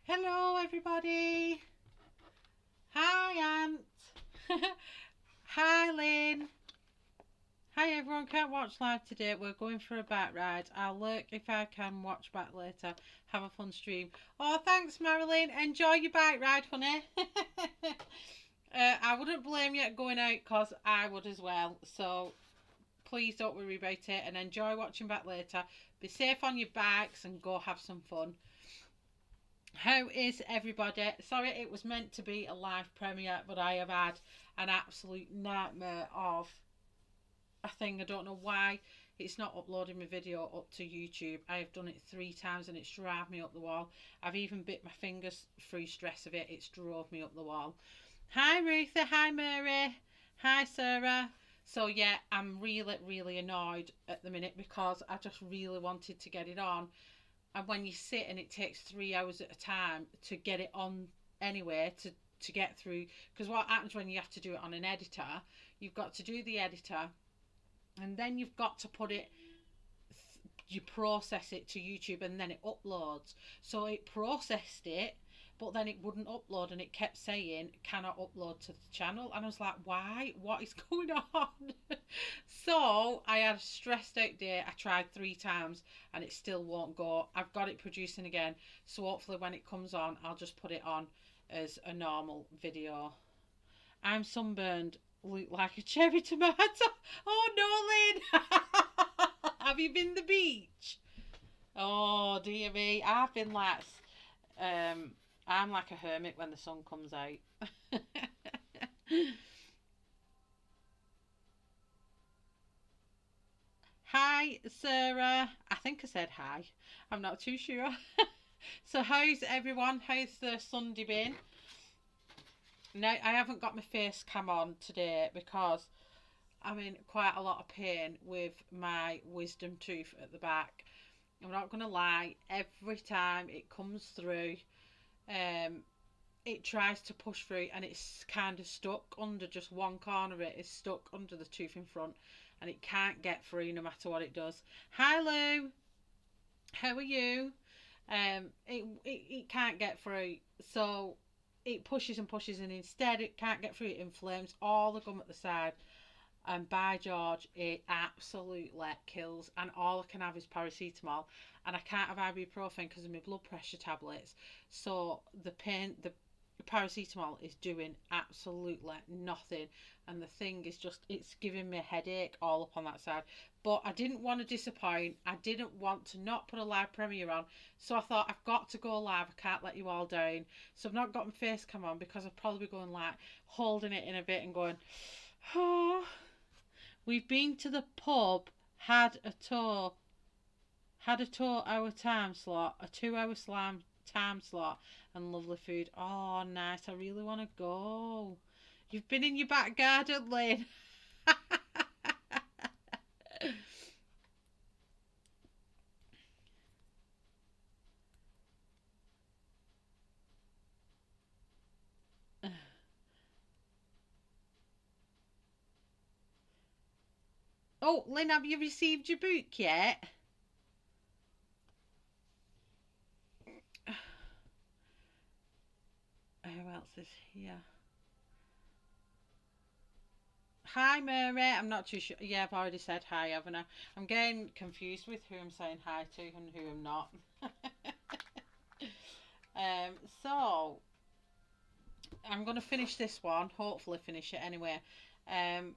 Hello, everybody. Hi, Aunt. Hi, Lynn. Hi, everyone. Can't watch live today. We're going for a bike ride. I'll look if I can watch back later. Have a fun stream. Oh, thanks, Marilyn. Enjoy your bike ride, honey. I wouldn't blame you going out because I would as well. So please don't worry about it and enjoy watching back later. Be safe on your bikes and go have some fun. How is everybody? Sorry, it was meant to be a live premiere, but I have had an absolute nightmare of a thing. I don't know why it's not uploading my video up to YouTube. I have done it 3 times and it's drove me up the wall. I've even bit my fingers through stress of it. It's drove me up the wall. Hi, Rutha. Hi, Mary. Hi, Sarah. So, yeah, I'm really, really annoyed at the minute because I just really wanted to get it on, and when you sit and it takes 3 hours at a time to get it on anyway, to get through, because what happens when you have to do it on an editor, you've got to do the editor and then you've got to put it, you process it to YouTube and then it uploads. So it processed it, but then it wouldn't upload and it kept saying cannot upload to the channel, and I was like, why, what is going on? So I had a stressed out day. I tried 3 times and it still won't go. I've got it producing again, so hopefully when it comes on I'll just put it on as a normal video. I'm sunburned, look like a cherry tomato. Oh no, Lynn. Have you been to the beach? Oh dear me, I've been like um I'm like a hermit when the sun comes out. Hi, Sarah. I think I said hi. I'm not too sure. So, how's everyone? How's the Sunday been? Now, I haven't got my face cam on today because I'm in quite a lot of pain with my wisdom tooth at the back. I'm not going to lie, every time it comes through, um, it tries to push through and it's kind of stuck under just one corner of it. It's stuck under the tooth in front and it can't get through no matter what it does. Hi Lou, how are you? It can't get through, so it pushes and pushes, and instead it can't get through. It inflames all the gum at the side, and by George, it absolutely kills. And all I can have is paracetamol, and I can't have ibuprofen because of my blood pressure tablets. So the paracetamol is doing absolutely nothing, and the thing is just, it's giving me a headache all up on that side. But I didn't want to disappoint. I didn't want to not put a live premiere on, so I thought I've got to go live. I can't let you all down. So I've not got my face cam on because I'll probably be going like holding it in a bit and going, oh. We've been to the pub, had a tour hour time slot, a 2 hour slam time slot, and lovely food. Oh, nice. I really want to go. You've been in your back garden, Lynn. Oh, Lynn, have you received your book yet? Who else is here? Hi, Mary. I'm not too sure. Yeah, I've already said hi, haven't I? I'm getting confused with who I'm saying hi to and who I'm not. um, so I'm going to finish this one. Hopefully, finish it anyway. Um,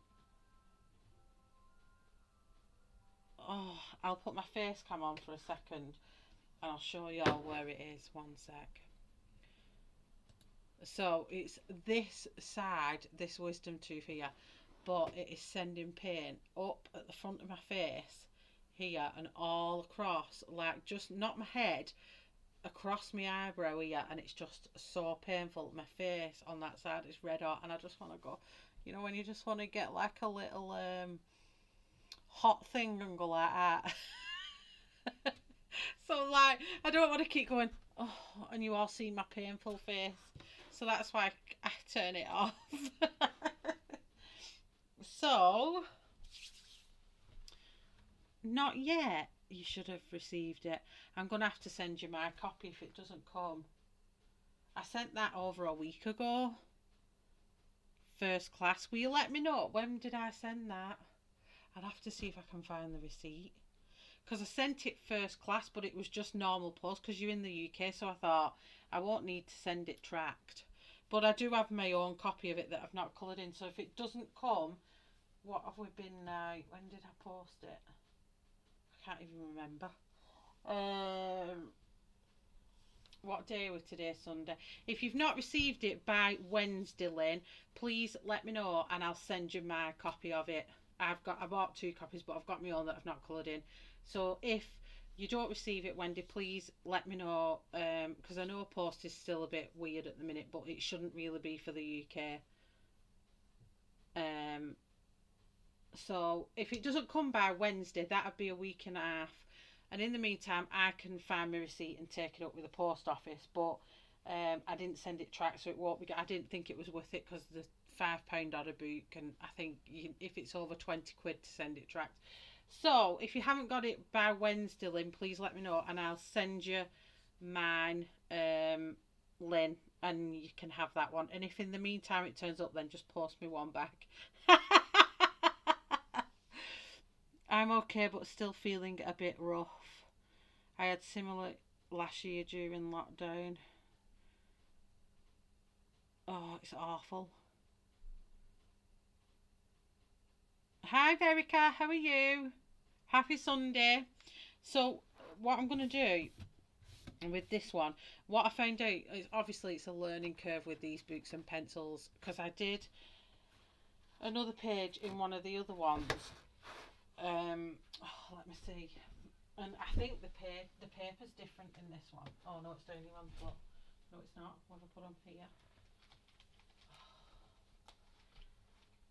I'll put my face cam on for a second, and I'll show y'all where it is. One sec. So it's this side, this wisdom tooth here, but it is sending pain up at the front of my face here and all across, like just not my head, across my eyebrow here, and it's just so painful. My face on that side is red hot, and I just want to go. You know when you just want to get like a little hot thing and go like that. So like I don't want to keep going. Oh, and you all see my painful face, so that's why I turn it off. So not yet. You should have received it. I'm gonna have to send you my copy if it doesn't come. I sent that over a week ago. First class. Will you let me know? When did I send that? I'll have to see if I can find the receipt. Because I sent it first class, but it was just normal post because you're in the UK. So I thought I won't need to send it tracked. But I do have my own copy of it that I've not coloured in. So if it doesn't come, what have we been now? When did I post it? I can't even remember. What day are we today? Sunday. If you've not received it by Wednesday, Lynn, please let me know and I'll send you my copy of it. I bought 2 copies, but I've got my own that I've not coloured in. So if you don't receive it, Wendy, please let me know, because I know post is still a bit weird at the minute, but it shouldn't really be for the UK. So if it doesn't come by Wednesday, that'd be a week and a half. And in the meantime, I can find my receipt and take it up with the post office. But I didn't send it tracked, so it won't be. I didn't think it was worth it because the £5 odd a book, and I think if it's over 20 quid to send it tracked. So if you haven't got it by Wednesday, Lynn, please let me know and I'll send you mine, Lynn, and you can have that one. And if in the meantime it turns up, then just post me one back. I'm okay, but still feeling a bit rough. I had similar last year during lockdown. Oh, it's awful. Hi, Verica. How are you? Happy Sunday. So, what I'm going to do with this one, what I found out is obviously it's a learning curve with these books and pencils, because I did another page in one of the other ones. Let me see. And I think the paper's different in this one. Oh no, it's down here on the floor. No, it's not. What have I put on here?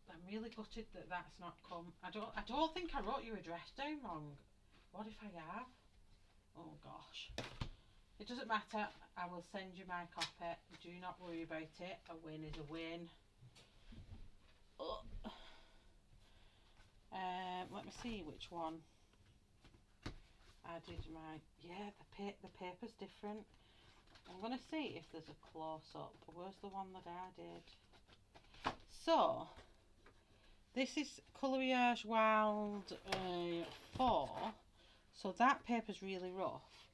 I'm really gutted that that's not come. I don't think I wrote your address down wrong. What if I have? Oh gosh. It doesn't matter. I will send you my copy. Do not worry about it. A win is a win. Oh. Let me see which one I did my. Yeah, the paper's different. I'm gonna see if there's a close up. Where's the one that I did? So this is Coloriage Wild 4. So that paper's really rough.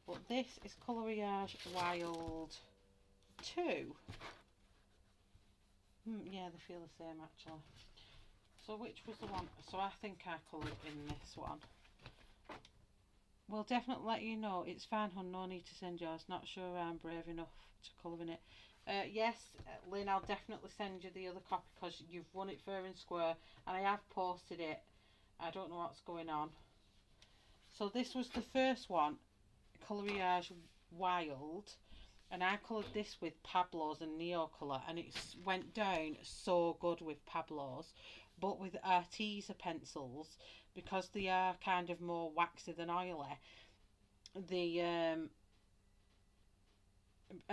But this is Coloriage Wild 2. Yeah, they feel the same actually. So which was the one? So I think I coloured in this one. We'll definitely let you know. It's fine, hon. No need to send yours. Not sure I'm brave enough to colour in it. Yes, Lynn, I'll definitely send you the other copy because you've won it fair and square. And I have posted it. I don't know what's going on. So this was the first one, Coloriage Wild. And I coloured this with Pablo's and Neo Colour. And it went down so good with Pablo's. But with Arteza pencils, because they are kind of more waxy than oily, and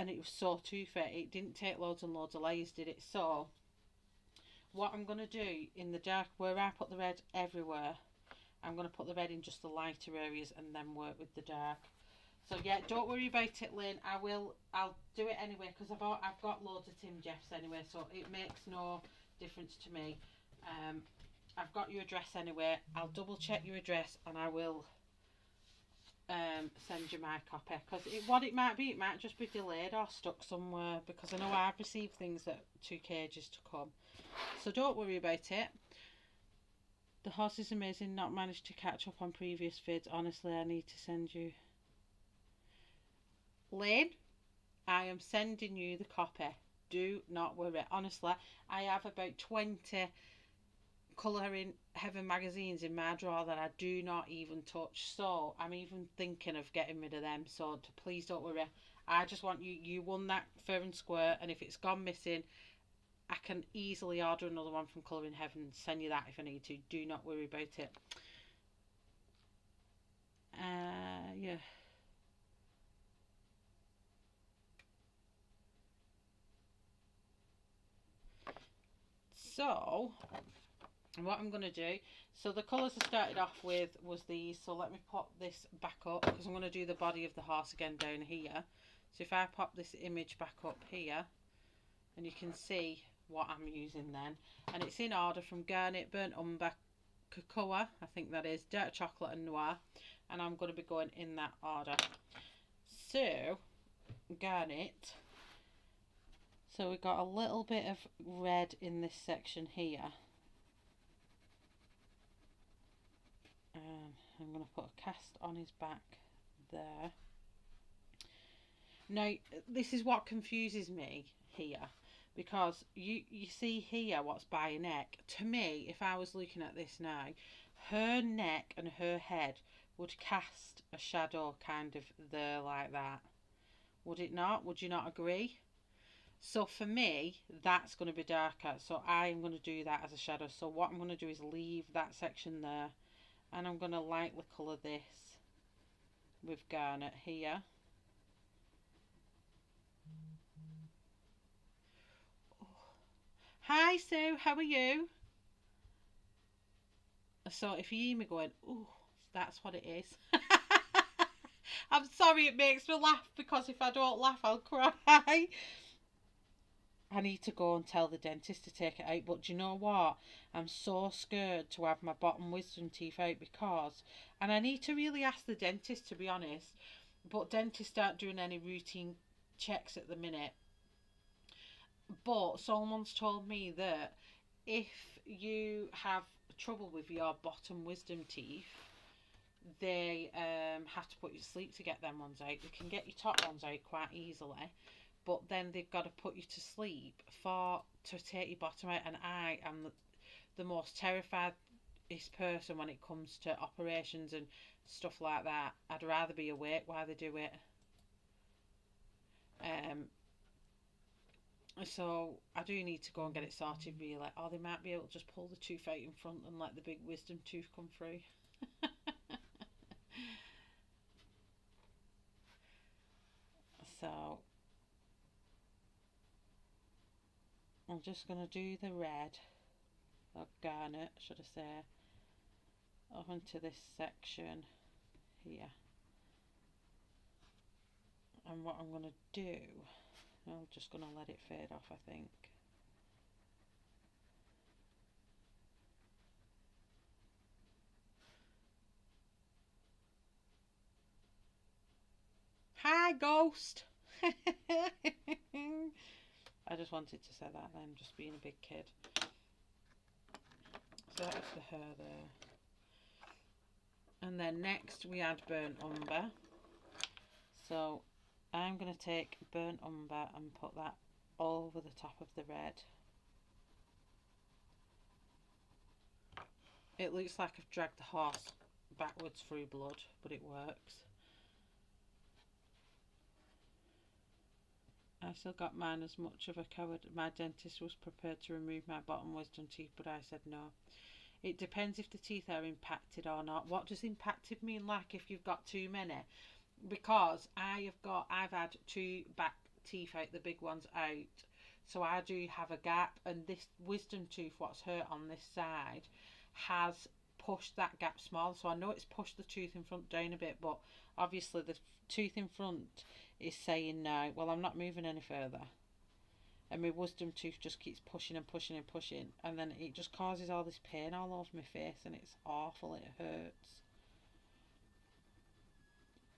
it was so toothy, it didn't take loads and loads of layers, did it? So what I'm going to do in the dark, where I put the red everywhere, I'm going to put the red in just the lighter areas and then work with the dark. So yeah, don't worry about it, Lynn. I'll do it anyway because I've got loads of Tim Jeffs anyway, so it makes no difference to me. I've got your address anyway. I'll double check your address and I will send you my copy, because what it might be, it might just be delayed or stuck somewhere, because I know I've received things that took ages to come. So don't worry about it. The horse is amazing. Not managed to catch up on previous vids. Honestly, I need to send you. Lynn, I am sending you the copy. Do not worry. Honestly, I have about 20 Colouring Heaven magazines in my drawer that I do not even touch. So I'm even thinking of getting rid of them. So please don't worry. I just want you won that fair and square. And if it's gone missing, I can easily order another one from Colouring Heaven and send you that if I need to. Do not worry about it. Yeah. So what I'm going to do, so the colours I started off with was these. So let me pop this back up because I'm going to do the body of the horse again down here. So if I pop this image back up here, and you can see what I'm using then, and it's in order from garnet, burnt umber, cocoa, I think that is, dark chocolate and noir, and I'm going to be going in that order. So garnet, so we've got a little bit of red in this section here, and I'm going to put a cast on his back there. Now this is what confuses me here, because you see here what's by a neck. To me, if I was looking at this now, her neck and her head would cast a shadow kind of there like that. Would it not? Would you not agree? So for me, that's going to be darker. So I am going to do that as a shadow. So what I'm going to do is leave that section there. And I'm going to lightly colour this with garnet here. Hi Sue, how are you? So if you hear me going, oh, that's what it is. I'm sorry, it makes me laugh, because if I don't laugh, I'll cry. I need to go and tell the dentist to take it out. But do you know what? I'm so scared to have my bottom wisdom teeth out, because, and I need to really ask the dentist, to be honest, but dentists aren't doing any routine checks at the minute. But someone's told me that if you have trouble with your bottom wisdom teeth, they have to put you to sleep to get them ones out. They can get your top ones out quite easily, but then they've got to put you to sleep to take your bottom out. And I am the most terrified person when it comes to operations and stuff like that. I'd rather be awake while they do it. So I do need to go and get it sorted, really. Or they might be able to just pull the tooth out in front and let the big wisdom tooth come through. So I'm just going to do the red, or garnet should I say, up into this section here. And what I'm going to do, I'm just going to let it fade off, I think. Hi, ghost! I just wanted to say that then, just being a big kid. So that's the hair there. And then next we add burnt umber. So I'm going to take burnt umber and put that over the top of the red. It looks like I've dragged the horse backwards through blood, but it works. I still got mine as much of a coward. My dentist was prepared to remove my bottom wisdom teeth, but I said no. It depends if the teeth are impacted or not. What does impacted mean? Like if you've got too many? Because I've had 2 back teeth out, the big ones out. So I do have a gap, and this wisdom tooth, what's hurt on this side, has pushed that gap small. So I know it's pushed the tooth in front down a bit, but obviously the tooth in front is saying no, well, I'm not moving any further. And my wisdom tooth just keeps pushing and pushing and pushing, and then it just causes all this pain all over my face, and it's awful, it hurts.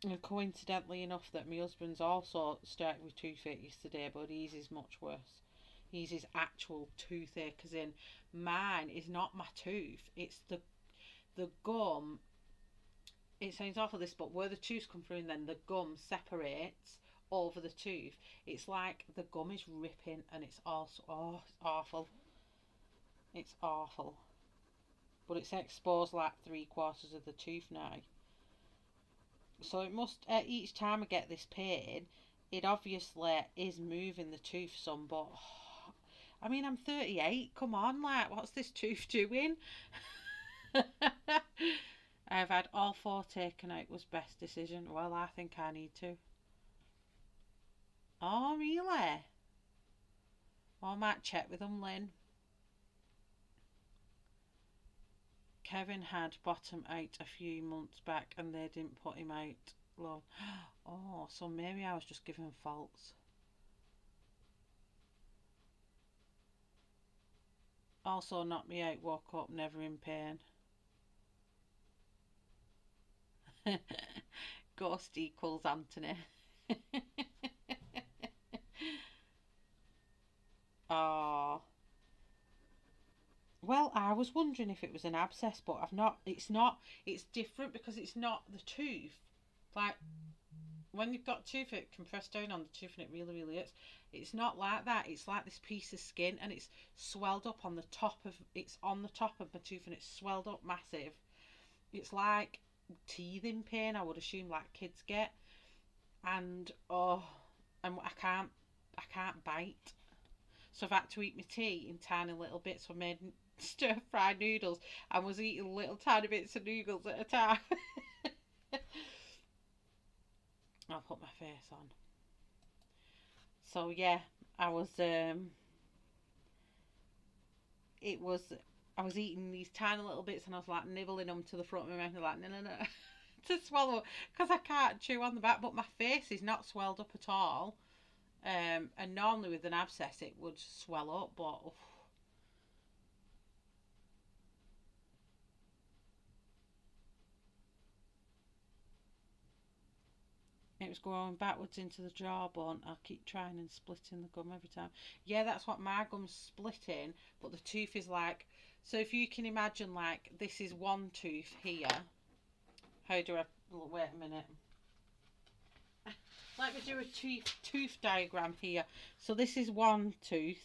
And coincidentally enough that my husband's also started with toothache yesterday, but his is much worse. His is actual toothache, as in mine is not my tooth, it's the gum. It sounds awful this, but where the tooth come through and then the gum separates over the tooth, it's like the gum is ripping, and it's also, oh, it's awful. It's awful. But it's exposed like 3/4 of the tooth now. So it must, each time I get this pain, it obviously is moving the tooth some, but I mean, I'm 38, come on, like, what's this tooth doing? I've had all 4 taken out, was best decision. Well, I think I need to. Oh, really? I might check with them, Lynn. Kevin had bottom out a few months back and they didn't put him out blown. Oh, so maybe I was just giving false. Also knocked me out, woke up, never in pain. Ghost equals Anthony. Oh. Well, I was wondering if it was an abscess, but I've not. It's not. It's different because it's not the tooth. Like when you've got tooth, it can press down on the tooth and it really, really hurts. It's not like that. It's like this piece of skin and it's swelled up on the top of. It's on the top of my tooth and it's swelled up massive. It's like teething pain. I would assume like kids get, and oh, and I can't bite. So I've had to eat my tea in tiny little bits. I made stir fried noodles and was eating little tiny bits of noodles at a time. I'll put my face on. So yeah, I was it was I was eating these tiny little bits and I was like nibbling them to the front of my mouth, like no to swallow because I can't chew on the back. But my face is not swelled up at all. And normally with an abscess it would swell up, but oof. It was going backwards into the jawbone. I keep trying and splitting the gum every time. Yeah, that's what my gum's splitting, but the tooth is like, so if you can imagine like this is one tooth here. How do I, wait a minute. Let me do a tooth diagram here. So this is one tooth,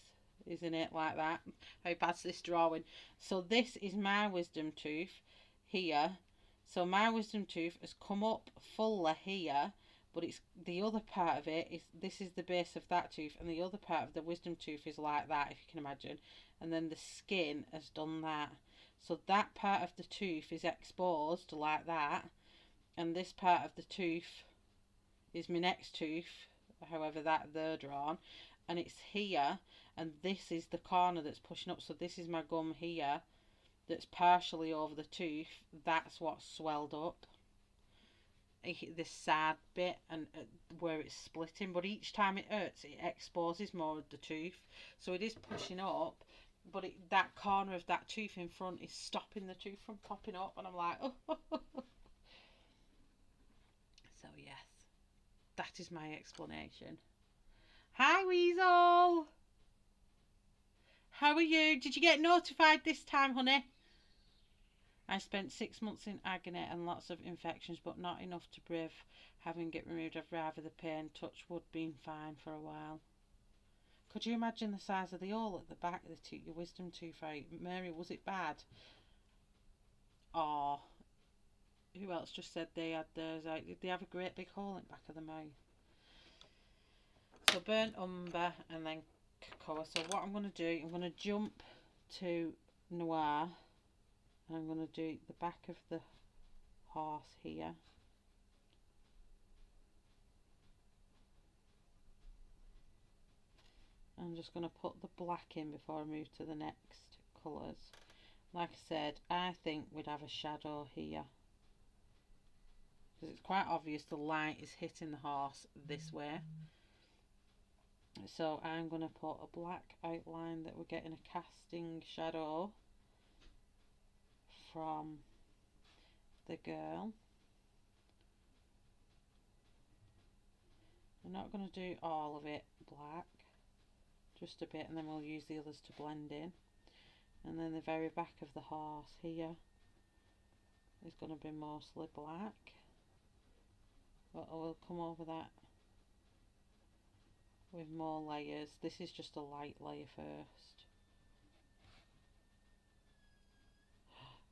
isn't it? Like that. How bad's this drawing? So this is my wisdom tooth here. So my wisdom tooth has come up fuller here, but it's the other part of it is this is the base of that tooth, and the other part of the wisdom tooth is like that, if you can imagine. And then the skin has done that. So that part of the tooth is exposed like that, and this part of the tooth is my next tooth, however that they're drawn, and it's here, and this is the corner that's pushing up. So this is my gum here that's partially over the tooth. That's what's swelled up, this sad bit, and where it's splitting. But each time it hurts, it exposes more of the tooth, so it is pushing up, but that corner of that tooth in front is stopping the tooth from popping up, and I'm like, oh. So yes, that is my explanation. Hi Weasel! How are you? Did you get notified this time, honey? I spent 6 months in agony and lots of infections, but not enough to brave having it removed. I'd rather the pain. Touch wood, been fine for a while. Could you imagine the size of the hole at the back of the tooth, your wisdom tooth out? Mary, was it bad? Oh, who else just said they had theirs out? Did they have a great big hole in the back of the mouth? So burnt umber and then cocoa. So what I'm going to do, I'm going to jump to noir. And I'm going to do the back of the horse here. I'm just going to put the black in before I move to the next colours. Like I said, I think we'd have a shadow here, because it's quite obvious the light is hitting the horse this way. So I'm going to put a black outline that we're getting a casting shadow from the girl. I'm not going to do all of it black, just a bit, and then we'll use the others to blend in. And then the very back of the horse here is going to be mostly black, but I will come over that with more layers. This is just a light layer first.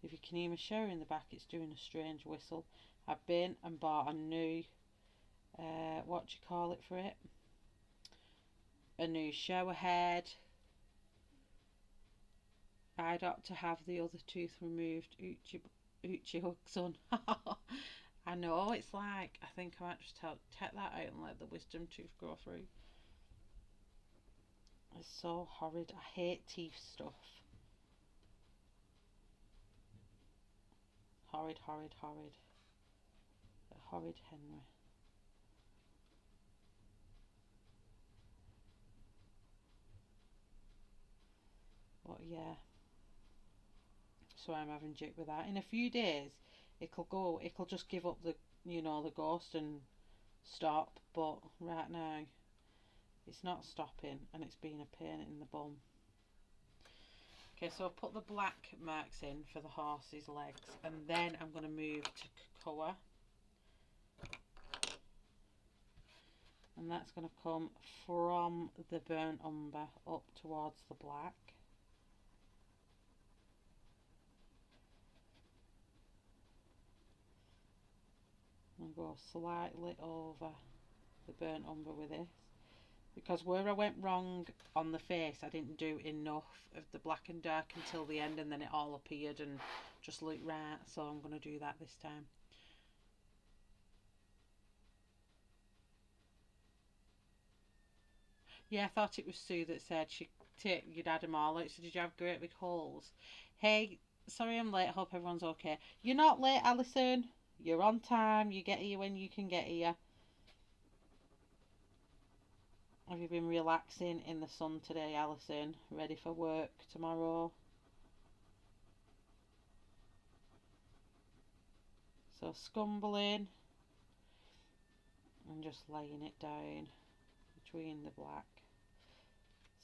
If you can hear my shower in the back, it's doing a strange whistle. I've been and bought a new, what do you call it for it? A new shower head. I'd ought to have the other tooth removed. Uchi son. I know, it's like, I think I might just take that out and let the wisdom tooth grow through. It's so horrid. I hate teeth stuff. Horrid, horrid, horrid. horrid Henry. But yeah, so I'm having jig with that. In a few days it'll just give up the, you know, the ghost and stop, but right now it's not stopping and it's been a pain in the bum. Okay, so I'll put the black marks in for the horse's legs, and then I'm going to move to cocoa, and that's going to come from the burnt umber up towards the black. And go slightly over the burnt umber with this, because where I went wrong on the face, I didn't do enough of the black and dark until the end, and then it all appeared and just looked right, so I'm going to do that this time. Yeah, I thought it was Sue that said you'd add them all out, so did you have great big holes? Hey, sorry I'm late, hope everyone's okay. You're not late, Alison. You're on time, you get here when you can get here. Have you been relaxing in the sun today, Alison? Ready for work tomorrow? So scumbling and just laying it down between the black.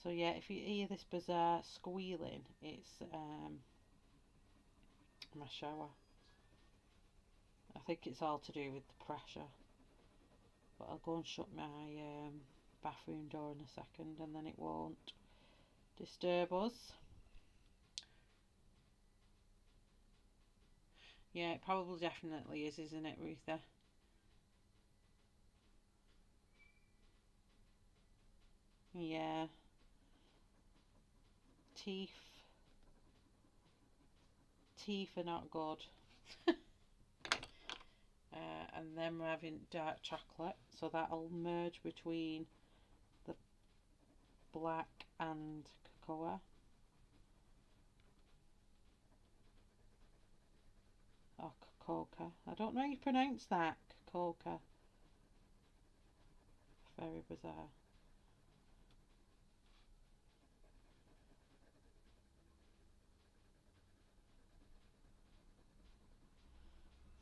So yeah, if you hear this bizarre squealing, it's my shower. I think it's all to do with the pressure. But I'll go and shut my bathroom door in a second, and then it won't disturb us. Yeah, it probably definitely is, isn't it, Rutha? Yeah. Teeth. Teeth are not good. And then we're having dark chocolate, so that'll merge between the black and cocoa. Or coca. I don't know how you pronounce that. Coca. Very bizarre.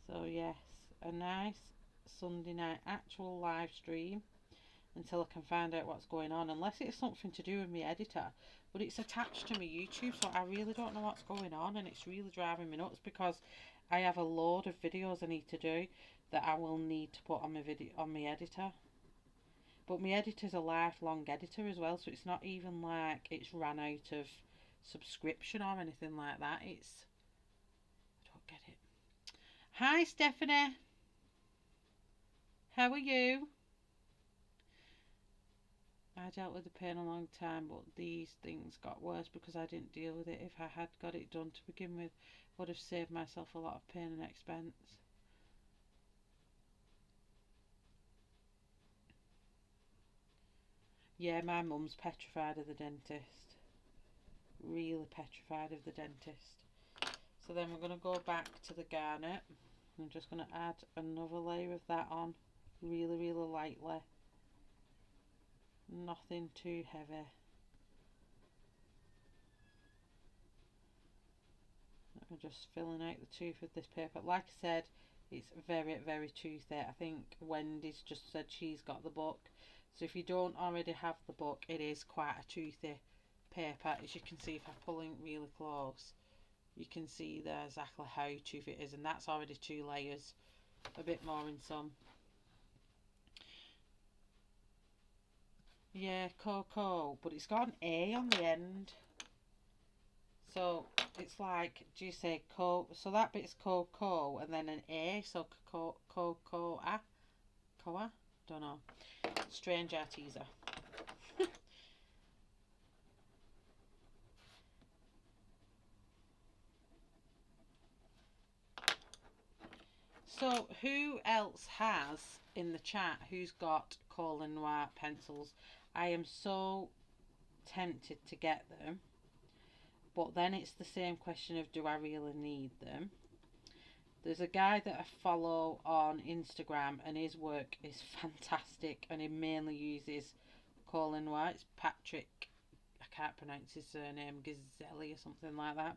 So yes, a nice Sunday night actual live stream until I can find out what's going on, unless it's something to do with my editor, but it's attached to my YouTube, so I really don't know what's going on, and it's really driving me nuts because I have a load of videos I need to do that I will need to put on my editor. But my editor's a lifelong editor as well, so it's not even like it's ran out of subscription or anything like that. I don't get it. Hi Stephanie, how are you? I dealt with the pain a long time, but these things got worse because I didn't deal with it. If I had got it done to begin with, would have saved myself a lot of pain and expense. Yeah, my mum's petrified of the dentist. Really petrified of the dentist. So then we're going to go back to the garnet. I'm just going to add another layer of that on really, really lightly. Nothing too heavy. I'm just filling out the tooth with this paper. Like I said, it's very, very toothy. I think Wendy's just said she's got the book. So if you don't already have the book, it is quite a toothy paper. As you can see, if I pull in really close, you can see there exactly how toothy it is, and that's already 2 layers, a bit more in some. Yeah, cocoa, but it's got an A on the end, so it's like, do you say co? So that bit's cocoa and then an A, so cocoa, coa, don't know. Strange Arteza. So who else has in the chat who's got Colin Noir pencils? I am so tempted to get them, but then it's the same question of, do I really need them? There's a guy that I follow on Instagram, and his work is fantastic, and he mainly uses Colin noir. It's Patrick, I can't pronounce his surname, Gazzelli or something like that.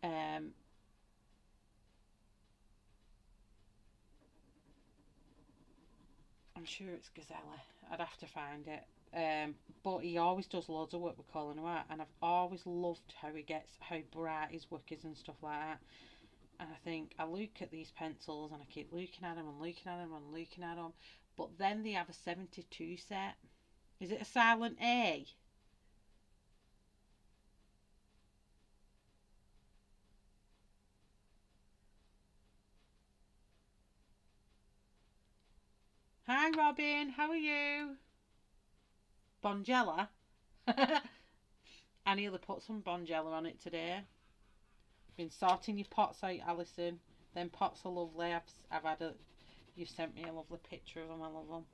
I'm sure it's Gazzelli. I'd have to find it. But he always does loads of work with Colin noir, and I've always loved how bright his work is and stuff like that. And I think I look at these pencils and I keep looking at them and looking at them and looking at them. But then they have a 72 set. Is it a silent A? Hi Robin, how are you? Bonjela? I nearly put some Bonjela on it today. Been sorting your pots out, Alison. Them pots are lovely. I've had a. You sent me a lovely picture of them. I love them.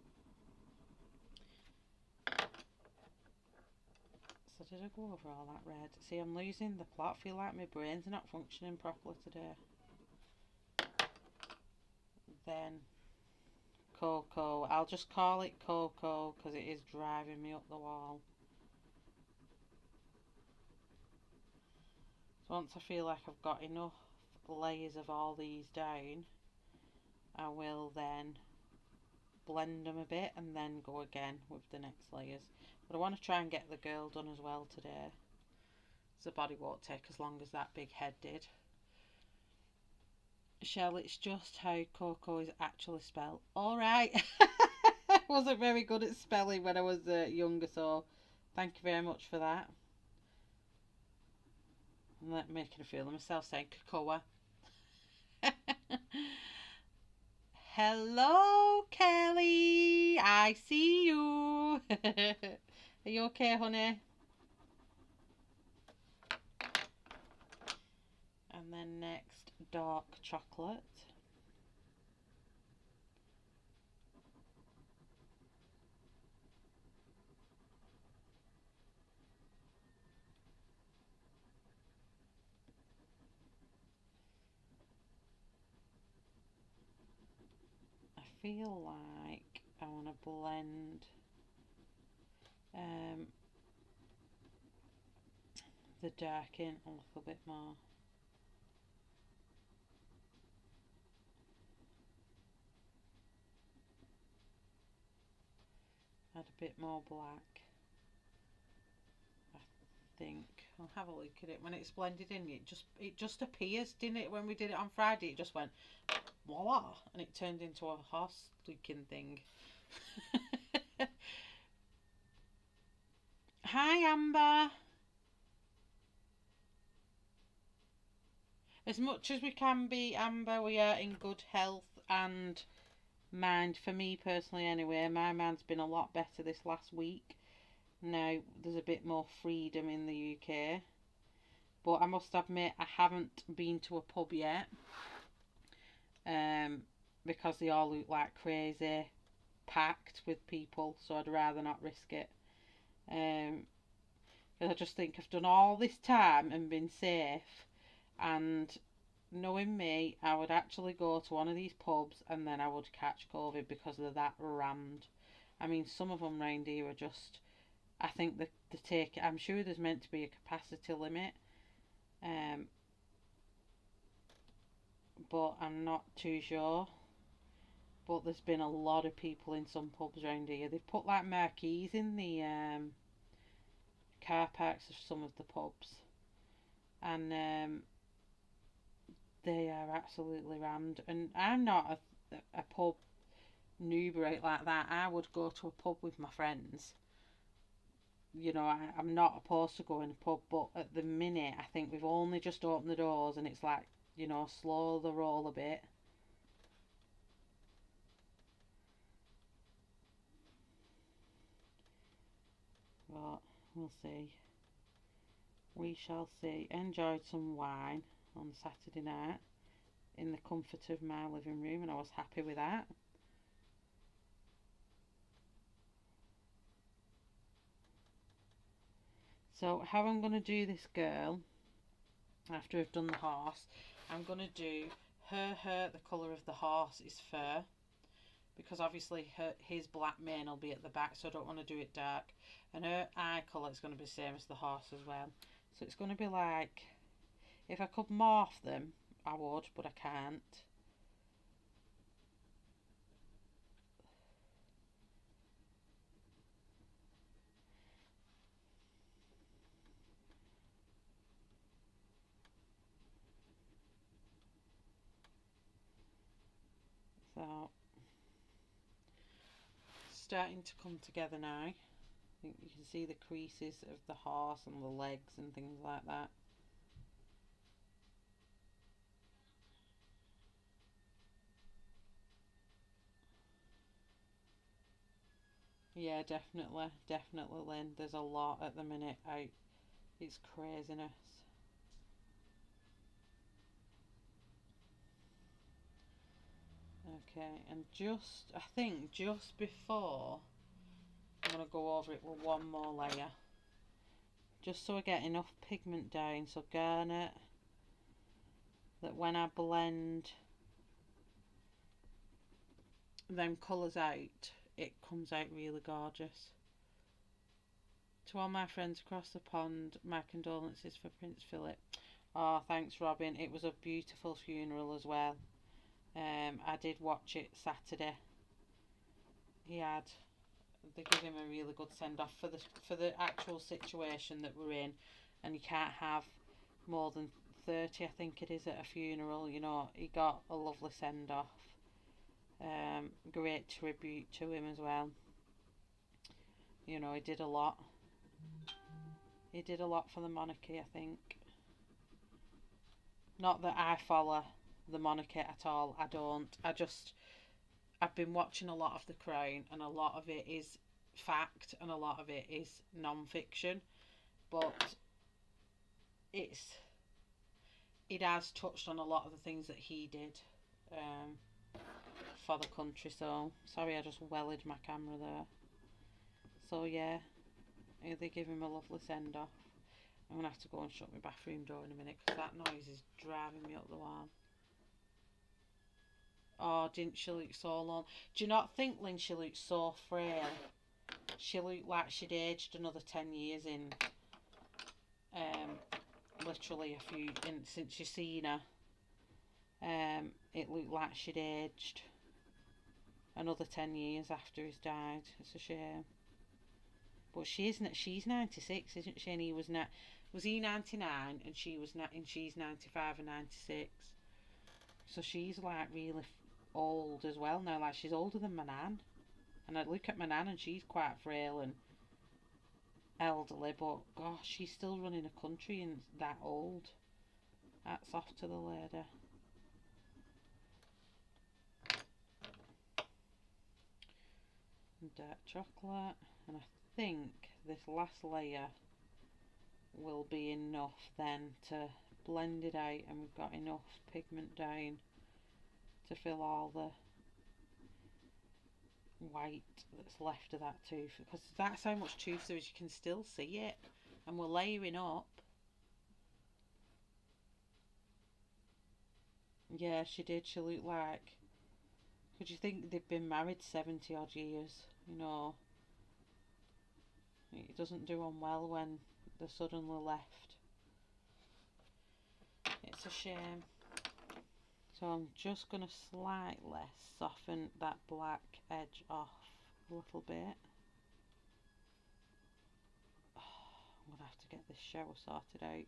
So did I go over all that red? See, I'm losing the plot. I feel like my brain's not functioning properly today. Then cocoa. I'll just call it cocoa because it is driving me up the wall. So once I feel like I've got enough layers of all these down, I will then blend them a bit and then go again with the next layers. But I want to try and get the girl done as well today. So the body won't take as long as that big head did. Shell, it's just how cocoa is actually spelled. Alright. I wasn't very good at spelling when I was younger, so thank you very much for that. I'm making a fool of myself saying cocoa. Hello, Kelly. I see you. Are you okay, honey? And then next, dark chocolate. I feel like I want to blend the dark in a little bit more. Add a bit more black. I think I'll have a look at it when it's blended in. It just appears, didn't it? When we did it on Friday, it just went voila, and it turned into a horse-looking thing. Hi, Amber. As much as we can be, Amber, we are in good health and mind. For me personally, anyway, my mind's been a lot better this last week. Now there's a bit more freedom in the UK, but I must admit I haven't been to a pub yet, because they all look like crazy, packed with people. So I'd rather not risk it. Because I just think I've done all this time and been safe, and knowing me, I would actually go to one of these pubs and then I would catch COVID because they're that rammed. I mean, some of them round here are just, I think they take, I'm sure there's meant to be a capacity limit, but I'm not too sure. But there's been a lot of people in some pubs around here. They've put like marquees in the car parks of some of the pubs, and they are absolutely rammed. And I'm not a pub noob like that. I would go to a pub with my friends. You know, I'm not opposed to going to a pub, but at the minute, I think we've only just opened the doors, and it's like, you know, slow the roll a bit. But we'll see. We shall see. Enjoyed some wine on Saturday night in the comfort of my living room, and I was happy with that. So how I'm going to do this girl, after I've done the horse, I'm going to do her hair, the colour of the horse is fur, because obviously his black mane will be at the back, so I don't want to do it dark. And her eye colour is going to be the same as the horse as well. So it's going to be like, if I could morph them, I would, but I can't. So, starting to come together now. I think you can see the creases of the horse and the legs and things like that. Yeah, definitely, Lynn. There's a lot at the minute out. It's craziness. Okay, and I think just before, I'm going to go over it with one more layer. Just so I get enough pigment down, so garnet, that when I blend them colours out, it comes out really gorgeous. To all my friends across the pond, my condolences for Prince Philip. Oh, thanks, Robin. It was a beautiful funeral as well. I did watch it Saturday. They give him a really good send off for the actual situation that we're in, and you can't have more than 30, I think it is, at a funeral. You know, he got a lovely send off. Great tribute to him as well. You know, he did a lot. He did a lot for the monarchy, I think. Not that I follow the monarchy at all. I don't. I've been watching a lot of The Crown, and a lot of it is fact and a lot of it is non-fiction, but it has touched on a lot of the things that he did for the country. So sorry, I just wellied my camera there. So yeah, they give him a lovely send off. I'm gonna have to go and shut my bathroom door in a minute because that noise is driving me up the wall. Oh, didn't she look so long? Do you not think, Lynn, she looked so frail? She looked like she'd aged another 10 years in, literally since you've seen her. It looked like she'd aged another 10 years after he's died. It's a shame. But she's 96, isn't she? And he was he 99 and she's 95 and 96. So she's like really old as well now. Like, she's older than my nan. And I look at my nan and she's quite frail and elderly, but gosh, she's still running a country and that old. Hats off to the lady. And dark chocolate, and I think this last layer will be enough then to blend it out, and we've got enough pigment down to fill all the white that's left of that tooth, because that's how much tooth there is. You can still see it, and we're layering up. Yeah, she did. She looked like, could you think they've been married 70 odd years? You know, it doesn't do them well when they're suddenly left. It's a shame. So I'm just going to slightly soften that black edge off a little bit. Oh, I'm going to have to get this shower sorted out.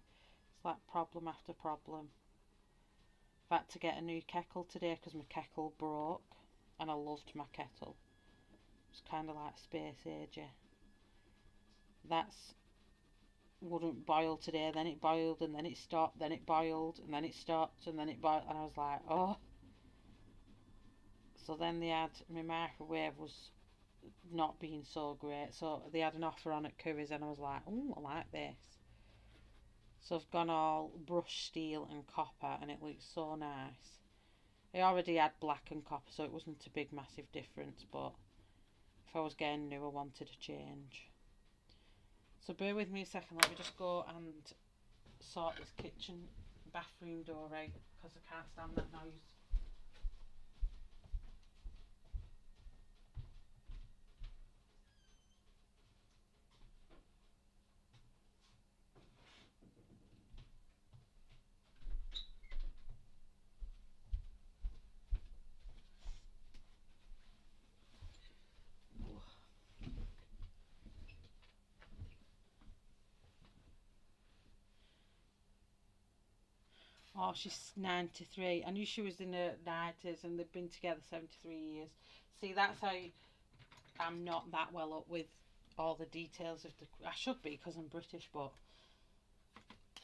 It's like problem after problem. I've had to get a new kettle today because my kettle broke, and I loved my kettle. It's kind of like space agey. That's wouldn't boil today, then it boiled, and then it stopped, then it boiled, and then it stopped, and then it boiled, and I was like, oh. So then they had, my microwave was not being so great, so they had an offer on at Curry's, and I was like, oh, I like this. So I've gone all brushed steel and copper, and it looks so nice. I already had black and copper, so it wasn't a big massive difference, but if I was getting new, I wanted a change. So bear with me a second, let me just go and sort this kitchen bathroom door out. because I can't stand that noise. Oh, she's 93. I knew she was in her 90s and they've been together 73 years. See, that's how I'm not that well up with all the details of the... I should be because I'm British, but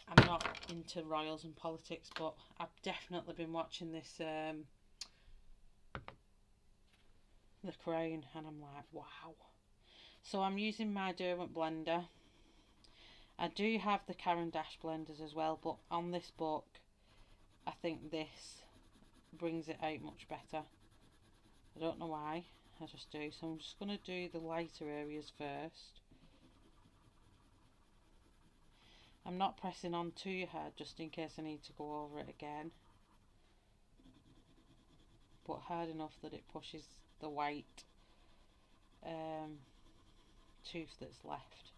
I'm not into royals and politics, but I've definitely been watching this, The Crown, and I'm like, wow. So I'm using my Derwent blender. I do have the Caran d'Ache blenders as well, but on this book, I think this brings it out much better. I don't know why, I just do. So I'm just going to do the lighter areas first. I'm not pressing on too hard just in case I need to go over it again, but hard enough that it pushes the white tooth that's left.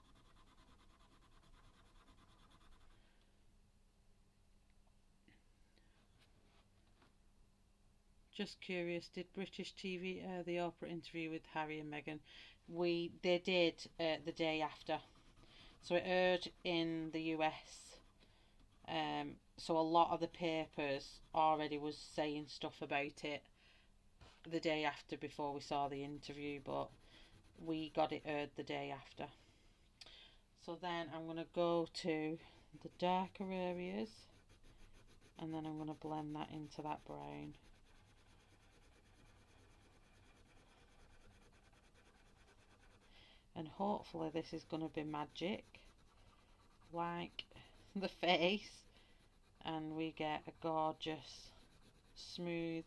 Just curious, did British TV air the Oprah interview with Harry and Meghan? They did the day after. So it aired in the US. So a lot of the papers already was saying stuff about it the day after before we saw the interview, but we got it aired the day after. So then I'm going to go to the darker areas and then I'm going to blend that into that brown. And hopefully this is going to be magic, like the face, and we get a gorgeous, smooth,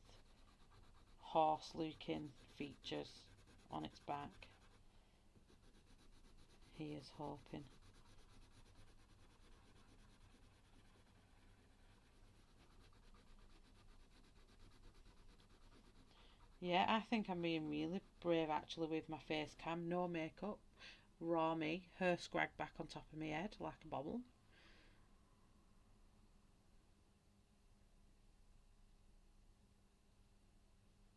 horse-looking features on its back. Here's hoping. Yeah, I think I'm being really brave actually with my face cam. No makeup, raw me, hair scragged back on top of my head like a bobble.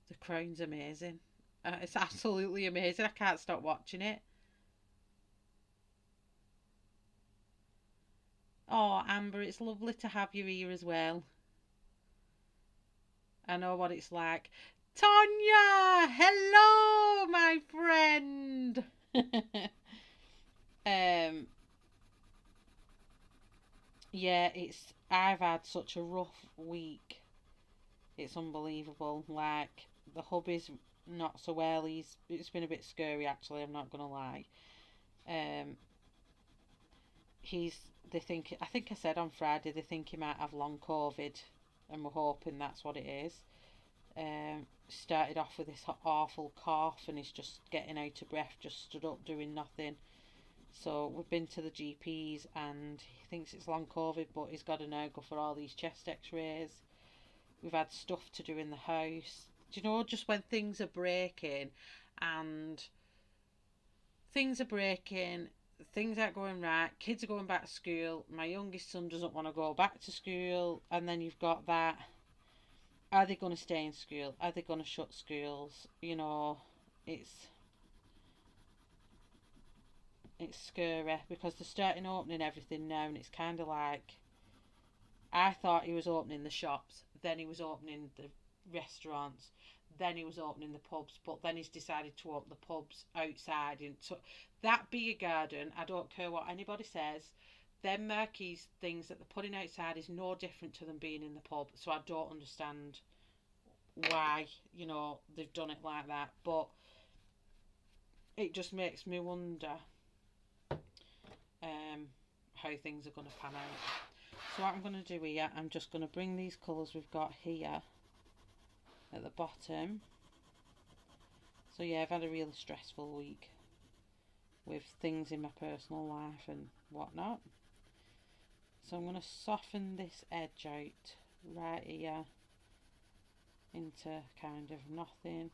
The Crown's amazing. It's absolutely amazing. I can't stop watching it. Oh, Amber, it's lovely to have you here as well. I know what it's like. Tonya! Hello, my friend! um, yeah, I've had such a rough week. It's unbelievable. Like, the hubby's not so well. It's been a bit scary actually, I'm not gonna lie. Um, they think, I think I said on Friday, they think he might have long COVID, and we're hoping that's what it is. Started off with this awful cough and he's just getting out of breath, just stood up doing nothing. So we've been to the GPs and he thinks it's long COVID, but he's got to now go for all these chest x-rays. We've had stuff to do in the house. Do you know, just when things are breaking and things aren't going right, kids are going back to school, my youngest son doesn't want to go back to school, and then you've got that, are they going to stay in school? Are they going to shut schools? You know, it's scary because they're starting opening everything now, and it's kind of like, I thought he was opening the shops, then he was opening the restaurants, then he was opening the pubs, but then he's decided to open the pubs outside. And so that beer garden, I don't care what anybody says, them marquees things that they're putting outside is no different to them being in the pub. So I don't understand why, you know, they've done it like that. But it just makes me wonder how things are going to pan out. So what I'm going to do here, I'm just going to bring these colours we've got here at the bottom. So yeah, I've had a really stressful week with things in my personal life and whatnot. So I'm going to soften this edge out right here into kind of nothing.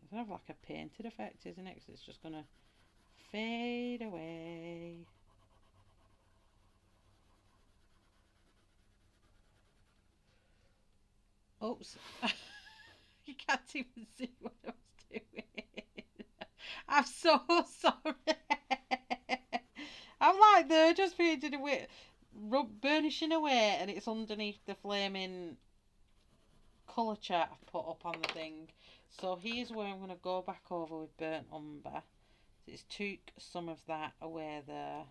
It's kind of like a painted effect, isn't it? Because it's just going to fade away. Oops. You can't even see what I was doing. I'm so sorry. I'm like there just painted away, burnishing away, and it's underneath the flaming colour chart I've put up on the thing. So here's where I'm going to go back over with burnt umber. It's took some of that away there.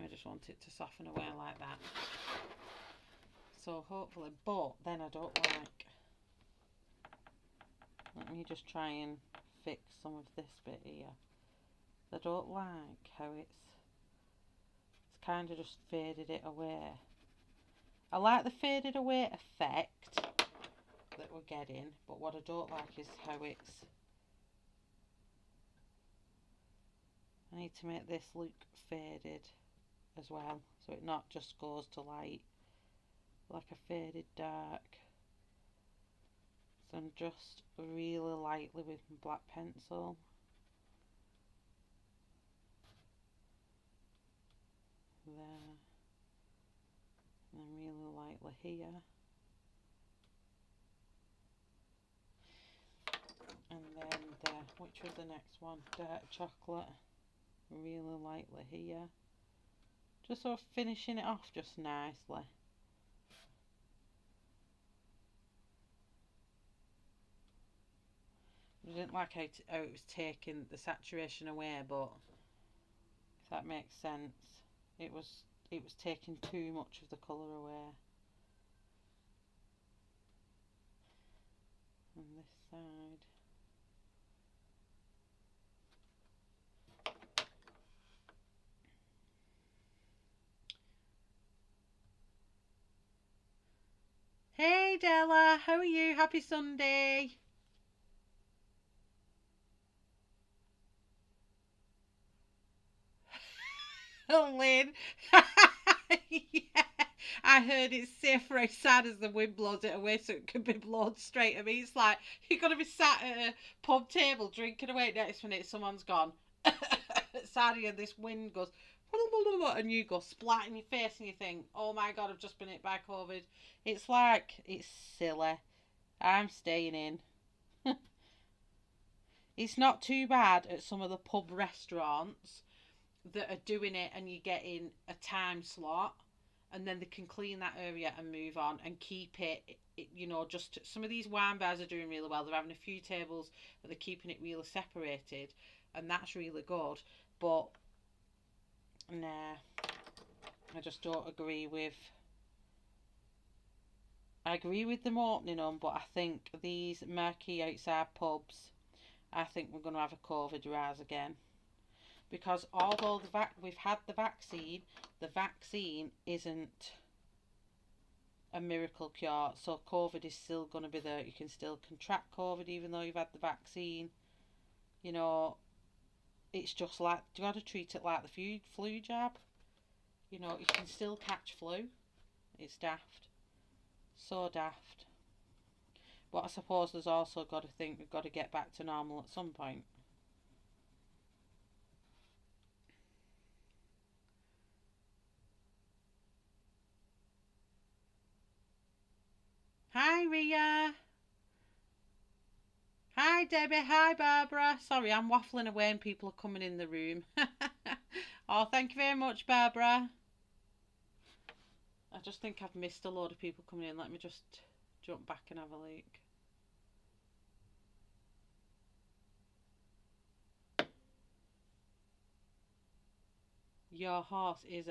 I just want it to soften away like that. So hopefully, but then I don't like. Let me just try and fix some of this bit here. I don't like how it's kind of just faded it away. I like the faded away effect that we're getting, but what I don't like is how it's. I need to make this look faded as well, so it not just goes to light like a faded dark. So I'm just really lightly with my black pencil. There. And then really lightly here. And then which was the next one? Dark chocolate. Really lightly here. Just sort of finishing it off just nicely. I didn't like how it was taking the saturation away, but if that makes sense, it was taking too much of the colour away. On this side. Hey Della, how are you? Happy Sunday. Oh, Lynn. Yeah, I heard it's safer outside as the wind blows it away so it can be blown straight at me. It's like you're going to be sat at a pub table drinking away, next minute someone's gone. Sorry, and this wind goes and you go splat in your face and you think, oh my god, I've just been hit by COVID. It's like, it's silly. I'm staying in. It's not too bad at some of the pub restaurants that are doing it and you're getting a time slot and then they can clean that area and move on and keep it, you know, just some of these wine bars are doing really well. They're having a few tables and they're keeping it really separated and that's really good. But nah, I just don't agree with. I agree with them opening them, but I think these murky outside pubs, I think we're going to have a COVID rise again. Because although we've had the vaccine isn't a miracle cure. So COVID is still going to be there. You can still contract COVID even though you've had the vaccine. You know, it's just like, you got to treat it like the flu jab. You know, you can still catch flu. It's daft. So daft. But I suppose there's also got to think we've got to get back to normal at some point. Hi Ria. Hi Debbie. Hi Barbara. Sorry, I'm waffling away and people are coming in the room. Oh, thank you very much, Barbara. I just think I've missed a load of people coming in. Let me just jump back and have a look. Your horse is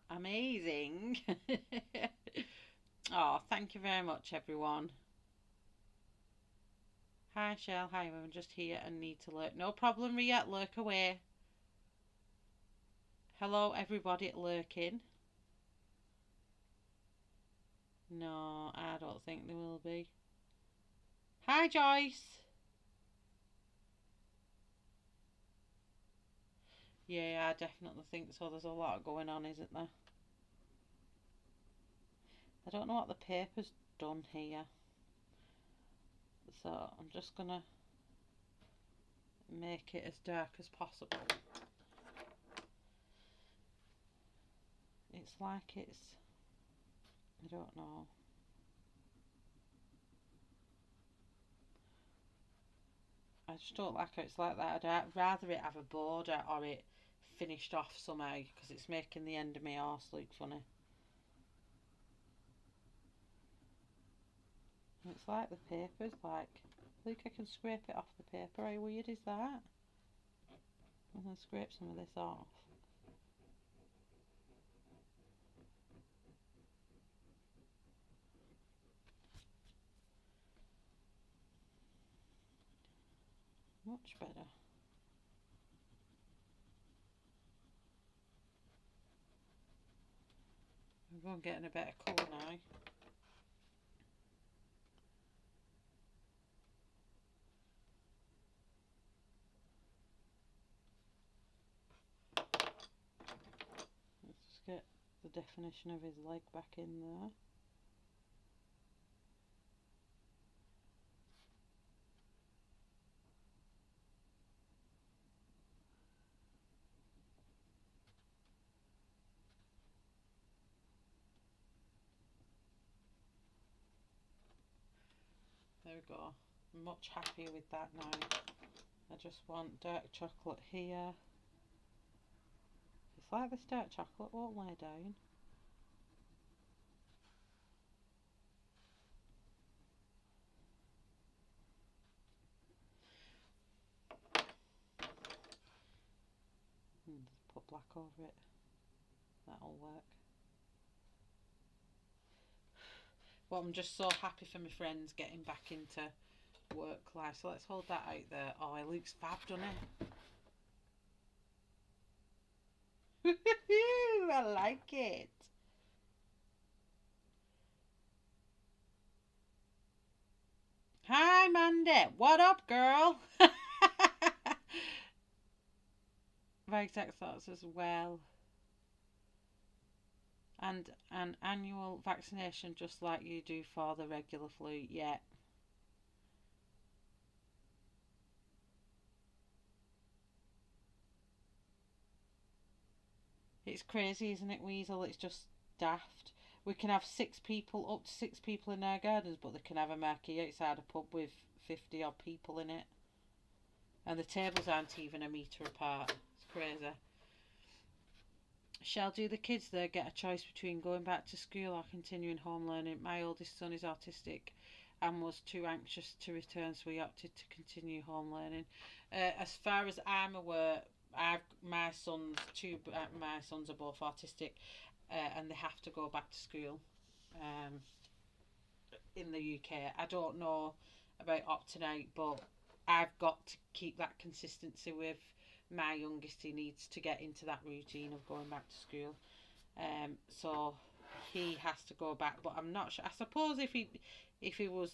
amazing. Oh, thank you very much, everyone. Hi, Shell. Hi, I'm just here and need to lurk. No problem, Ria. Lurk away. Hello, everybody at lurking. No, I don't think there will be. Hi, Joyce. Yeah, I definitely think so. There's a lot going on, isn't there? I don't know what the paper's done here. So I'm just going to make it as dark as possible. It's like it's, I don't know. I just don't like how it's like that. I'd rather it have a border or it finished off somehow, because it's making the end of my arse look funny. It's like the paper's like, look, I can scrape it off the paper. How weird is that? I'm going to scrape some of this off. Much better. We're getting a better colour now. Let's just get the definition of his leg back in there. There we go. I'm much happier with that now. I just want dark chocolate here. It's like this dark chocolate won't lay down. Just put black over it. That'll work. Well, I'm just so happy for my friends getting back into work life. So let's hold that out there. Oh, it looks fab, doesn't it? I like it. Hi, Mandy. What up, girl? My exact thoughts as well. And an annual vaccination just like you do for the regular flu. Yeah. It's crazy, isn't it, Weasel? It's just daft. We can have 6 people, up to 6 people in our gardens, but they can have a marquee outside a pub with 50 odd people in it. And the tables aren't even a metre apart. It's crazy. Shall do the kids there get a choice between going back to school or continuing home learning? My oldest son is autistic and was too anxious to return, so we opted to continue home learning. As far as I'm aware, my sons are both autistic, and they have to go back to school in the UK. I don't know about opting out, but I've got to keep that consistency with my youngest. He needs to get into that routine of going back to school, so he has to go back. But I'm not sure. I suppose if he was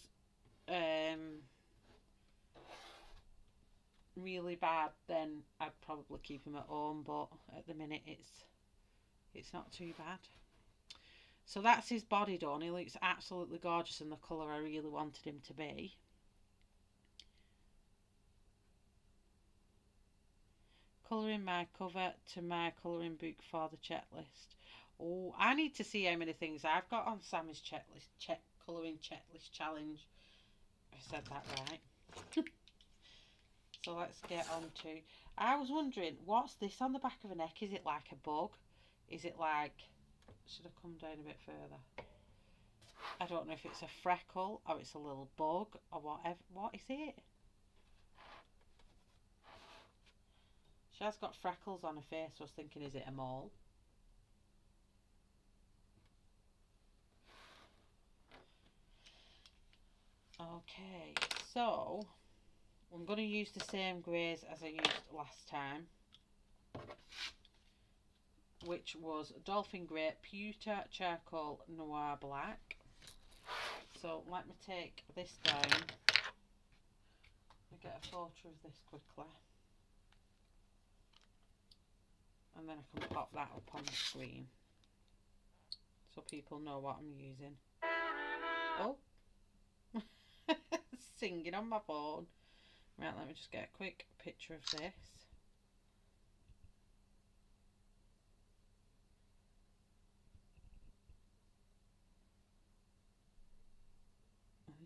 really bad, then I'd probably keep him at home. But at the minute, it's not too bad. So that's his body done. He looks absolutely gorgeous in the colour I really wanted him to be. Colouring my cover to my colouring book for the checklist. Oh, I need to see how many things I've got on Sammy's colouring checklist challenge. I said that right. So let's get on to. I was wondering, what's this on the back of her neck? Is it like a bug? Is it like? Should I come down a bit further? I don't know if it's a freckle or it's a little bug or whatever. What is it? She has got freckles on her face. So I was thinking, is it a mole? Okay, so I'm going to use the same greys as I used last time, which was dolphin grey, pewter, charcoal, noir black. So let me take this down. I'll get a photo of this quickly. And then I can pop that up on the screen so people know what I'm using. Oh, singing on my phone. Right, let me just get a quick picture of this.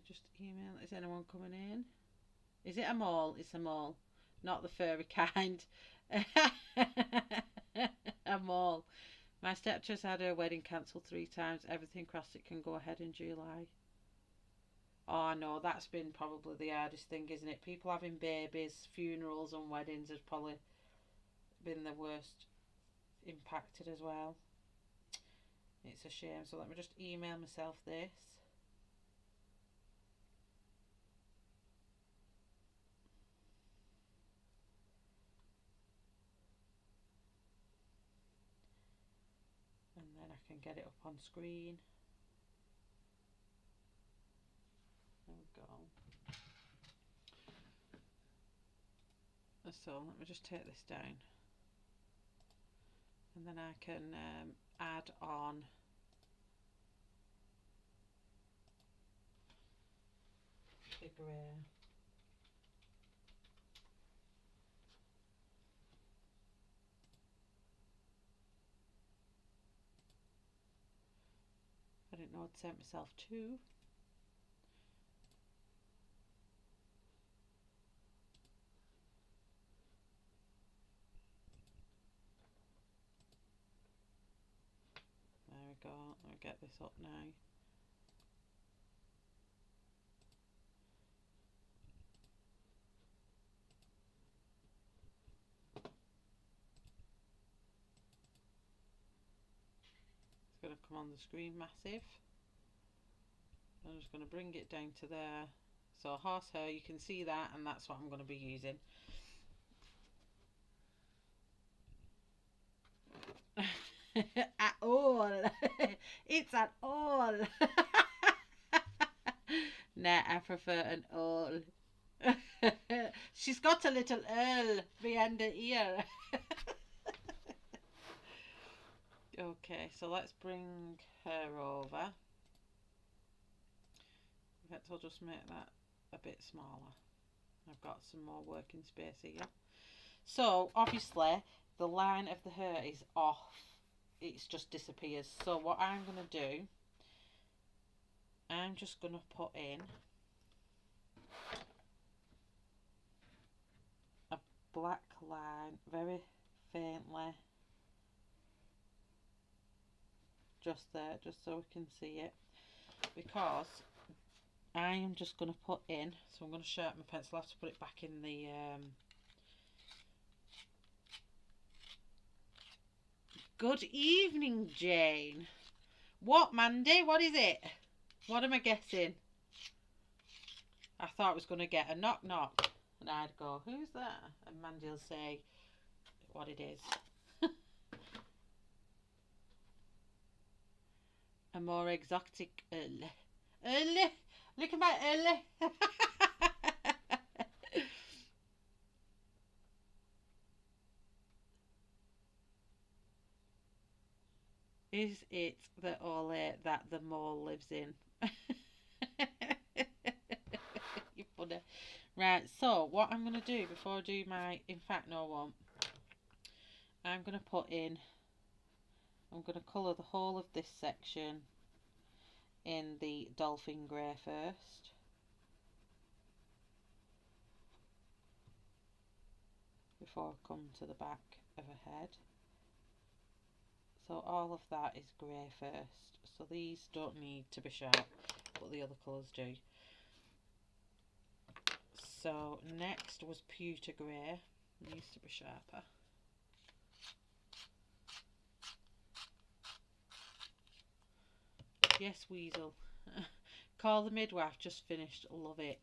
Just email. Is anyone coming in? Is it a mole? It's a mole, not the furry kind. A mole. My stepdaughter's had her wedding cancelled 3 times. Everything crossed it can go ahead in July. Oh no, that's been probably the hardest thing, isn't it? People having babies, funerals and weddings has probably been the worst impacted as well. It's a shame. So let me just email myself this. And then I can get it up on screen. There we go. So let me just take this down. And then I can add on the grey. I didn't know I'd sent myself 2. There we go. I'll get this up now. It's going to come on the screen massive. I'm just going to bring it down to there. So horsehair, you can see that, and that's what I'm going to be using. At all. It's at all. Nah, I prefer an all. She's got a little earl behind her ear. Okay, so let's bring her over. In fact, I'll just make that a bit smaller. I've got some more working space here. So obviously the line of the hair is off. It's just disappears. So what I'm going to do, I'm just going to put in a black line very faintly, just there, just so we can see it, because I am just going to put in, so I'm going to sharpen my pencil. I have to put it back in the good evening, Jane. What, Mandy? What is it? What am I guessing? I thought I was going to get a knock knock, and I'd go, who's that? And Mandy will say what it is. A more exotic early. Early? Look at my early. Is it the ole that the mole lives in? You funny. Right, so what I'm going to do before I do my, in fact no I won't. I'm going to put in, I'm going to colour the whole of this section in the dolphin grey first. Before I come to the back of her head. So all of that is grey first. So these don't need to be sharp, but the other colours do. So next was pewter grey. Needs to be sharper. Yes, Weasel. Call the midwife, just finished. Love it.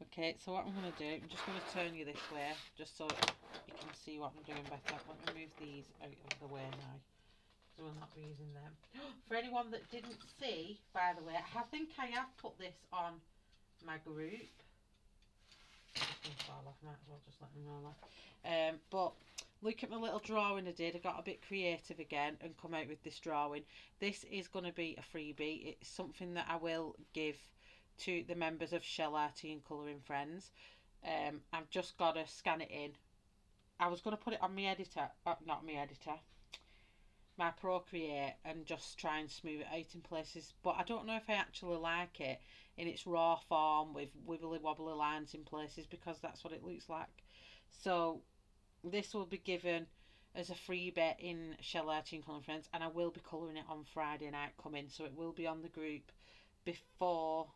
Okay, so what I'm going to do, I'm just going to turn you this way, just so you can see what I'm doing better. Let me move these out of the way now. so we'll not be using them. For anyone that didn't see, by the way, I think I have put this on my group. Fall off, might as well just let them know that. But look at my little drawing I did. I got a bit creative again and come out with this drawing. This is going to be a freebie. It's something that I will give to the members of Shell Arty and Colouring Friends. I've just got to scan it in. I was going to put it on my editor, not my editor, my Procreate, and just try and smooth it out in places, but I don't know if I actually like it in its raw form with wibbly wobbly lines in places, because that's what it looks like. So this will be given as a freebie in Shell Arty and Colouring Friends, and I will be colouring it on Friday night coming, so it will be on the group before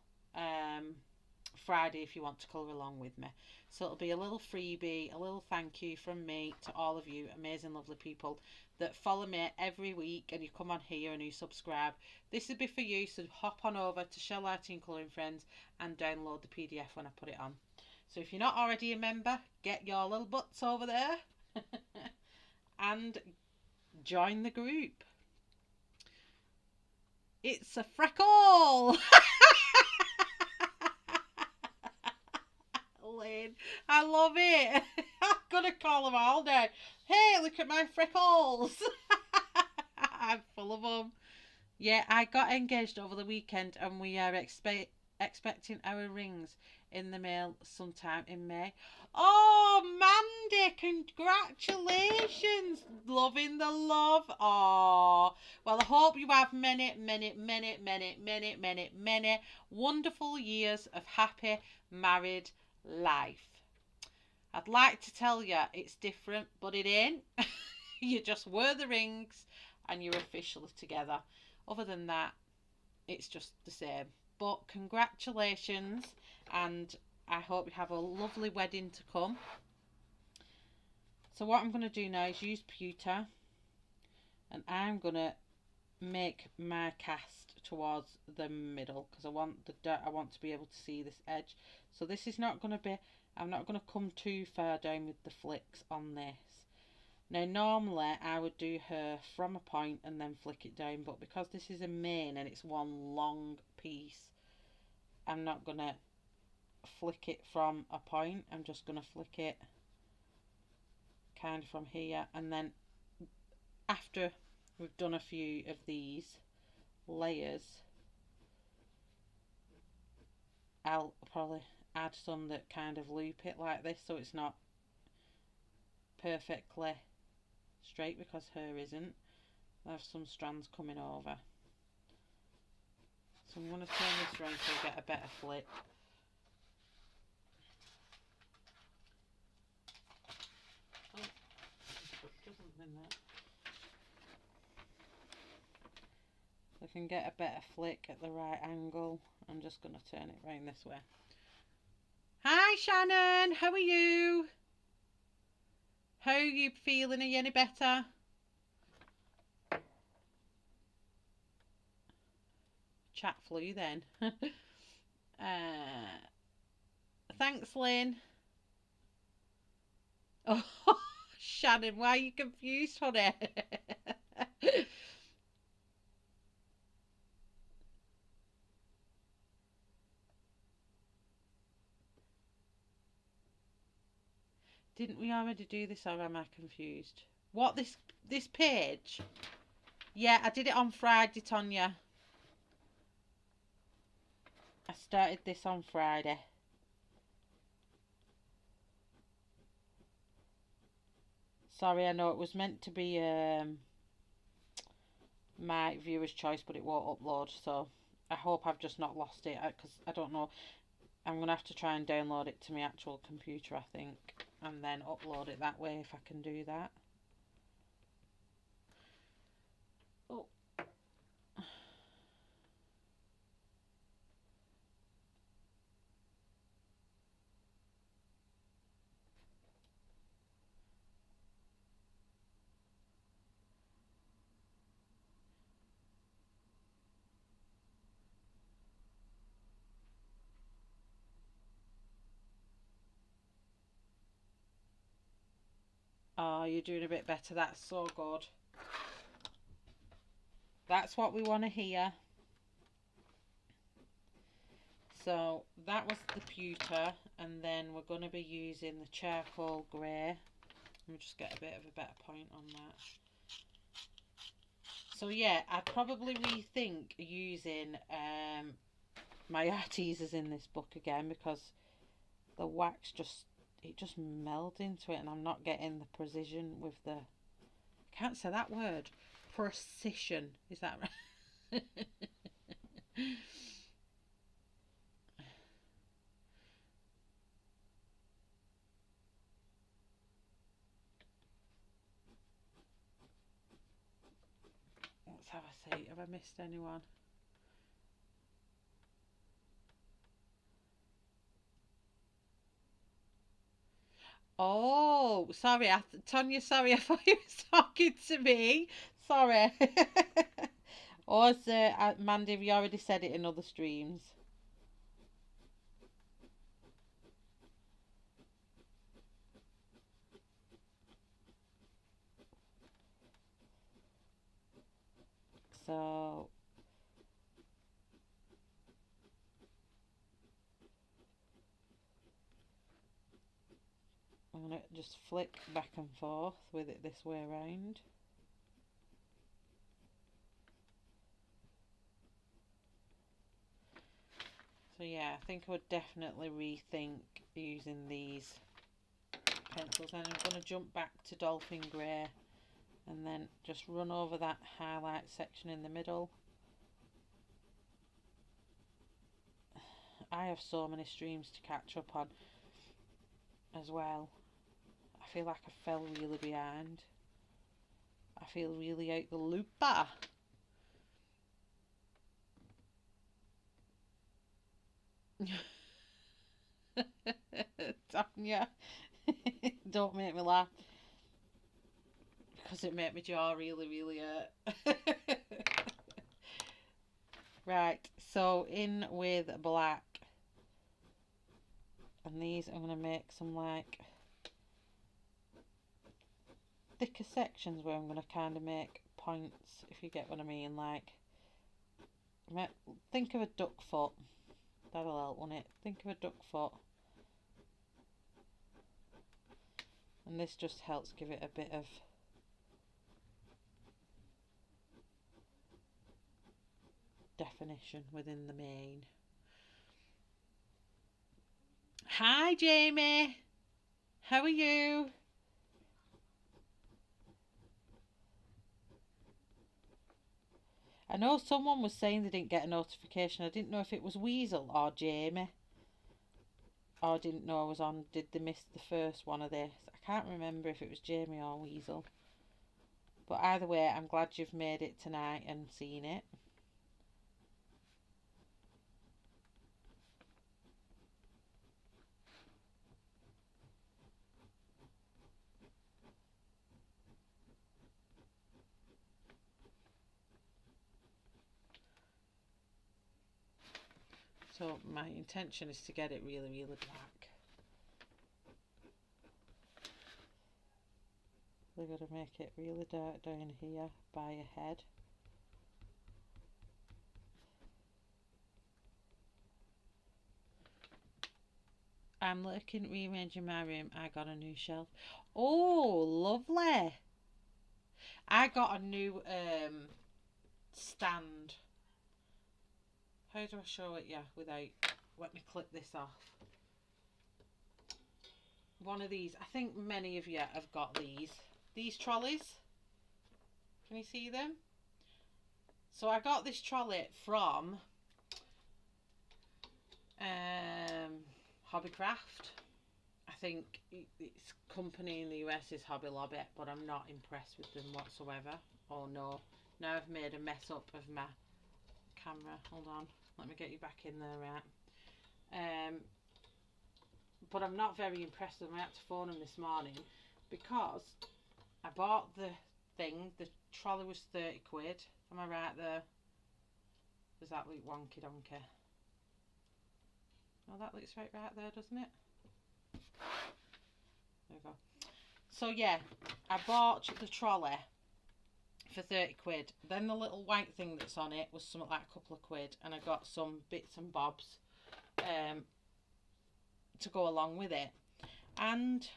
Friday if you want to colour along with me. So it'll be a little freebie, a little thank you from me to all of you amazing lovely people that follow me every week and you come on here and you subscribe. This will be for you, so hop on over to Shell Arty and Colouring Friends and download the PDF when I put it on. So if you're not already a member, get your little butts over there and join the group. It's a freckle! I love it. I'm gonna call them all day. Hey, look at my freckles. I'm full of them. Yeah, I got engaged over the weekend and we are expecting our rings in the mail sometime in May. Oh, Mandy, congratulations. Loving the love. Oh, well, I hope you have many wonderful years of happy married life. I'd like to tell you it's different, but it ain't. You just wear the rings and you're officially together. Other than that, it's just the same. But congratulations, and I hope you have a lovely wedding to come. So what I'm going to do now is use pewter, and I'm going to make my cast towards the middle, because I want to be able to see this edge. So this is not going to be, I'm not going to come too far down with the flicks on this. Now normally I would do her from a point and then flick it down, but because this is a maine and it's one long piece, I'm not going to flick it from a point. I'm just going to flick it kind of from here, and then after we've done a few of these layers, I'll probably add some that kind of loop it like this, so it's not perfectly straight, because her isn't. I have some strands coming over, so I'm going to turn this around so I get a better flip. Oh, something there. So I can get a better flick at the right angle. I'm just going to turn it round this way. Hi Shannon, how are you? How are you feeling? Are you any better? Chat flew then. Thanks, Lynn. Oh, Shannon, why are you confused, honey? Didn't we already do this, or am I confused? What, this page? Yeah, I did it on Friday, Tonya. I started this on Friday. Sorry, I know it was meant to be my viewer's choice, but it won't upload, so I hope I've just not lost it, because I don't know. I'm going to have to try and download it to my actual computer, I think, and then upload it that way if I can do that. Oh. Oh, you're doing a bit better. That's so good. That's what we want to hear. So that was the pewter, and then we're going to be using the charcoal grey. Let me just get a bit of a better point on that. So yeah, I'd probably rethink using my Artezas in this book again, because the wax just melds into it, and I'm not getting the precision with the, I can't say that word, precision, is that right? Let's have a see. Have I missed anyone? Oh, sorry, Tonya, sorry, I thought you were talking to me. Sorry. Or Mandy, have you already said it in other streams? So I'm going to just flick back and forth with it this way around. So yeah, I think I would definitely rethink using these pencils. And I'm going to jump back to Dolphin Grey and then just run over that highlight section in the middle. I have so many streams to catch up on as well. I feel like I fell really behind. I feel really out the looper. Tanya, don't make me laugh, because it made my jaw really, really hurt. Right, so in with black. And these I'm going to make some like thicker sections where I'm going to kind of make points, if you get what I mean. Like, think of a duck foot. That'll help, won't it? Think of a duck foot. And this just helps give it a bit of definition within the mane. Hi Jamie, how are you? I know someone was saying they didn't get a notification. I didn't know if it was Weasel or Jamie. Or didn't know I was on. Did they miss the first one of this? I can't remember if it was Jamie or Weasel. But either way, I'm glad you've made it tonight and seen it. So my intention is to get it really, really black. We're going to make it really dark down here by your head. I'm looking at rearranging my room. I got a new shelf. Oh, lovely. I got a new stand. How do I show it? Yeah, without, let me clip this off. One of these, I think many of you have got these trolleys. Can you see them? So I got this trolley from Hobbycraft. I think its company in the US is Hobby Lobby, but I'm not impressed with them whatsoever. Oh no, now I've made a mess up of my camera. Hold on, let me get you back in there, right? But I'm not very impressed with them. I had to phone them this morning because I bought the thing. The trolley was 30 quid. Am I right there? Does that look wonky donkey? Oh, that looks right there, doesn't it? There we go. So yeah, I bought the trolley for 30 quid. Then the little white thing that's on it was something like a couple of quid, and I got some bits and bobs to go along with it. And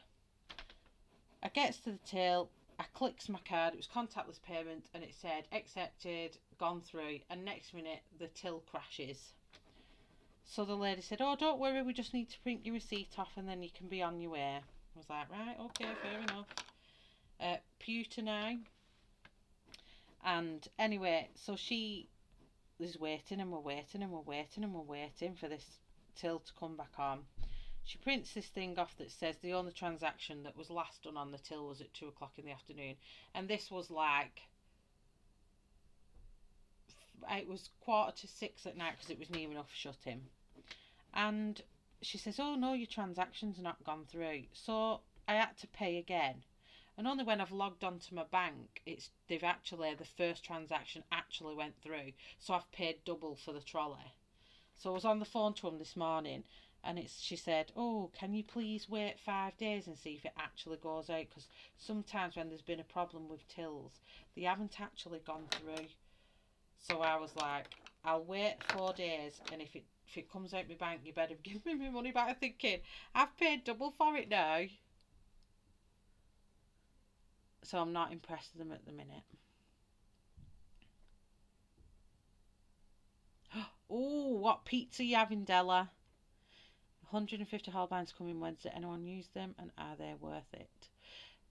I gets to the till, I clicks my card, it was contactless payment, and it said accepted, gone through, and next minute the till crashes. So the lady said, oh, don't worry, we just need to print your receipt off and then you can be on your way. I was like, right, okay, fair enough. Pewter now. And anyway, so she is waiting and we're waiting and we're waiting and we're waiting for this till to come back on. She prints this thing off that says the only transaction that was last done on the till was at 2 o'clock in the afternoon. And this was like, it was 5:45 at night because it was near enough shutting. And she says, oh no, your transaction's not gone through. So I had to pay again. And only when I've logged onto my bank, the first transaction actually went through. So I've paid double for the trolley. So I was on the phone to them this morning, and she said, oh, can you please wait 5 days and see if it actually goes out? Because sometimes when there's been a problem with tills, they haven't actually gone through. So I was like, I'll wait 4 days, and if it comes out my bank, you better give me my money back. I'm thinking, I've paid double for it now. So I'm not impressed with them at the minute. Oh, what pizza you having, Della? 150 Holbeins coming Wednesday. Anyone use them, and are they worth it?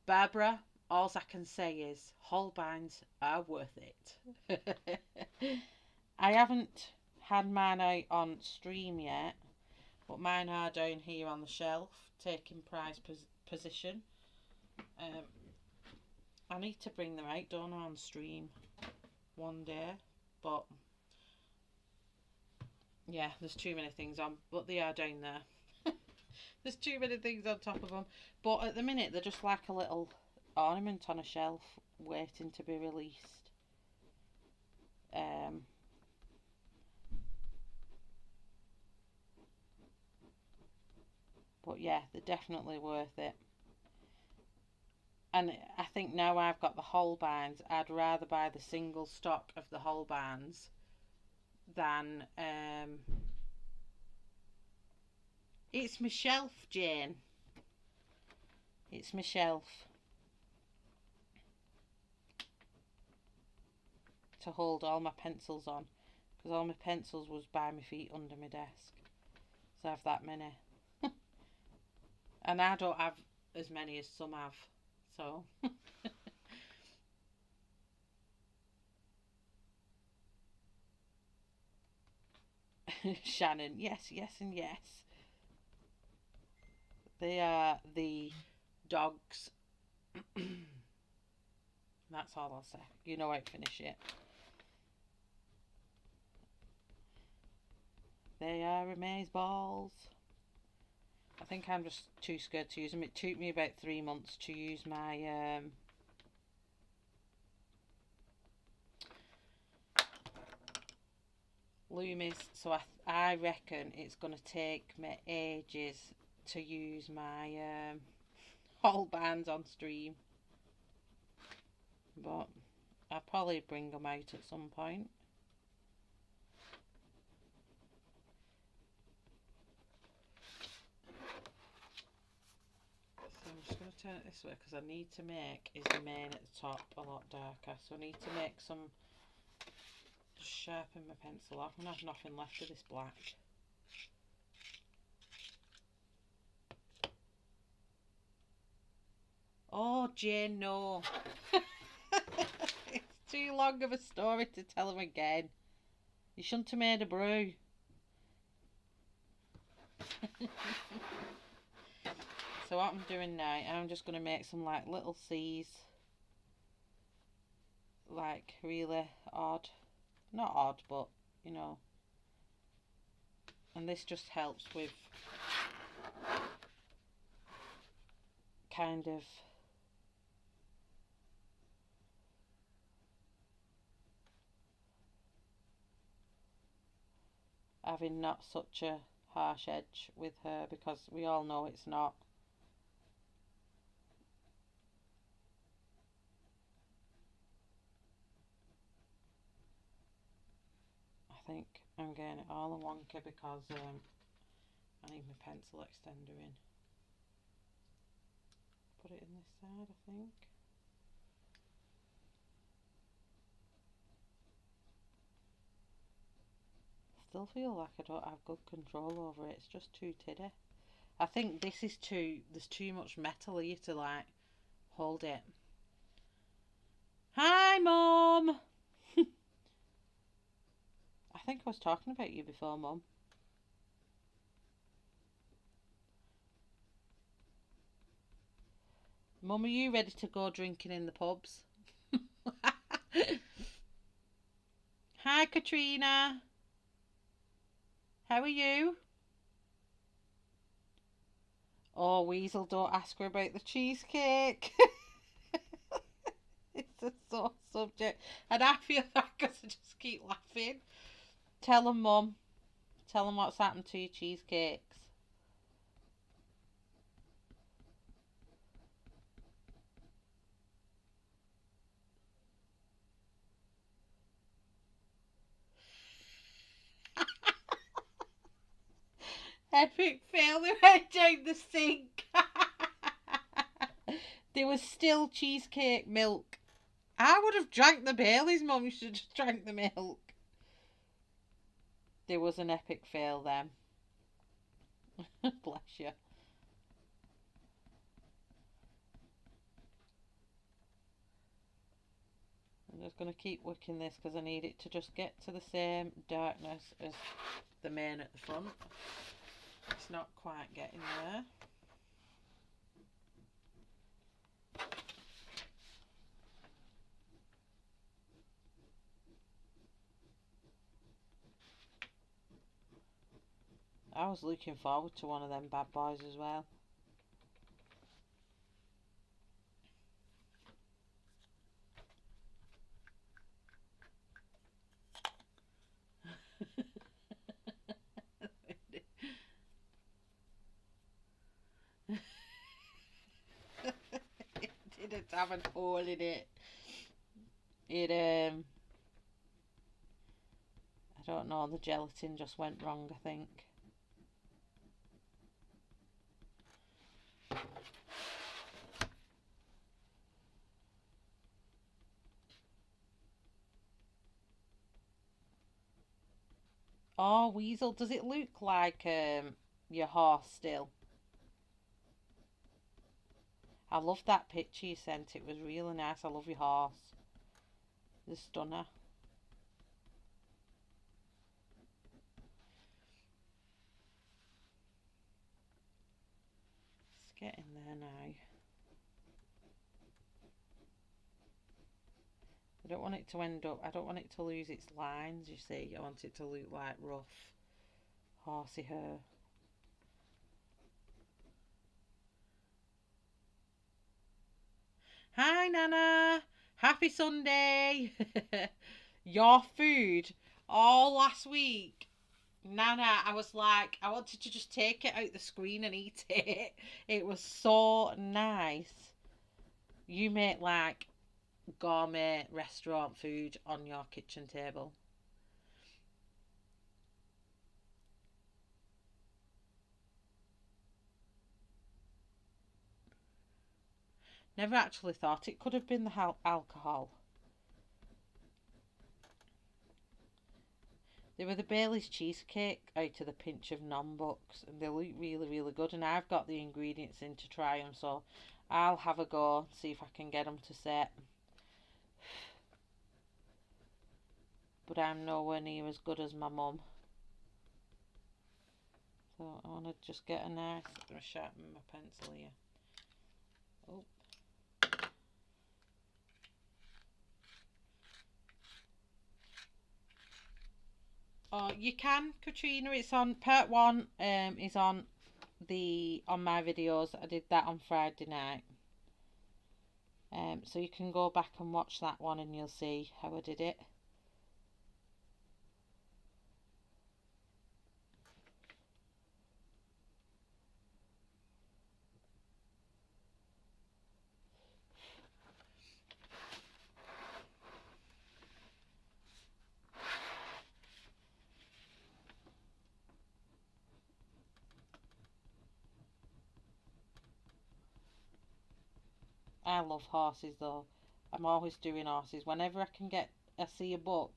Barbara, all I can say is Holbeins are worth it. I haven't had mine out on stream yet, but mine are down here on the shelf, taking prize position. I need to bring them out, don't I, on stream one day, but yeah, there's too many things on, but they are down there. There's too many things on top of them, but at the minute they're just like a little ornament on a shelf waiting to be released. But yeah, they're definitely worth it. And I think now I've got the Holbeins, I'd rather buy the single stock of the Holbeins than it's my shelf, Jane. It's my shelf to hold all my pencils on, because all my pencils was by my feet under my desk. So I have that many. And I don't have as many as some have. So Shannon, yes, yes, and yes. They are the dogs. That's all I'll say. You know I'd finish it. They are amaze balls. I think I'm just too scared to use them. It took me about 3 months to use my Loomis, so I reckon it's going to take me ages to use my Holbeins on stream, but I'll probably bring them out at some point. So I'm just going to turn it this way because I need to make the maine at the top a lot darker, so I need to make some, just sharpen my pencil off. I'm going to have nothing left of this black. Oh, Jane, no. It's too long of a story to tell him again. You shouldn't have made a brew. So what I'm doing now, I'm just going to make some like little C's. Like really odd. Not odd, but you know. And this just helps with kind of having not such a harsh edge with her, because we all know it's not. I'm getting it all a wonky because I need my pencil extender in. Put it in this side, I think. Still feel like I don't have good control over it. It's just too tiddy. I think this is there's too much metal here to like hold it. Hi, Mum! I think I was talking about you before, Mum. Mum, are you ready to go drinking in the pubs? Hi, Katrina. How are you? Oh, Weasel, don't ask her about the cheesecake. It's a sore subject. And I feel like I just keep laughing. Tell them, Mum. Tell them what's happened to your cheesecakes. Epic fail. They went down the sink. There was still cheesecake milk. I would have drank the Baileys, Mum. You should have just drank the milk. There was an epic fail then. Bless you. I'm just going to keep working this because I need it to just get to the same darkness as the main at the front. It's not quite getting there. I was looking forward to one of them bad boys as well. It didn't have an hole in it. I don't know, the gelatin just went wrong, I think. Oh, Weasel, does it look like your horse still? I love that picture you sent. It was really nice. I love your horse. The stunner. It's getting there now. I don't want it to end up, I don't want it to lose its lines, you see. I want it to look like rough, horsey hair. Hi, Nana. Happy Sunday. Your food all last week. Nana, I was like, I wanted to just take it out the screen and eat it. It was so nice. You make like gourmet restaurant food on your kitchen table. Never actually thought it could have been the alcohol. They were the Bailey's cheesecake out of the pinch of non-books, and they look really, really good. And I've got the ingredients in to try them, so I'll have a go, see if I can get them to set. But I'm nowhere near as good as my mum. So I want to just get a nice, I'm going to sharpen my pencil here. Oh. Oh, you can, Katrina. It's on part one. Is on my videos. I did that on Friday night. So you can go back and watch that one, and you'll see how I did it. I love horses though. I'm always doing horses. Whenever I see a book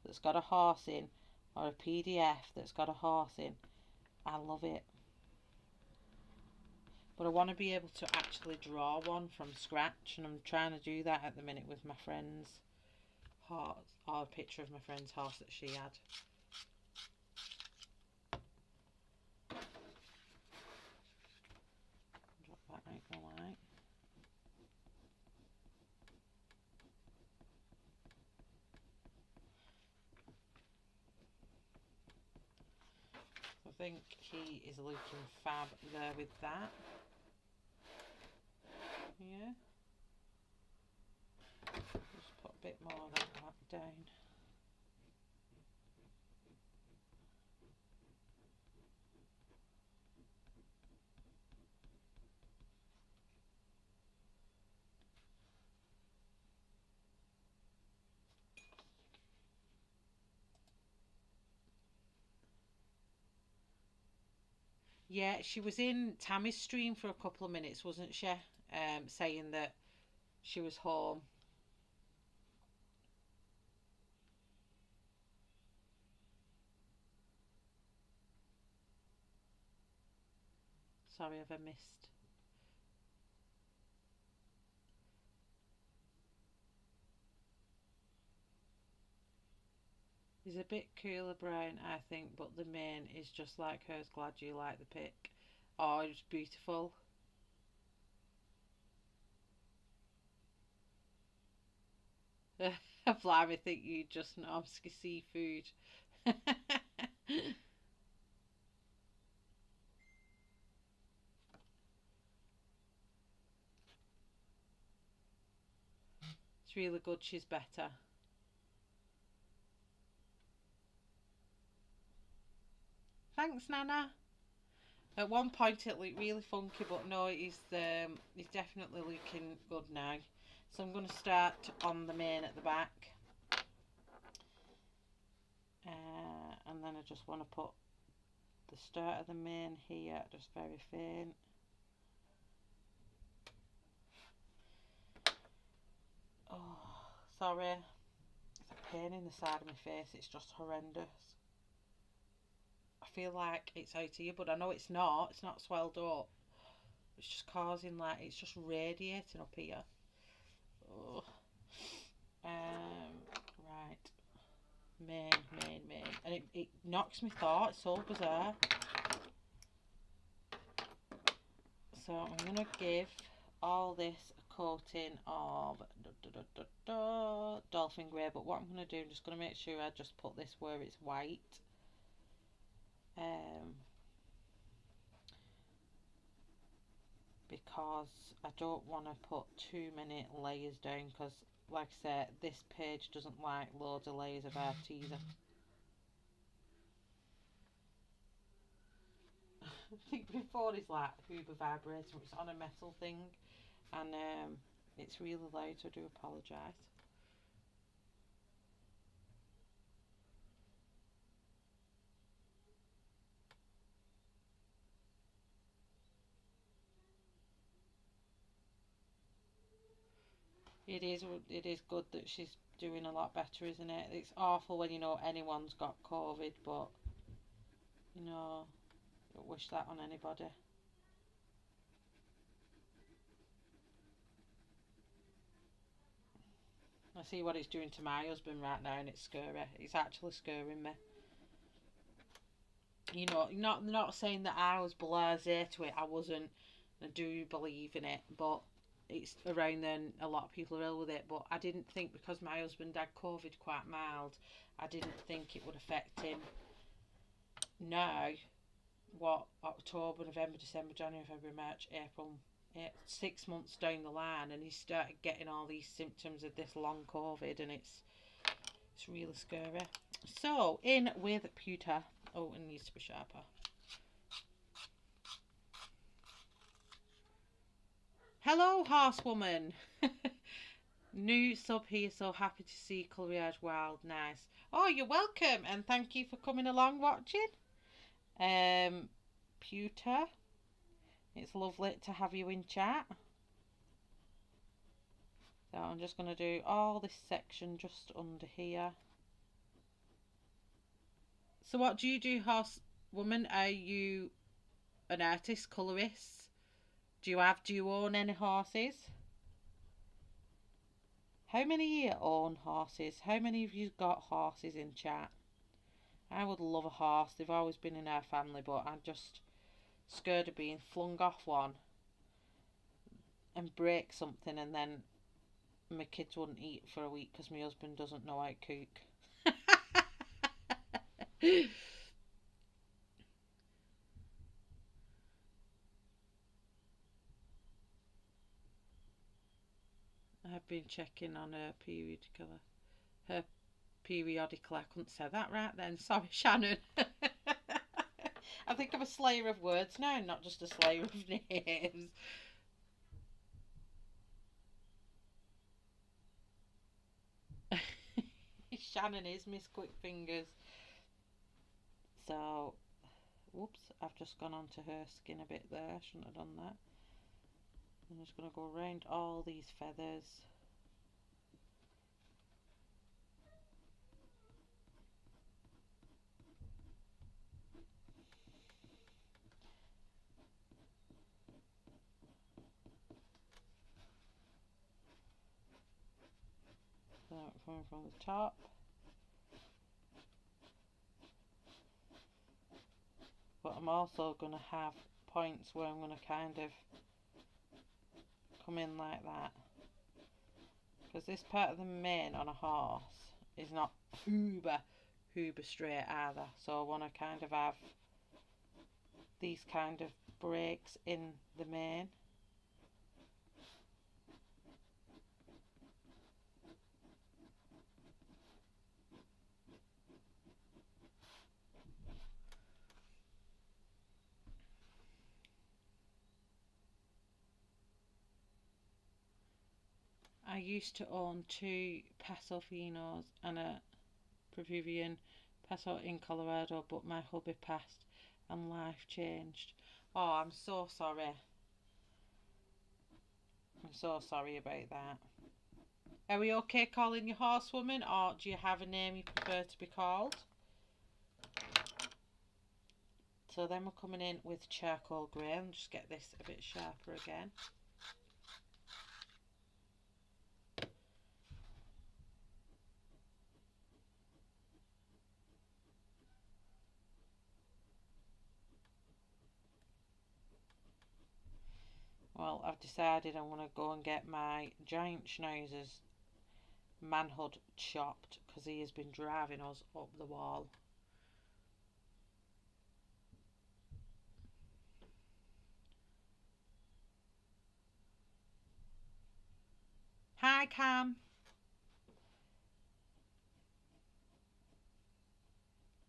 that's got a horse in, or a PDF that's got a horse in, I love it. But I want to be able to actually draw one from scratch, and I'm trying to do that at the minute with my friend's horse, or a picture of my friend's horse that she had. Drop that right in the light. I think he is looking fab there with that. Yeah. Just put a bit more of that down. Yeah, she was in Tammy's stream for a couple of minutes, wasn't she? Saying that she was home. Sorry, have I missed? He's a bit cooler brown, I think, but the mane is just like hers. Glad you like the pic. Oh, it's beautiful. Blimey, I think you just know seafood. It's really good. She's better. Thanks, Nana. At one point it looked really funky, but no, he's definitely looking good now. So I'm going to start on the mane at the back. And then I just want to put the start of the mane here, just very faint. Oh, sorry. It's a pain in the side of my face. It's just horrendous. I feel like it's out here, but I know it's not. It's not swelled up. It's just causing, like, it's just radiating up here. Oh. Right. Maine. And it knocks me thought. It's so bizarre. So I'm going to give all this a coating of dolphin grey. But what I'm going to do, I'm just going to make sure I just put this where it's white. Because I don't want to put too many layers down, because like I said, this page doesn't like loads of layers of Arteza. I think before is like Uber vibrator, it's on a metal thing, and it's really loud, so I do apologise. It is good that she's doing a lot better, isn't it? It's awful when you know anyone's got COVID, but you know, don't wish that on anybody. I see what it's doing to my husband right now, and it's scary. It's actually scaring me. You know, not saying that I was blasé to it. I wasn't. I do believe in it, but it's around then a lot of people are ill with it. But I didn't think, because my husband had COVID quite mild, I didn't think it would affect him. Now, what, October, November, December, January, February, March, April, 6 months down the line, and he started getting all these symptoms of this long COVID, and it's really scary. So in with pewter. Oh, it needs to be sharper. Hello, horsewoman. New sub here, so happy to see Coloriage Wild. Nice. Oh, you're welcome, and thank you for coming along watching. Pewter. It's lovely to have you in chat. So I'm just going to do all this section just under here. So what do you do, horse woman? Are you an artist, colorist? Do you own any horses? How many of you own horses? How many of you got horses in chat? I would love a horse. They've always been in our family, but I'm just scared of being flung off one and break something, and then my kids wouldn't eat for a week because my husband doesn't know how to cook. I've been checking on her periodical. Her periodical. I couldn't say that right then. Sorry, Shannon. I think I'm a slayer of words now, not just a slayer of names. Shannon is Miss Quick Fingers. So, whoops, I've just gone onto her skin a bit there. Shouldn't have done that. I'm just going to go around all these feathers. So, coming from the top. But I'm also going to have points where I'm going to kind of come in like that, because this part of the mane on a horse is not uber straight either, so I want to kind of have these kind of breaks in the mane. I used to own 2 Paso Finos and a Peruvian Paso in Colorado, but my hubby passed and life changed. Oh, I'm so sorry. I'm so sorry about that. Are we okay calling you horsewoman, or do you have a name you prefer to be called? So then we're coming in with charcoal grey, and just get this a bit sharper again. Well, I've decided I'm going to go and get my giant schnauzer's manhood chopped, because he has been driving us up the wall. Hi, Cam.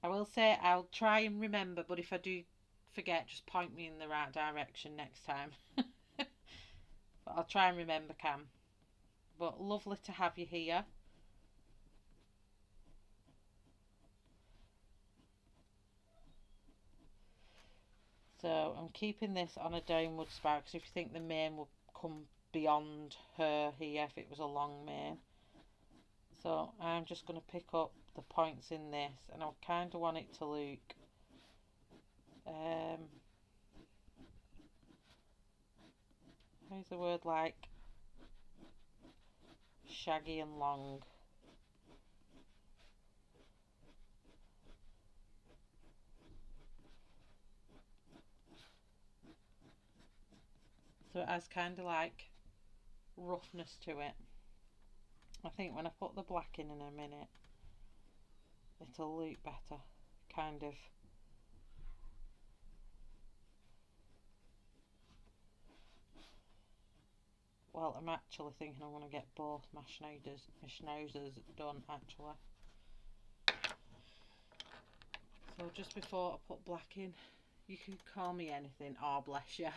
I will say I'll try and remember, but if I do forget, just point me in the right direction next time. But I'll try and remember, Cam. But lovely to have you here. So I'm keeping this on a downward spiral, because if you think the mane would come beyond her here if it was a long mane. So I'm just going to pick up the points in this, and I kind of want it to look how's the word, like shaggy and long. So it has kind of like roughness to it. I think when I put the black in a minute, it'll look better, kind of. Well, I'm actually thinking I'm going to get both my schnauzers done, actually. So just before I put black in, you can call me anything. Oh, bless you.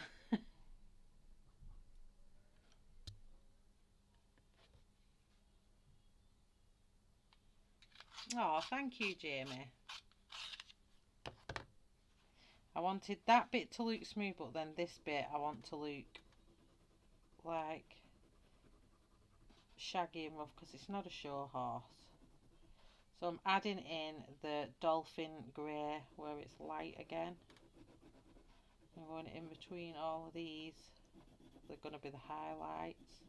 Oh, thank you, Jamie. I wanted that bit to look smooth, but then this bit I want to look like shaggy and rough because it's not a show horse. So I'm adding in the dolphin grey where it's light again. I'm going in between all of these. They're going to be the highlights.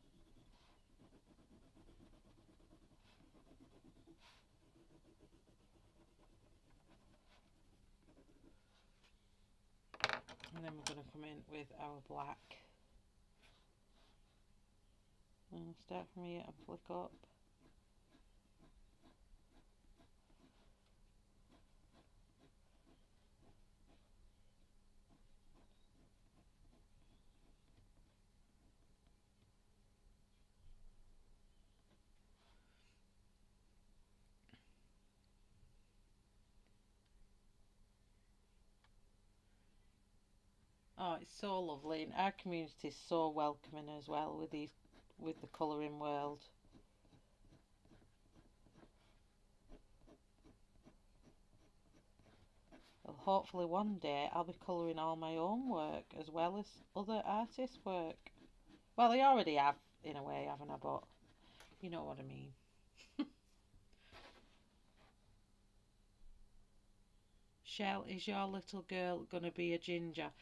And then we're going to come in with our black. And start from here and flick up. Oh, it's so lovely, and our community is so welcoming as well with the Coloriage Wild. Well, hopefully one day I'll be colouring all my own work as well as other artists' work. Well, I already have in a way, haven't I? But you know what I mean. Shell, is your little girl going to be a ginger?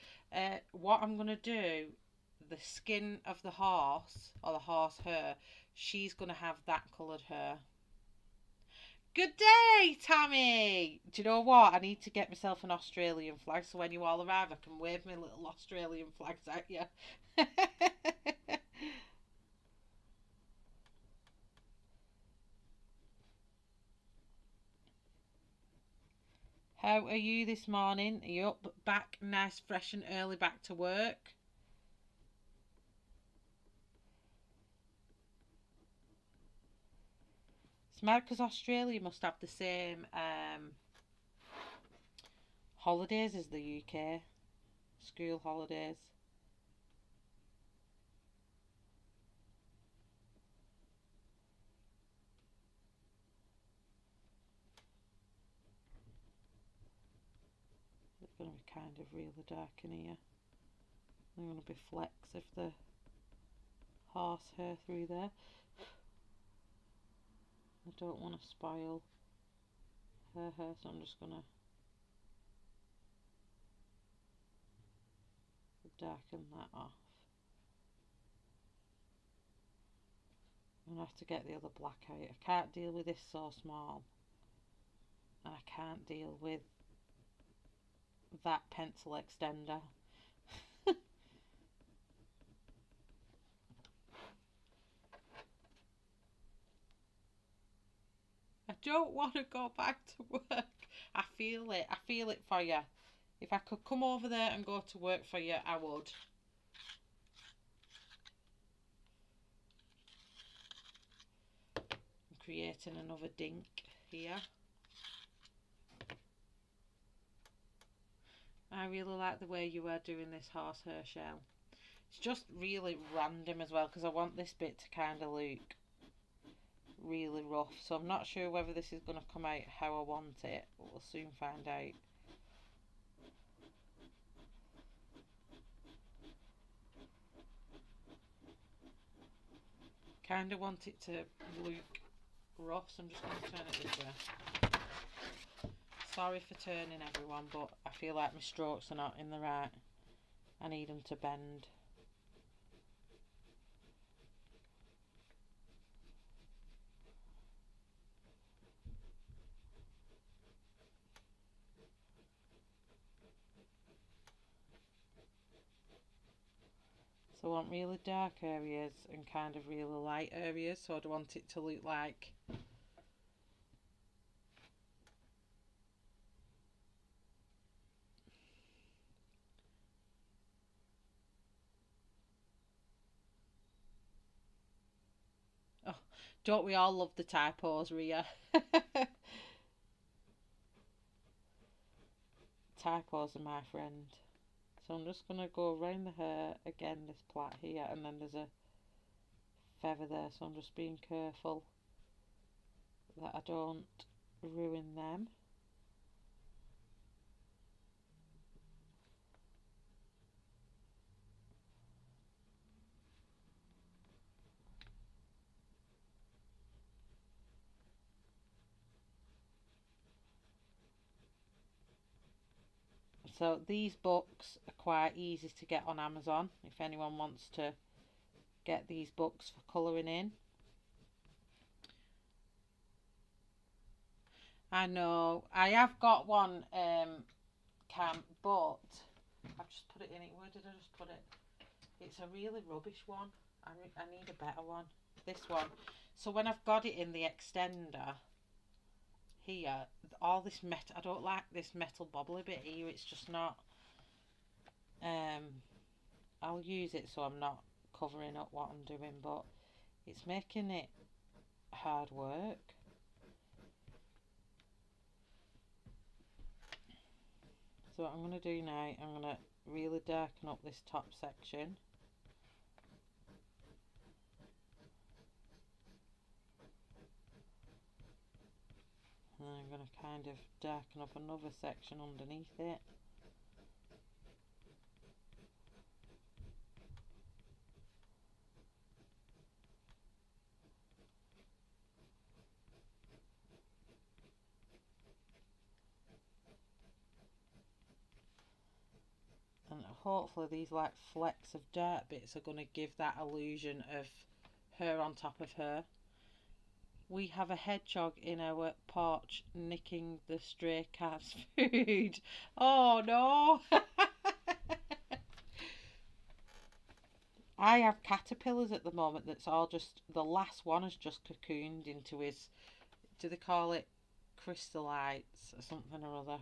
What I'm going to do, the skin of the horse, or the horse hair, she's going to have that coloured hair. Good day, Tammy! Do you know what? I need to get myself an Australian flag so when you all arrive I can wave my little Australian flags at you. How are you this morning? Are you up, back, nice, fresh and early back to work? It's mad because Australia must have the same holidays as the UK. School holidays. It's going to be kind of really dark in here. There's going to be flecks of the horsehair through there. I don't want to spoil her hair, so I'm just going to darken that off. I'm going to have to get the other black out. I can't deal with this so small. And I can't deal with that pencil extender. I don't want to go back to work. I feel it. I feel it for you. If I could come over there and go to work for you, I would. I'm creating another dink here. I really like the way you are doing this horsehair shell. It's just really random as well because I want this bit to kind of look really rough. So I'm not sure whether this is going to come out how I want it, but we'll soon find out. Kind of want it to look rough, so I'm just going to turn it this way. Sorry for turning everyone, but I feel like my strokes are not in the right. I need them to bend. So I want really dark areas and kind of really light areas, so I'd want it to look like oh, don't we all love the typos, Ria? Typos are my friend. So I'm just going to go around the hair again, this plait here, and then there's a feather there, so I'm just being careful that I don't ruin them. So these books are quite easy to get on Amazon if anyone wants to get these books for colouring in. I know, I have got one can, but I've just put it in it. Where did I just put it? It's a really rubbish one. I need a better one. This one. So when I've got it in the extender here, all this metal, I don't like this metal bobbly bit here. It's just not. I'll use it so I'm not covering up what I'm doing, but it's making it hard work. So what I'm going to do now, I'm going to really darken up this top section. And I'm going to kind of darken up another section underneath it. And hopefully these like flecks of dirt bits are going to give that illusion of her on top of her. We have a hedgehog in our porch nicking the stray cat's food. Oh no! I have caterpillars at the moment that's all just, the last one has just cocooned into his, do they call it crystallites or something or other?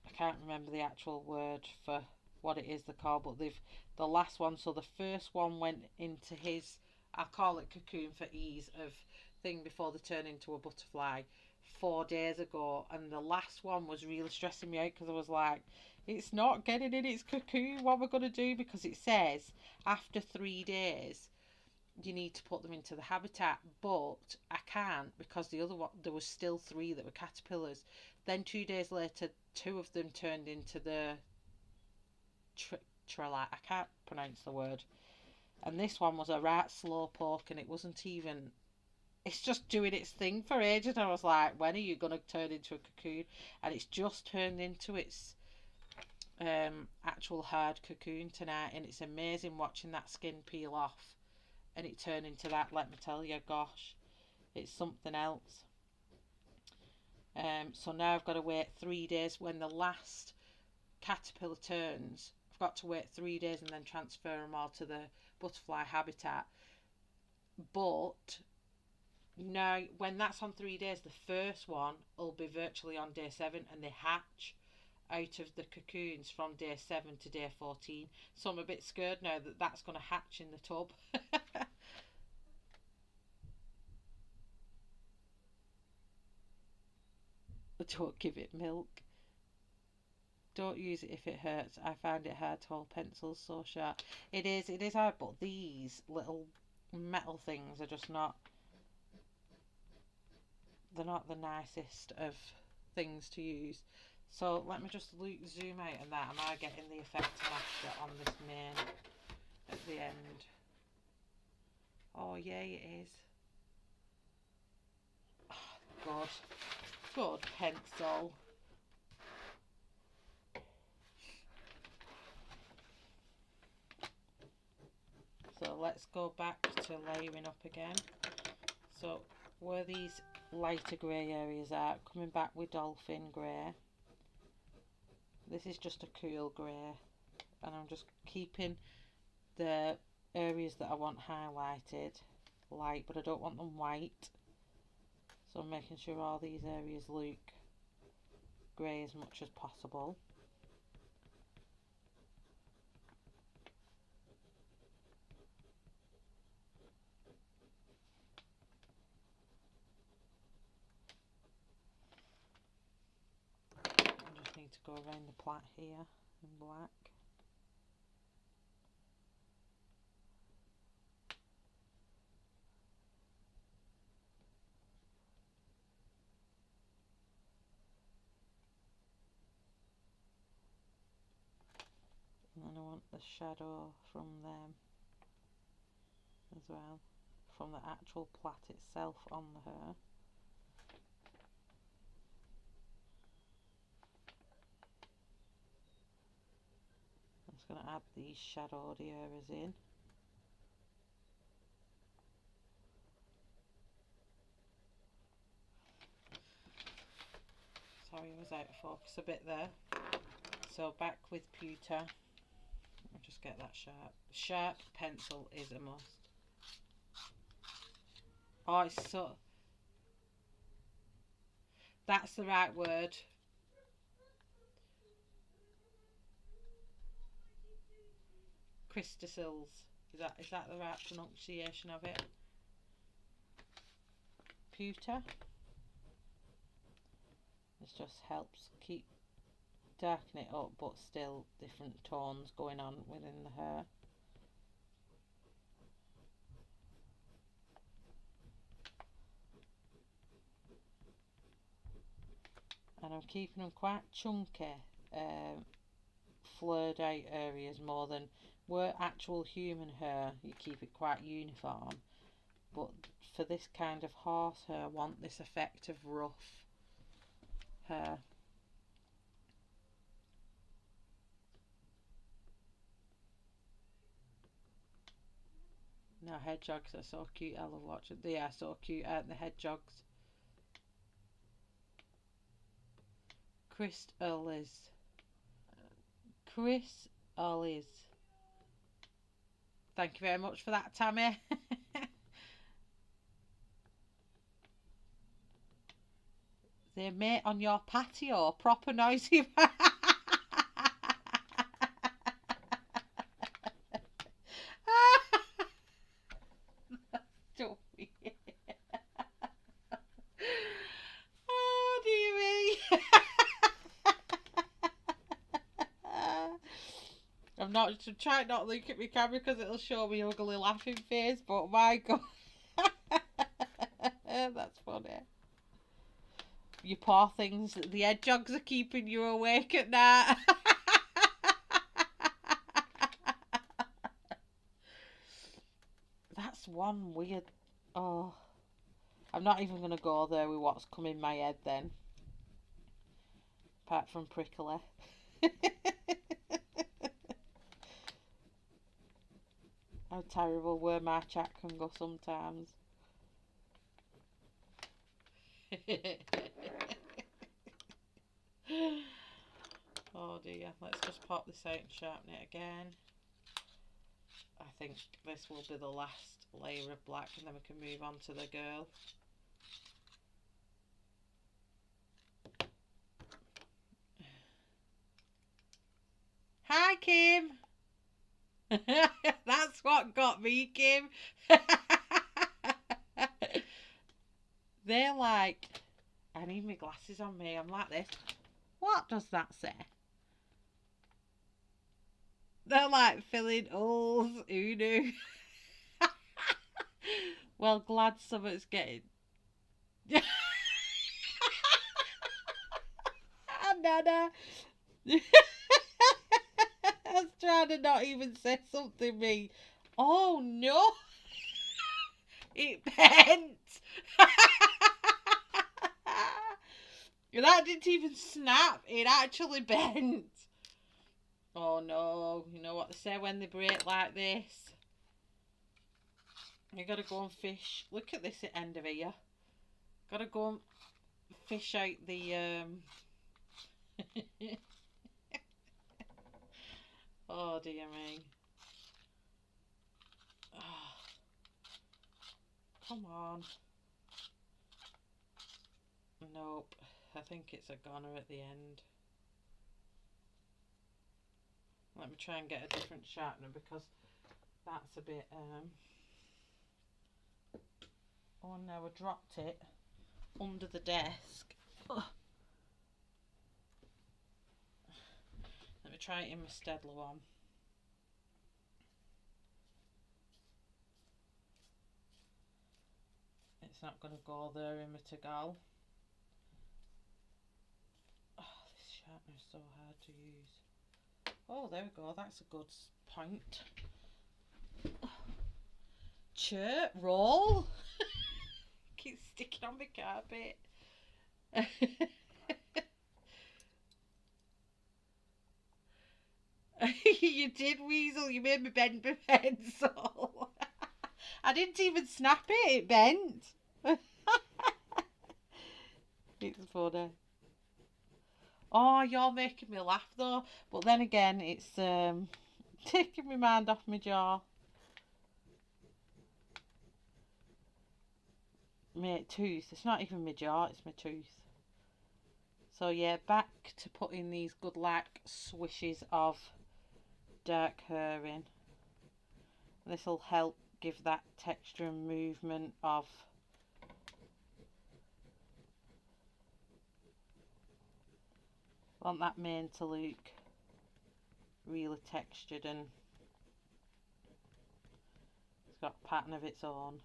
I can't remember the actual word for what it is they call, but the last one, so the first one went into his, I'll call it cocoon for ease of thing before they turn into a butterfly 4 days ago, and the last one was really stressing me out because I was like, it's not getting in its cocoon, what we're going to do, because it says after 3 days you need to put them into the habitat, but I can't because the other one, there was still 3 that were caterpillars. Then 2 days later 2 of them turned into the I can't pronounce the word, and this one was a right slow poke, and it wasn't even, it's just doing its thing for ages, and I was like, when are you going to turn into a cocoon? And it's just turned into its actual hard cocoon tonight, and it's amazing watching that skin peel off and it turn into that. Let me tell you, gosh, it's something else. So now I've got to wait 3 days. When the last caterpillar turns, I've got to wait 3 days and then transfer them all to the butterfly habitat. But now when that's on 3 days, the first one will be virtually on day 7, and they hatch out of the cocoons from day 7 to day 14. So I'm a bit scared now that that's going to hatch in the tub. Don't give it milk. Don't use it if it hurts. I find it hard to hold pencils so sharp. It is hard, but these little metal things are just not, they're not the nicest of things to use. So let me just zoom out on that. Am I getting the effect master on this maine at the end? Oh yeah, it is. Oh, good pencil. So let's go back to layering up again. So where these lighter grey areas are, coming back with dolphin grey. This is just a cool grey, and I'm just keeping the areas that I want highlighted light, but I don't want them white. So I'm making sure all these areas look grey as much as possible. I just need to go around the plait here in black. And then I want the shadow from them as well, from the actual plait itself on the hair. going to add these shadowed areas in. Sorry, I was out of focus a bit there. So back with pewter. I'll just get that sharp. Sharp pencil is a must. Oh, it's so... That's the right word. Crystals. Is that the right pronunciation of it? Pewter. This just helps keep darken it up, but still different tones going on within the hair. And I'm keeping them quite chunky, flared out areas more than where actual human hair you keep it quite uniform, but for this kind of horse hair I want this effect of rough hair. Now hedgehogs are so cute, I love watching. They are so cute, aren't the hedgehogs? Chris Ollies. Thank you very much for that, Tammy. They mate on your patio, proper noisy. Oh dear me. I'm not trying not to look at my camera because it'll show me ugly laughing face, but my god. That's funny. You poor things, the hedgehogs are keeping you awake at night. That's one weird... Oh, I'm not even going to go there with what's come in my head then. Apart from prickly. How terrible where my chat can go sometimes. Oh dear, let's just pop this out and sharpen it again. I think this will be the last layer of black and then we can move on to the girl. Hi Kim! That's what got me, Kim. They're like, I need my glasses on me. I'm like this. What does that say? They're like filling holes. Who knew? Well, glad something's getting. Nana. I was trying to not even say something me. Oh no. It bent. That didn't even snap. It actually bent. Oh no. You know what they say when they break like this? You gotta go and fish. Look at this end of here. Gotta go and fish out the oh dear me. Oh. Come on. Nope. I think it's a goner at the end. Let me try and get a different sharpener because that's a bit oh no, I dropped it under the desk. Ugh. Let me try it in my Stedler one. It's not going to go there in my Tagal. Oh, this sharpener is so hard to use. Oh, there we go. That's a good point. Chirp, roll. Keeps sticking on the carpet. You did, Weasel. You made me bend my pencil. I didn't even snap it. It bent. It's funny. Oh, you're making me laugh though. But then again, it's taking my mind off my jaw. My tooth. It's not even my jaw, it's my tooth. So yeah, back to putting these good like swishes of dark hair in. This will help give that texture and movement of want that mane to look really textured and it's got a pattern of its own.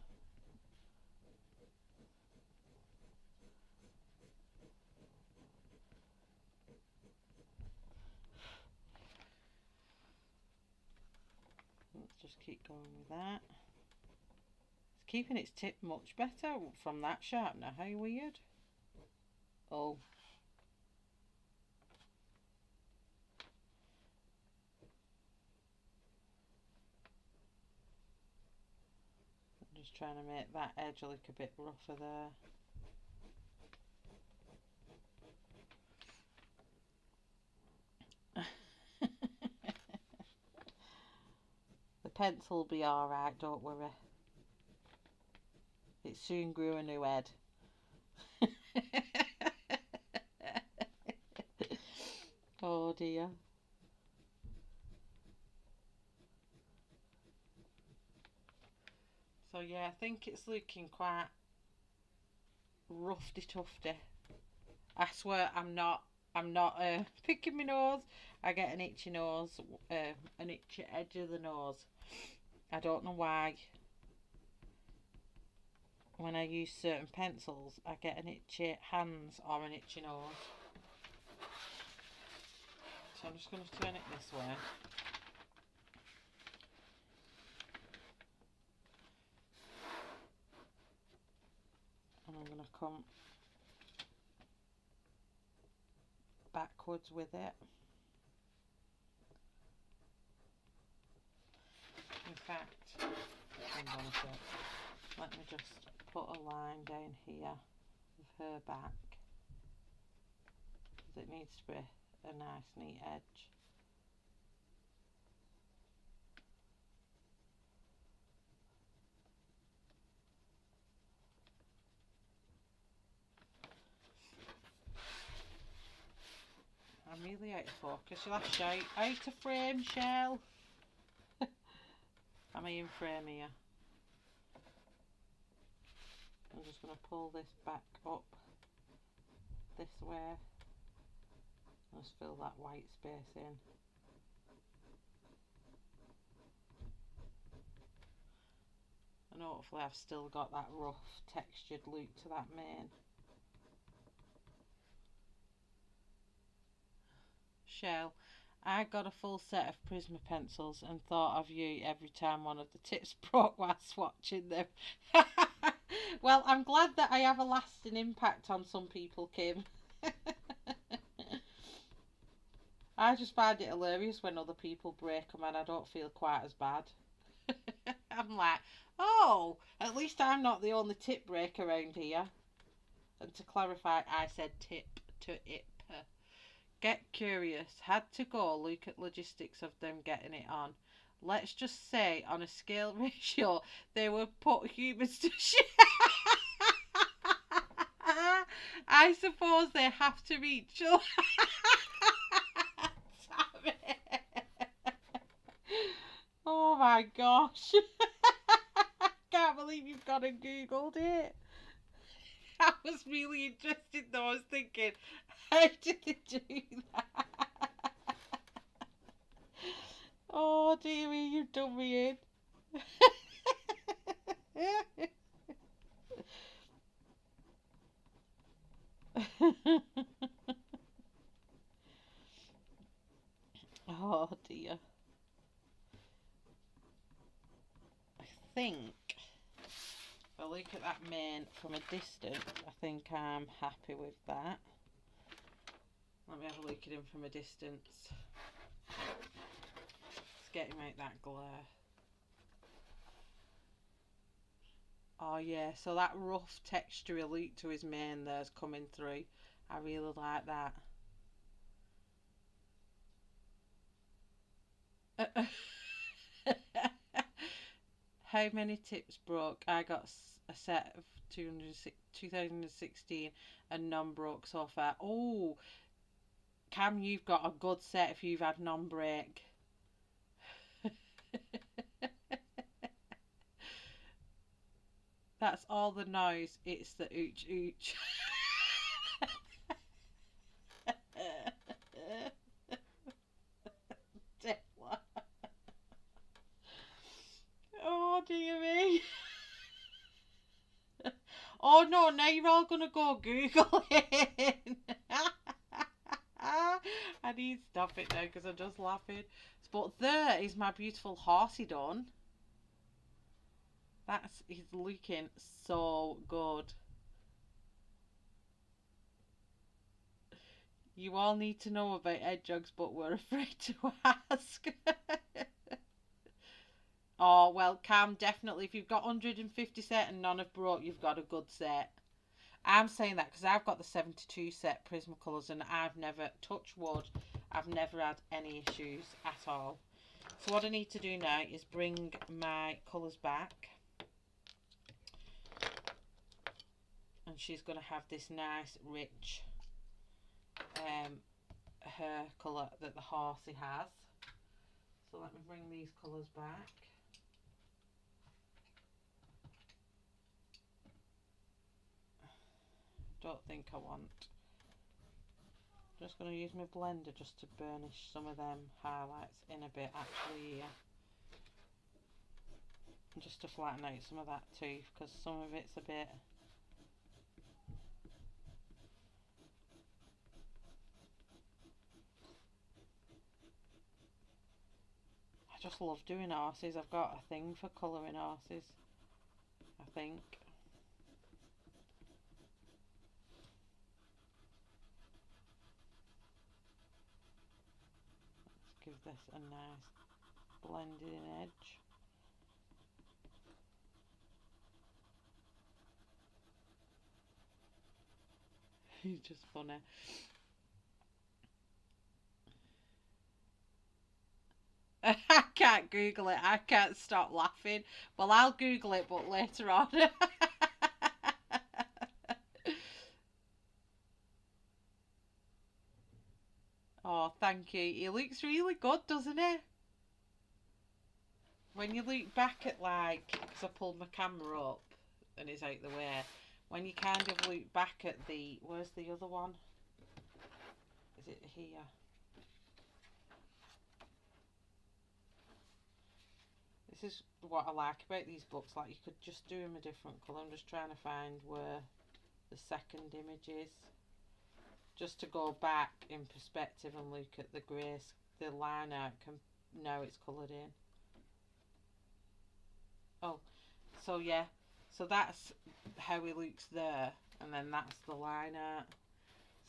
Let's just keep going with that. It's keeping its tip much better from that sharpener. How weird. Oh. I'm just trying to make that edge look a bit rougher there. The pencil will be alright, don't worry. It soon grew a new head. Oh dear. So yeah, I think it's looking quite roughy tufty. I swear I'm not picking my nose. I get an itchy nose, an itchy edge of the nose. I don't know why. When I use certain pencils, I get an itchy hands or an itchy nose. So I'm just going to turn it this way. And I'm going to come backwards with it. In fact, hang on a sec. Let me just put a line down here of her back, because it needs to be a nice neat edge. I'm really out of focus. You'll have to shout out of frame, Shell. Am I in frame here? I'm just going to pull this back up this way. Just fill that white space in. And hopefully I've still got that rough textured look to that mane. Shell, I got a full set of Prisma pencils and thought of you every time one of the tips broke while swatching them. Well, I'm glad that I have a lasting impact on some people, Kim. I just find it hilarious when other people break them and I don't feel quite as bad. I'm like, oh, at least I'm not the only tip break around here. And to clarify, I said tip to ip. Get curious. Had to go look at logistics of them getting it on. Let's just say on a scale ratio, they were put humans to shit. I suppose they have to reach. Oh my gosh. Can't believe you've gone and Googled it. I was really interested though. I was thinking, how did they do that? Oh dearie, you've done me in. Oh dear. I think if I look at that mane from a distance, I think I'm happy with that. Let me have a look at him from a distance. get him out that glare. Oh yeah, so that rough texture look to his mane there's coming through. I really like that. How many tips broke? I got a set of 2016 and none broke so far. Oh, Cam, you've got a good set if you've had none break. That's all the noise. It's the ooch ooch. Oh dear me. Oh no, now you're all gonna go Googling. I need to stop it now because I'm just laughing. But there is my beautiful horsey done. He's looking so good. You all need to know about hedgehogs, but we're afraid to ask. Oh, well, Cam, definitely, if you've got 150 set and none have broke, you've got a good set. I'm saying that because I've got the 72 set Prismacolors and I've never, touch wood, I've never had any issues at all. So what I need to do now is bring my colours back. And she's going to have this nice, rich hair colour that the horsey has. So let me bring these colours back. Don't think I want. Just going to use my blender just to burnish some of them highlights in a bit actually here. And just to flatten out some of that too, because some of it's a bit. I just love doing horses. I've got a thing for colouring horses, I think. Let's give this a nice blended in edge. He's just funny. I can't Google it. I can't stop laughing. Well, I'll Google it, but later on. Oh, thank you. He looks really good, doesn't he? When you look back at, like, because I pulled my camera up and it's out the way. When you kind of look back at the, where's the other one? Is it here? This is what I like about these books, like you could just do them a different colour. I'm just trying to find where the second image is. Just to go back in perspective and look at the grace, the line art, now it's coloured in. Oh, so yeah, so that's how he looks there, and then that's the line art.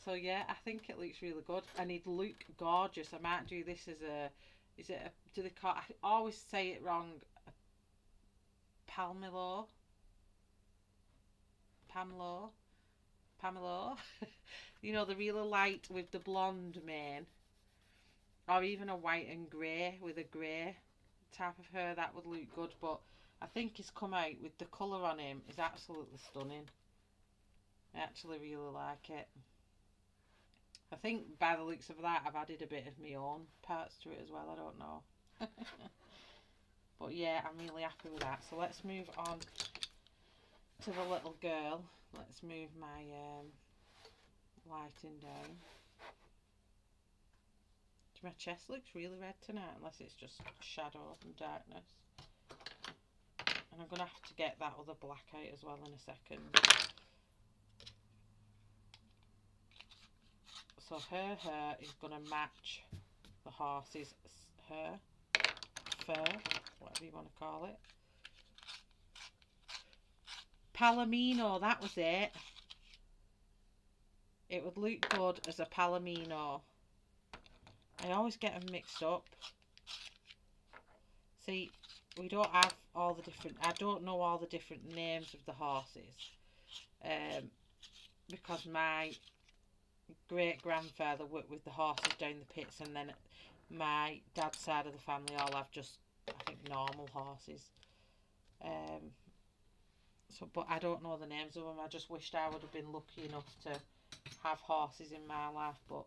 So yeah, I think it looks really good, and he'd look gorgeous. I might do this as a, is it a, do they call, I always say it wrong, Pamelo, you know, the really light with the blonde mane, or even a white and grey with a grey type of hair, that would look good. But I think he's come out with the colour on him is absolutely stunning. I actually really like it. I think by the looks of that I've added a bit of my own parts to it as well, I don't know. But yeah, I'm really happy with that. So let's move on to the little girl. Let's move my lighting down. My chest looks really red tonight, unless it's just shadow and darkness. And I'm going to have to get that other black out as well in a second. So her hair is going to match the horse's hair, fur, whatever you want to call it. Palomino, that was it. It would look good as a palomino. I always get them mixed up. See, we don't have all the different, I don't know all the different names of the horses, because my great grandfather worked with the horses down the pits, and then my dad's side of the family all have just, I think, normal horses. So, but I don't know the names of them. I just wished I would have been lucky enough to have horses in my life, but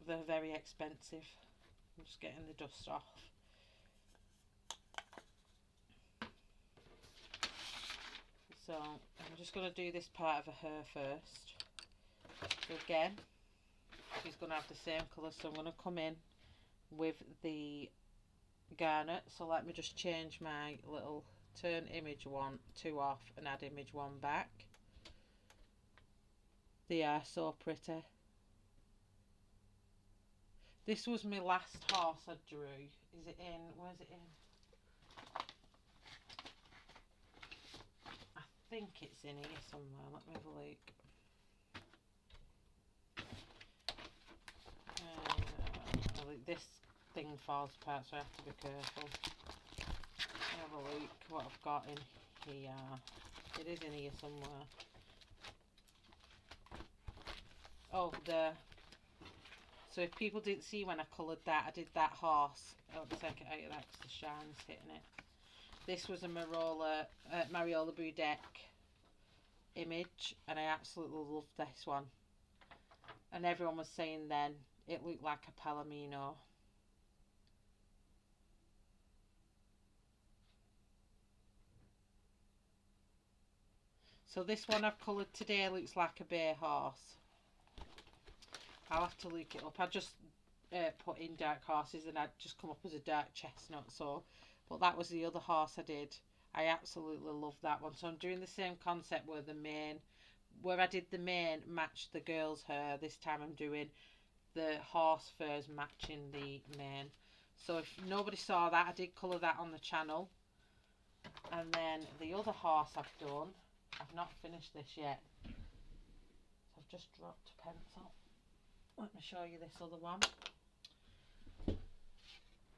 they're very expensive. I'm just getting the dust off. So I'm just going to do this part of her first. So again, she's going to have the same colour, so I'm going to come in with the garnet. So let me just change my little turn image 2 off and add image 1 back. They are so pretty. This was my last horse I drew. Is it in? Where's it in? I think it's in here somewhere. Let me have a look. This thing falls apart, so I have to be careful. Have a look what I've got in here. It is in here somewhere. Oh, there. So if people didn't see when I coloured that, I did that horse. I'll take it out of that because the shine's hitting it. This was a Mariola Budek image, and I absolutely loved this one. And everyone was saying then it looked like a Palomino. So this one I've coloured today looks like a bay horse. I'll have to look it up. I just put in dark horses and I'd just come up as a dark chestnut. So, but that was the other horse I did. I absolutely love that one. So I'm doing the same concept where the mane, where I did the mane matched the girl's hair. This time I'm doing the horse furs matching the mane. So if nobody saw that, I did colour that on the channel. And then the other horse I've done, I've not finished this yet. So I've just dropped a pencil. Let me show you this other one.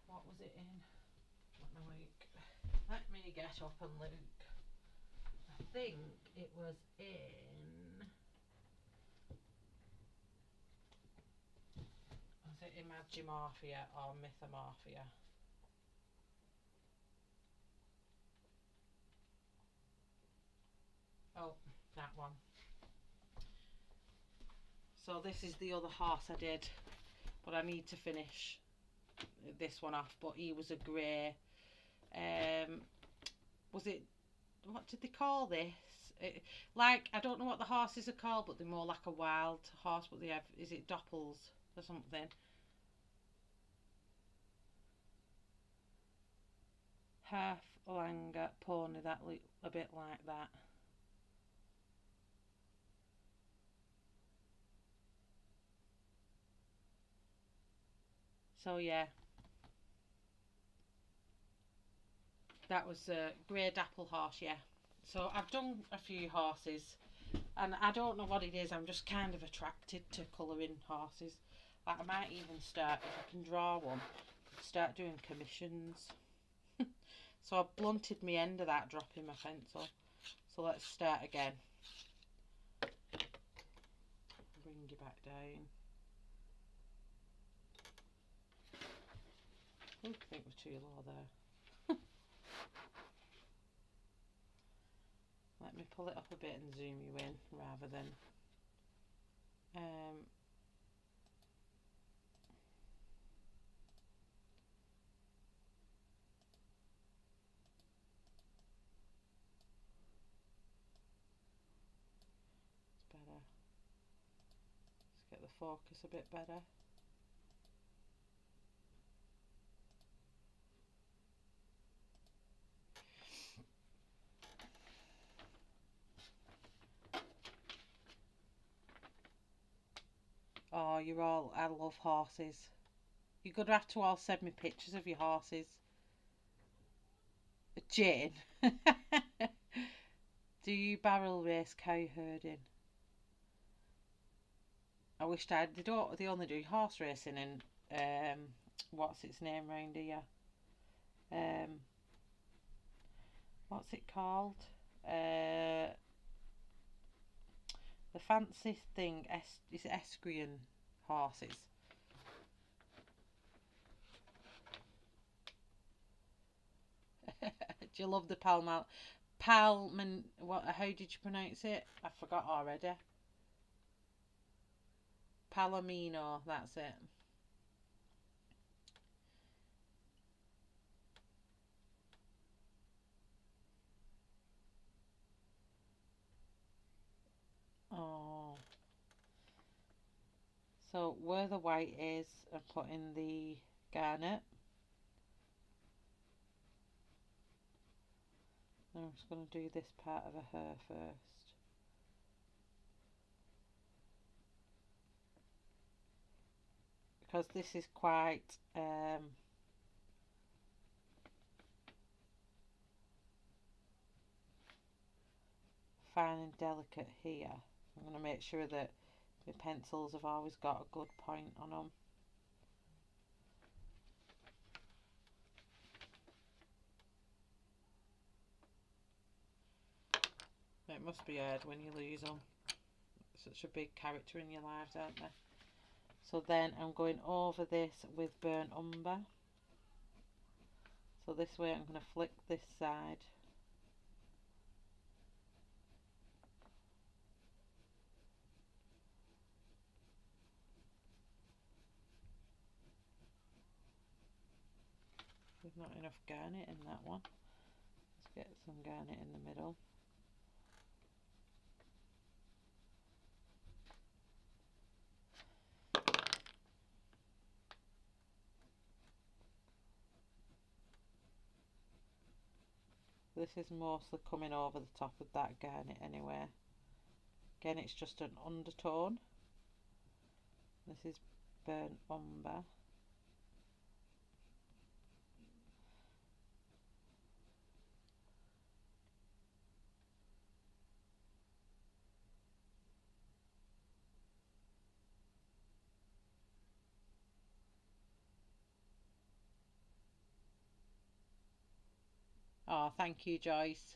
What was it in? Let me get up and look. I think it was in... Was it Imagimorphia or Mythomorphia? Oh, that one. So this is the other horse I did, but I need to finish this one off. But he was a grey. Was it? What did they call this? Like, I don't know what the horses are called, but they're more like a wild horse. But they have, is it doppels or something? Half Langer pony that look a bit like that. So yeah, that was a grey dapple horse, yeah. So I've done a few horses, and I don't know what it is, I'm just kind of attracted to colouring horses. Like, I might even start, if I can draw one, start doing commissions. So I've blunted my end of that dropping my pencil. So let's start again. Bring you back down. I think we're too low there. Let me pull it up a bit and zoom you in rather than it's better. Let's get the focus a bit better. Oh, you're all, I love horses. You're going to have to all send me pictures of your horses. Jane, do you barrel race cow herding? I wished they only do horse racing in what's its name round here? Um, what's it called? The fancy thing, is it equestrian horses? Do you love the what? How did you pronounce it? I forgot already. Palomino, that's it. Oh. So where the white is, I'm putting the garnet. I'm just going to do this part of her hair first. Because this is quite fine and delicate here. I'm going to make sure that the pencils have always got a good point on them. It must be hard when you lose them. Such a big character in your lives, aren't they? So then I'm going over this with burnt umber. So this way I'm going to flick this side. There's not enough garnet in that one. Let's get some garnet in the middle. This is mostly coming over the top of that garnet anyway. Again, it's just an undertone. This is burnt umber. Oh, thank you, Joyce.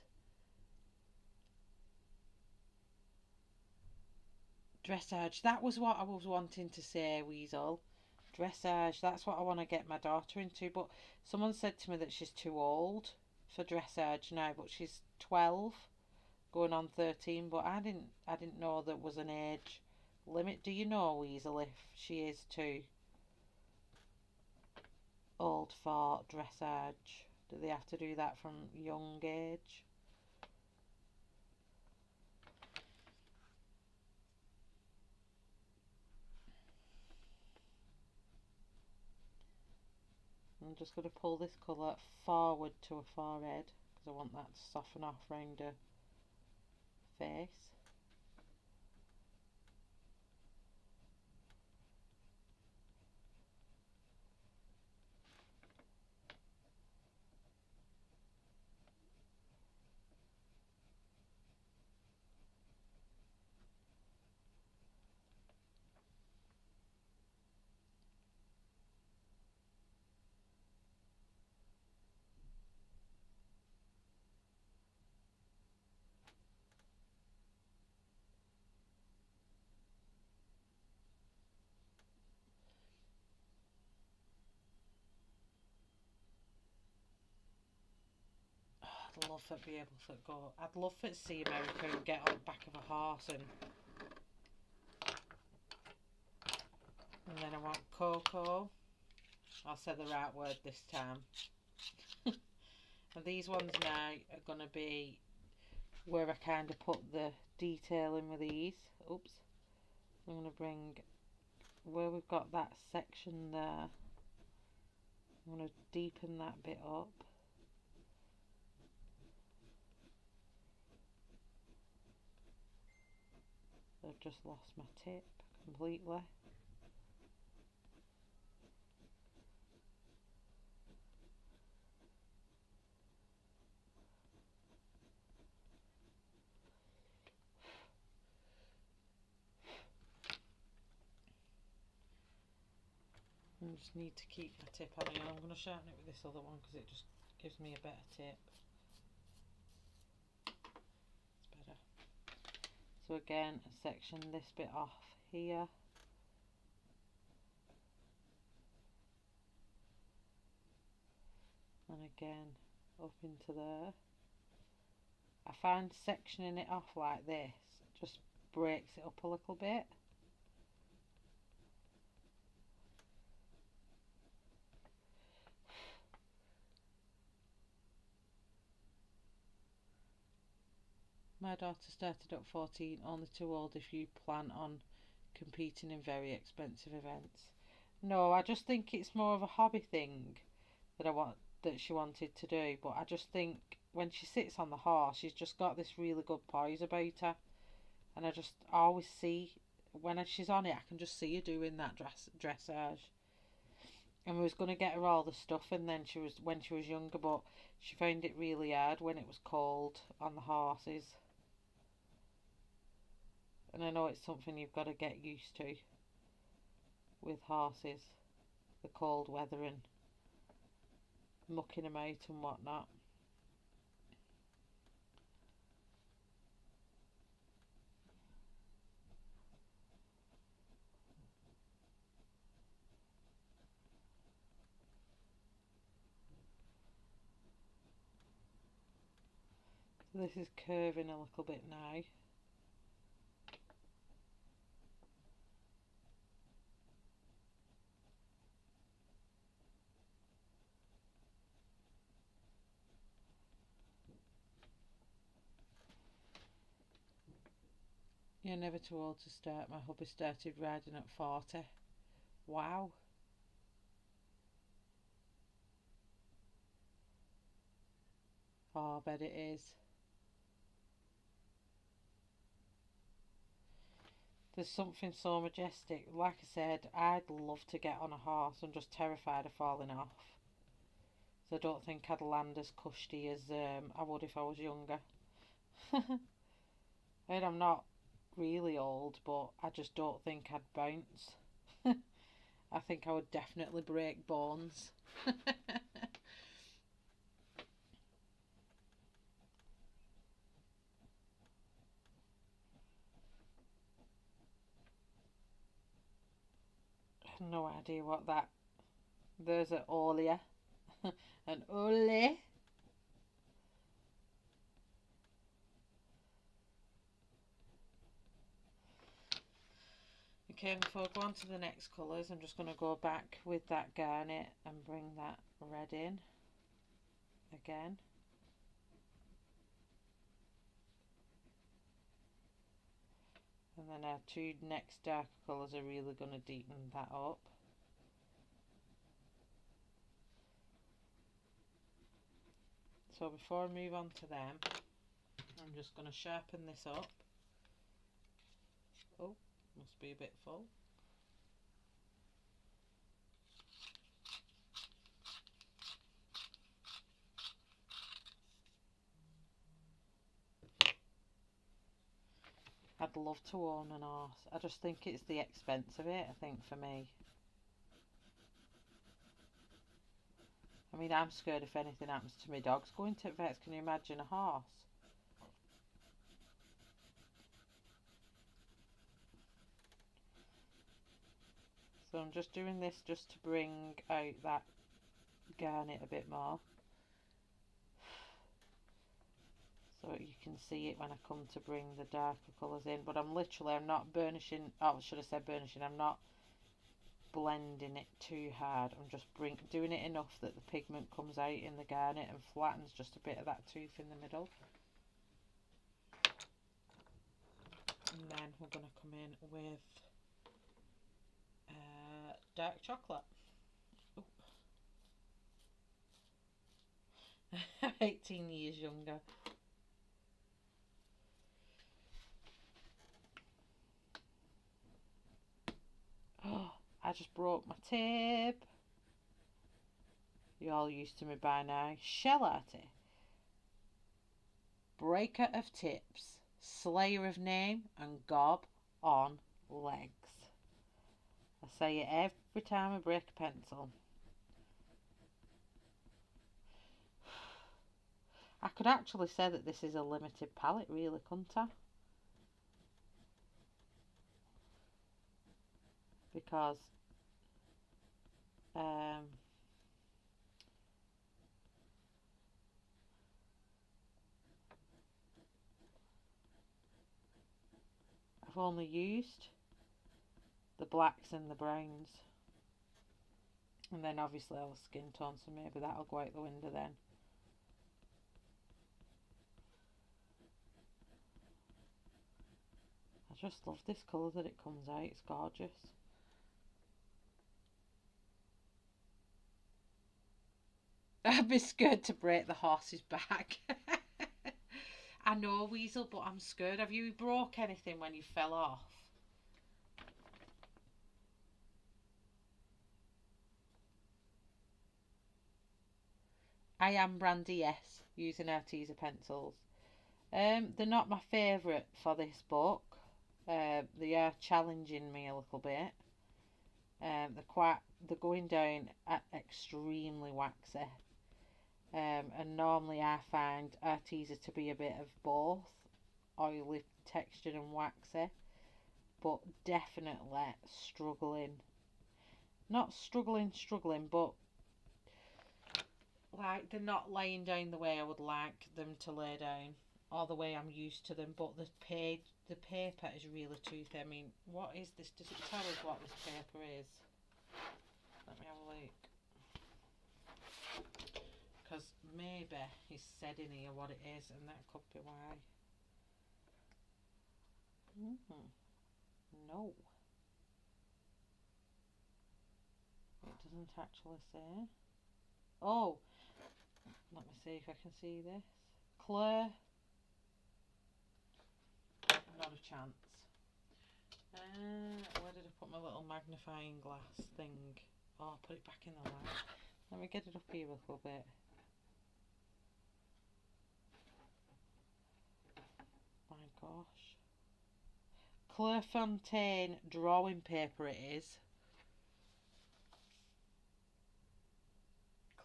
Dressage, that was what I was wanting to say, Weasel. Dressage, that's what I want to get my daughter into. But someone said to me that she's too old for dressage now, but she's 12, going on 13. But I didn't know there was an age limit. Do you know, Weasel, if she is too old for dressage? Do they have to do that from young age? I'm just going to pull this colour forward to her forehead because I want that to soften off round her face. I'd love to be able to go. I'd love to see America and get on the back of a horse and then I want cocoa. I'll say the right word this time. And these ones now are going to be where I kind of put the detail in with these. Oops. I'm going to bring where we've got that section there. I'm going to deepen that bit up. I've just lost my tip completely. just need to keep my tip on here. I'm going to sharpen it with this other one because it just gives me a better tip. It's better. So again, I section this bit off here. And again up into there. I find sectioning it off like this just breaks it up a little bit. My daughter started at 14, only too old if you plan on competing in very expensive events. No, I just think it's more of a hobby thing that she wanted to do, but I just think when she sits on the horse, she's just got this really good poise about her, and I always see when she's on it, I can just see her doing that dressage. And we was going to get her all the stuff, and then when she was younger, but she found it really hard when it was cold on the horses. And I know it's something you've got to get used to with horses, the cold weather and mucking them out and whatnot. So this is curving a little bit now. You're never too old to start. My hubby started riding at 40. Wow. Oh, I bet it is. There's something so majestic. Like I said, I'd love to get on a horse. I'm just terrified of falling off. So I don't think I'd land as cushy as I would if I was younger. And I'm not really old, but I just don't think I'd bounce. I think I would definitely break bones. No idea what that. There's an olia. An ole. Okay, before I go on to the next colours, I'm just going to go back with that garnet and bring that red in again. And then our two next darker colours are really going to deepen that up. So before I move on to them, I'm just going to sharpen this up. Oh, must be a bit full. I'd love to own an horse. I just think it's the expense of it, I think, for me. I mean, I'm scared if anything happens to my dogs going to vets. Can you imagine a horse? So I'm just doing this just to bring out that garnet a bit more. So you can see it when I come to bring the darker colours in. But I'm not burnishing, oh, should have said burnishing, I'm not blending it too hard. I'm just doing it enough that the pigment comes out in the garnet and flattens just a bit of that tooth in the middle. And then we're going to come in with dark chocolate. I'm 18 years younger. Oh, I just broke my tip. You're all used to me by now. Shellarty. Breaker of tips. Slayer of name and gob on legs. I say it every time I break a pencil. I could actually say that this is a limited palette, really, couldn't I? Because I've only used the blacks and the browns, and then obviously I'll skin tone, so maybe that'll go out the window then. I just love this colour that it comes out, it's gorgeous. I'd be scared to break the horse's back. I know, Weasel, but I'm scared. Have you broke anything when you fell off? I am Brandy, yes, using Arteza Pencils. They're not my favourite for this book. They are challenging me a little bit. They're going down extremely waxy. And normally I find Arteza to be a bit of both, oily textured and waxy, but definitely struggling. Not struggling, but like they're not laying down the way I would like them to lay down, or the way I'm used to them. But the paper is really toothy. I mean, what is this? Does it tell us what this paper is? Let me have a look. Because maybe he's said in here what it is, and that could be why. No. It doesn't actually say. Oh, let me see if I can see this. Claire. Not a chance. Where did I put my little magnifying glass thing? Oh, I'll put it back in the light. Let me get it up here a little bit. My gosh. Clairefontaine drawing paper it is.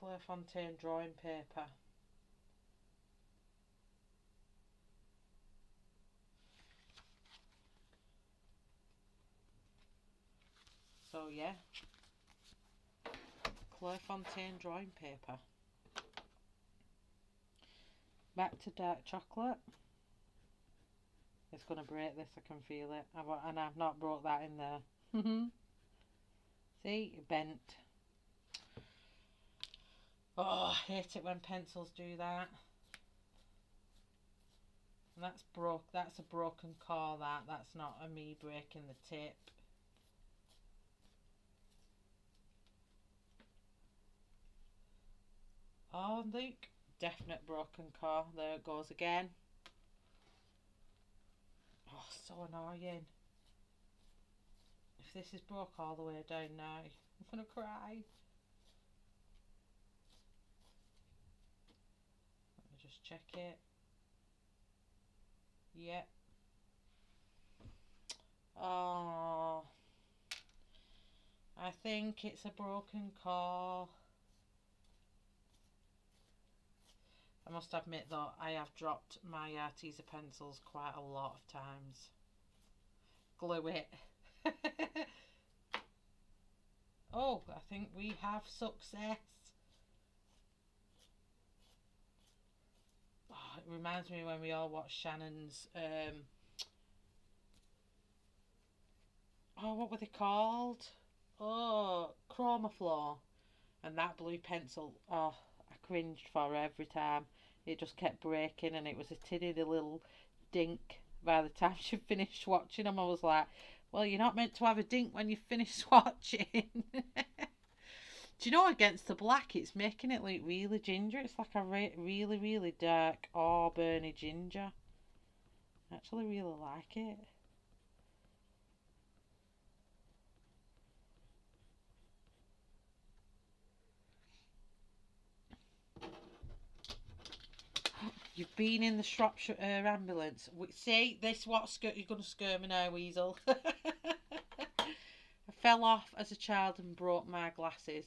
Clairefontaine drawing paper. So yeah, Clairefontaine drawing paper. Back to dark chocolate. It's going to break this, I can feel it. And I've not brought that in there. See, it bent. Oh, I hate it when pencils do that. And that's a broken core, that's not a me breaking the tip. Oh, look, definite broken core. There it goes again. Oh, so annoying. If this is broke all the way down now, I'm gonna cry. Let me just check it. Yep. Oh, I think it's a broken core. I must admit though, I have dropped my Arteza pencils quite a lot of times. Glue it. Oh, I think we have success. Oh, it reminds me when we all watched Shannon's oh, what were they called? Oh, Chromaflow. And that blue pencil, oh, I cringed for her every time. It just kept breaking, and it was a tinny little dink by the time she finished watching them. I was like, well, you're not meant to have a dink when you finish watching. Do you know, against the black, it's making it look really ginger. It's like a really, really dark auburny ginger. I actually really like it. You've been in the Shropshire ambulance. See, this you're going to scare me now, Weasel. I fell off as a child and broke my glasses.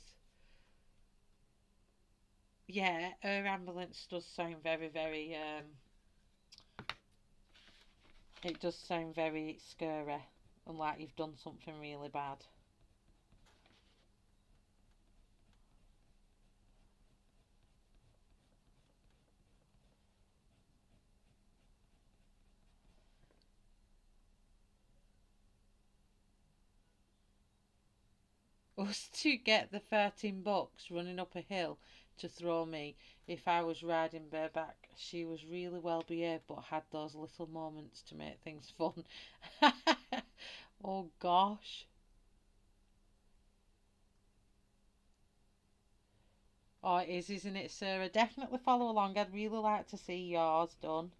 Yeah, her ambulance does sound very, very, it does sound very scary and like you've done something really bad. Was to get the 13 bucks running up a hill to throw me if I was riding bareback. She was really well behaved but had those little moments to make things fun. Oh gosh. Oh, it is, isn't it, Sarah? Definitely follow along. I'd really like to see yours done.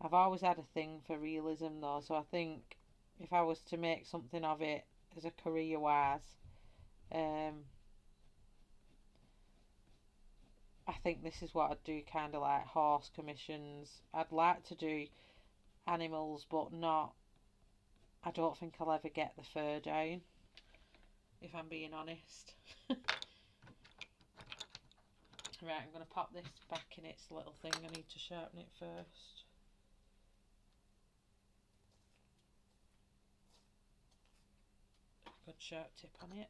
I've always had a thing for realism though, so I think if I was to make something of it as a career wise, um, I think this is what I'd do, kind of like horse commissions. I'd like to do animals, but not. I don't think I'll ever get the fur down, if I'm being honest. Right, I'm going to pop this back in its little thing. I need to sharpen it first. Good sharp tip on it.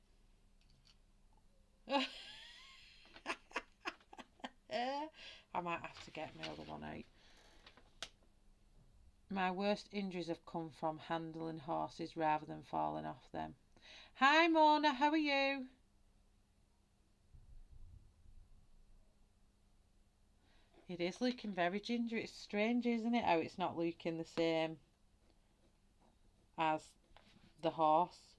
I might have to get my other one out. My worst injuries have come from handling horses rather than falling off them. Hi Mona, how are you? It is looking very ginger. It's strange, isn't it, how it's not looking the same as the horse.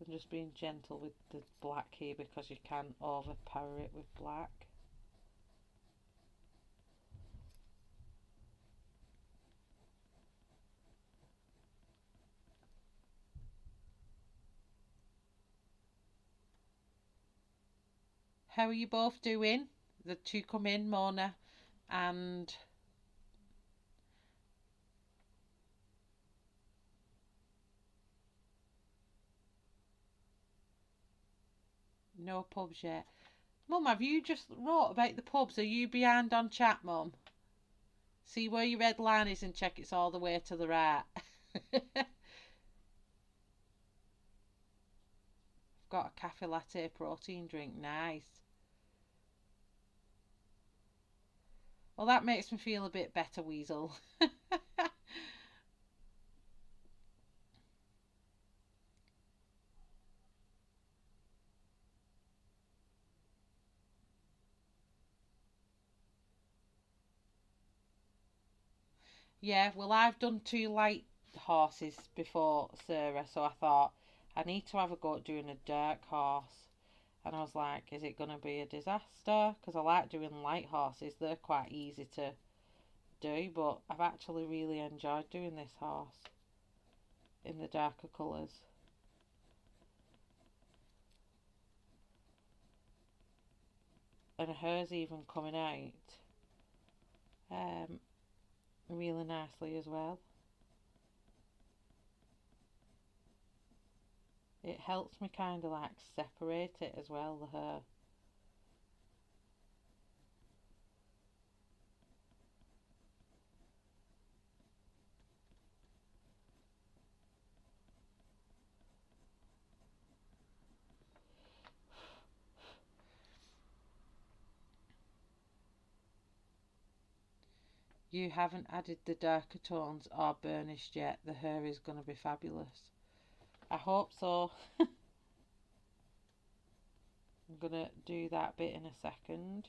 I'm just being gentle with the black here because you can't overpower it with black. How are you both doing? The two come in, Mona and no pubs yet. Mum, have you just wrote about the pubs? Are you behind on chat, Mum? See where your red line is and check it's all the way to the right. I've got a cafe latte protein drink. Nice. Well, that makes me feel a bit better, Weasel. Yeah, well, I've done two light horses before, Sarah, so I thought I need to have a go at doing a dark horse. And I was like, is it going to be a disaster? Because I like doing light horses, they're quite easy to do, but I've actually really enjoyed doing this horse in the darker colours. And hers even coming out really nicely as well. It helps me kind of like separate it as well, the hair. You haven't added the darker tones or burnished yet. The hair is going to be fabulous. I hope so. I'm going to do that bit in a second.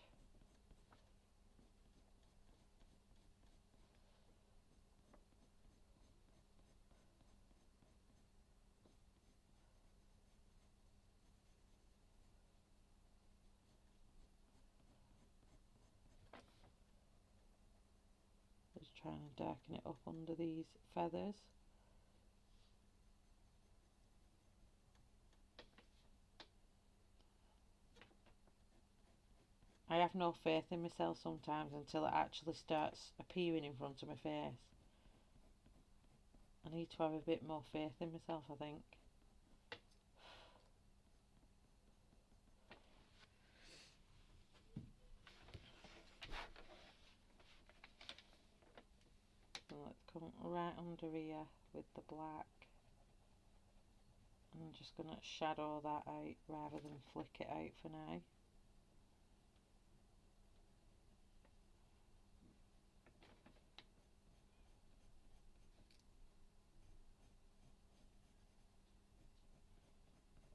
Just trying to darken it up under these feathers. I have no faith in myself sometimes until it actually starts appearing in front of my face. I need to have a bit more faith in myself, I think. So let's come right under here with the black. I'm just going to shadow that out rather than flick it out for now.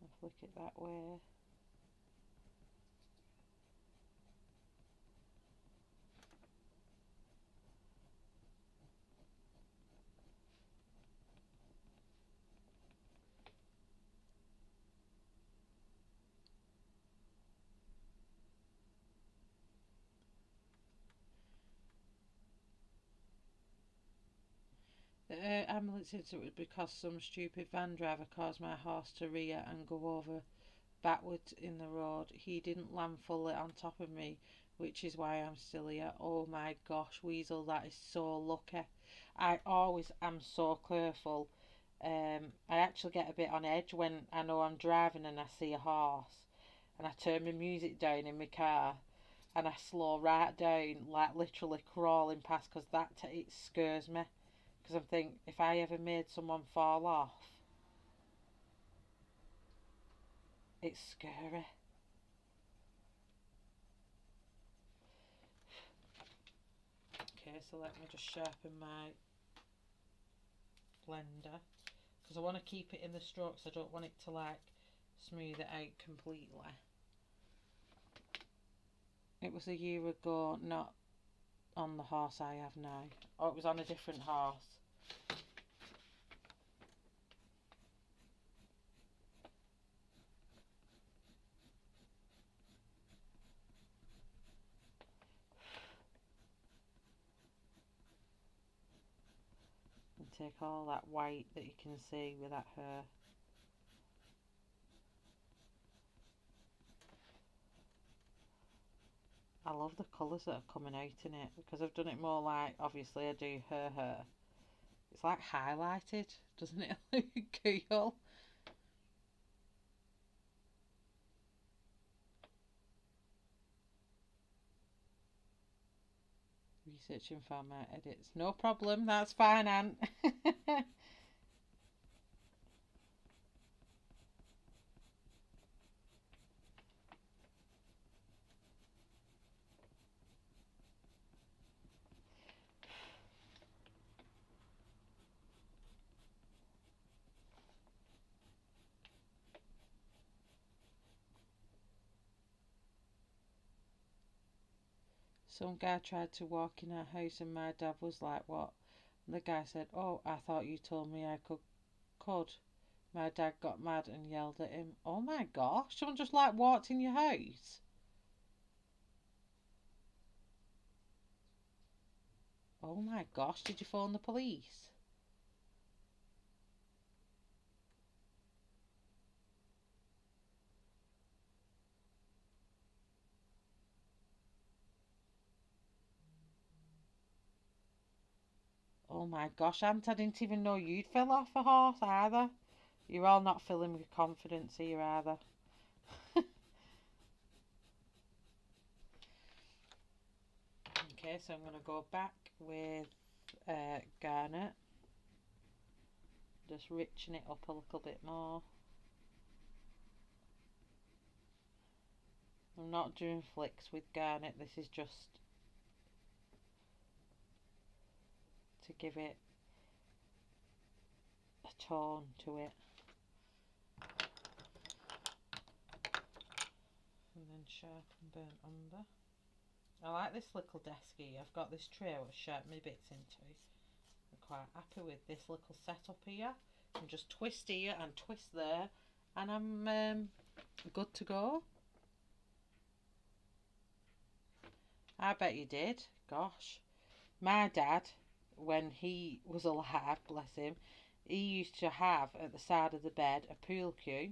And flick it that way. The amulet said it was because some stupid van driver caused my horse to rear and go over backwards in the road. He didn't land fully on top of me, which is why I'm still here. Oh my gosh, Weasel, that is so lucky. I always am so careful. I actually get a bit on edge when I know I'm driving and I see a horse, and I turn my music down in my car and I slow right down, like literally crawling past, because it scares me. Because I'm thinking, if I ever made someone fall off, it's scary. Okay, so let me just sharpen my blender, because I want to keep it in the strokes. I don't want it to like smooth it out completely. It was a year ago, not on the horse I have now. Oh, it was on a different horse. And take all that white that you can see with that hair. I love the colours that are coming out in it, because I've done it more like, obviously I do her hair. It's like highlighted, doesn't it look cool? Researching for my edits. No problem, that's fine, Aunt. Some guy tried to walk in our house and my dad was like, what? And the guy said, oh, I thought you told me I could. My dad got mad and yelled at him. Oh my gosh, someone just like walked in your house? Oh my gosh, did you phone the police? Oh my gosh, Aunt, I didn't even know you'd fell off a horse either. You're all not filling with confidence here either. Okay, so I'm going to go back with garnet. Just richen it up a little bit more. I'm not doing flicks with garnet, this is just to give it a tone to it. And then sharpen burnt umber. I like this little desk here. I've got this tray I sharpen my bits into. I'm quite happy with this little setup here. I can just twist here and twist there, and I'm good to go. I bet you did. Gosh, My dad, when he was alive, bless him, he used to have at the side of the bed a pool cue.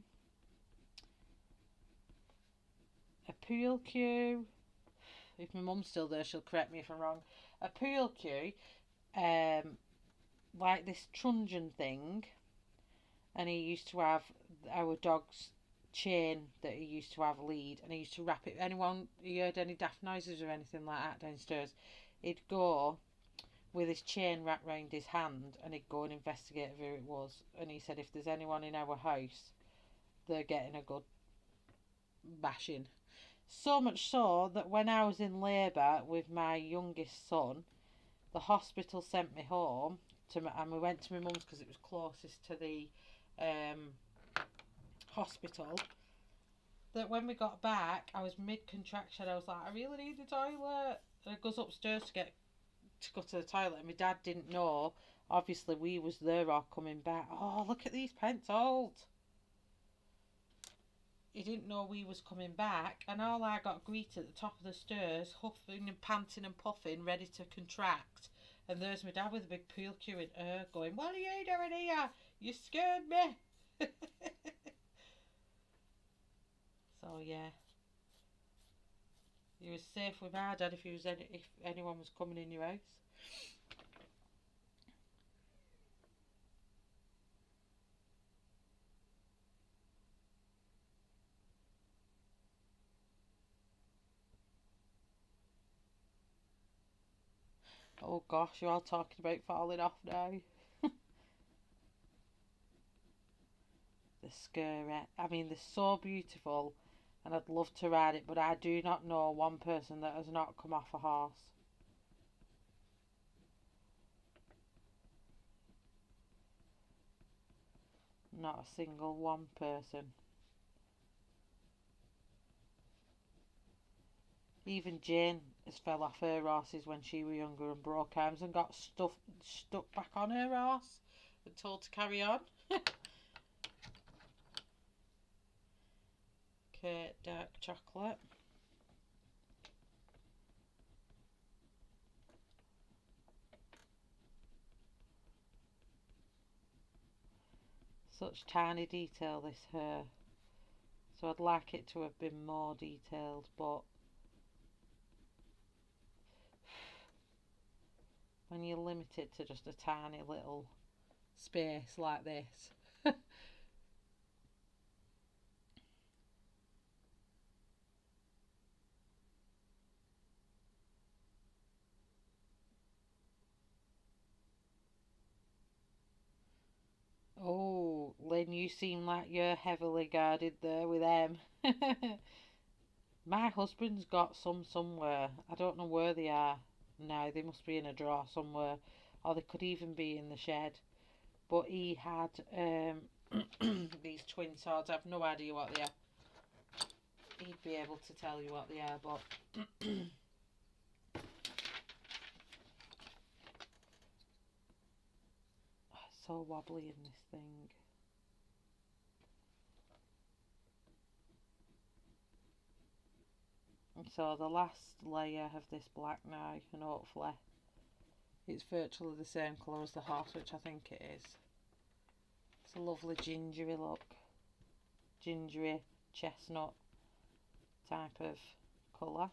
A pool cue. If my mum's still there, she'll correct me if I'm wrong. A pool cue, like this truncheon thing, and he used to have our dog's chain that he used to have lead, and he used to wrap it. Anyone you heard any daft noises or anything like that downstairs, he'd go with his chain wrapped round his hand, and he'd go and investigate who it was. And he said if there's anyone in our house, they're getting a good bashing. So much so that when I was in labour with my youngest son, the hospital sent me home and we went to my mum's because it was closest to the hospital. That when we got back, I was mid-contraction. I was like, I really need the toilet. And I goes upstairs to go to the toilet, and my dad didn't know. Obviously, we was there or coming back. Oh, look at these pencils. He didn't know we was coming back, and all I got greeted at the top of the stairs, huffing and panting and puffing, ready to contract. And there's my dad with a big pool cue in her, going, "What are you doing here? You scared me." So yeah, you was safe with our dad if anyone was coming in your house. Oh gosh, you're all talking about falling off now. The skirt. I mean, they're so beautiful, and I'd love to ride it, but I do not know one person that has not come off a horse. Not a single one person. Even Jane has fell off her horses when she was younger and broke arms and got stuck back on her horse and told to carry on. Okay, dark chocolate. Such tiny detail, this hair. So I'd like it to have been more detailed, but when you're limited to just a tiny little space like this. Oh, Lynn, you seem like you're heavily guarded there with them. My husband's got some somewhere. I don't know where they are now. They must be in a drawer somewhere, or they could even be in the shed. But he had these twin swords. I've no idea what they are. He'd be able to tell you what they are, but it's so wobbly in this thing. And so the last layer of this black now, and hopefully it's virtually the same colour as the horse, which I think it is. It's a lovely gingery look. Gingery chestnut type of colour.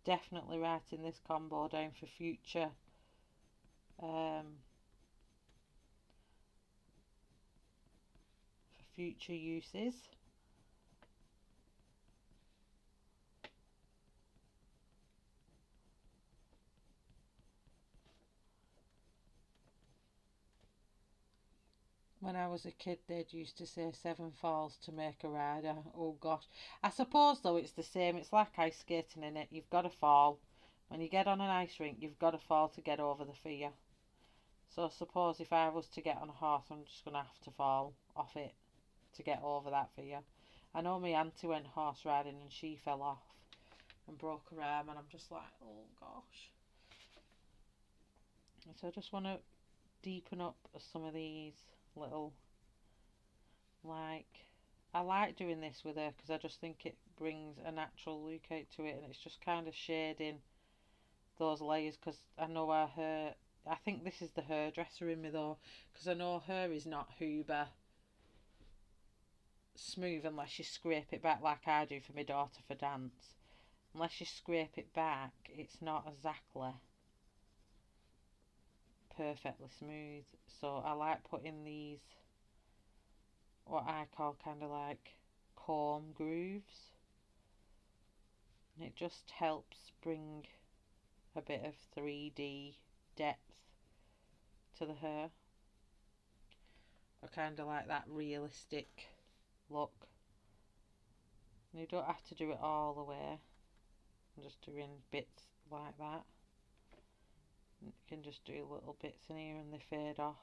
Definitely writing this combo down for future uses. When I was a kid, they'd used to say 7 falls to make a rider. Oh gosh. I suppose though it's the same. It's like ice skating in it. You've got to fall. When you get on an ice rink, you've got to fall to get over the fear. So I suppose if I was to get on a horse, I'm just going to have to fall off it to get over that fear. I know my auntie went horse riding and she fell off and broke her arm, and I'm just like, oh gosh. So I just want to deepen up some of these little like I like doing this with her because I just think it brings a natural look out to it, and it's just kind of shading those layers, because I know our hair, I think this is the hairdresser in me though, because I know her is not uber smooth unless you scrape it back like I do for my daughter for dance. Unless you scrape it back, it's not exactly perfectly smooth. So I like putting these, what I call kind of like comb grooves, and it just helps bring a bit of 3D depth to the hair. I kind of like that realistic look. And you don't have to do it all the way. I'm just doing bits like that. You can just do little bits in here and they fade off.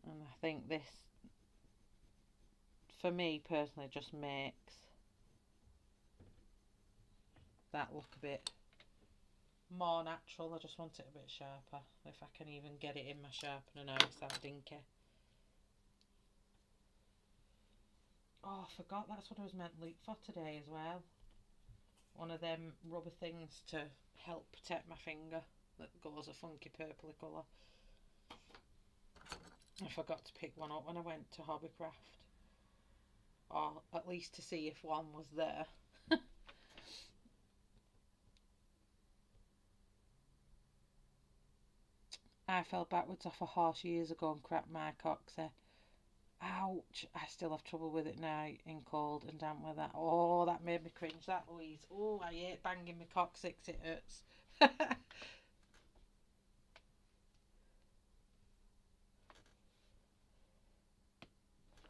And I think this, for me personally, just makes that look a bit more natural. I just want it a bit sharper. If I can even get it in my sharpener now, it's that dinky. Oh, I forgot, that's what I was meant to look for today as well. One of them rubber things to help protect my finger that goes a funky purpley colour. I forgot to pick one up when I went to Hobbycraft, or at least to see if one was there. I fell backwards off a horse years ago and cracked my coccyx. Ouch, I still have trouble with it now in cold and damp weather. Oh, that made me cringe, that, Louise. Oh, I hate banging my coccyx, it hurts.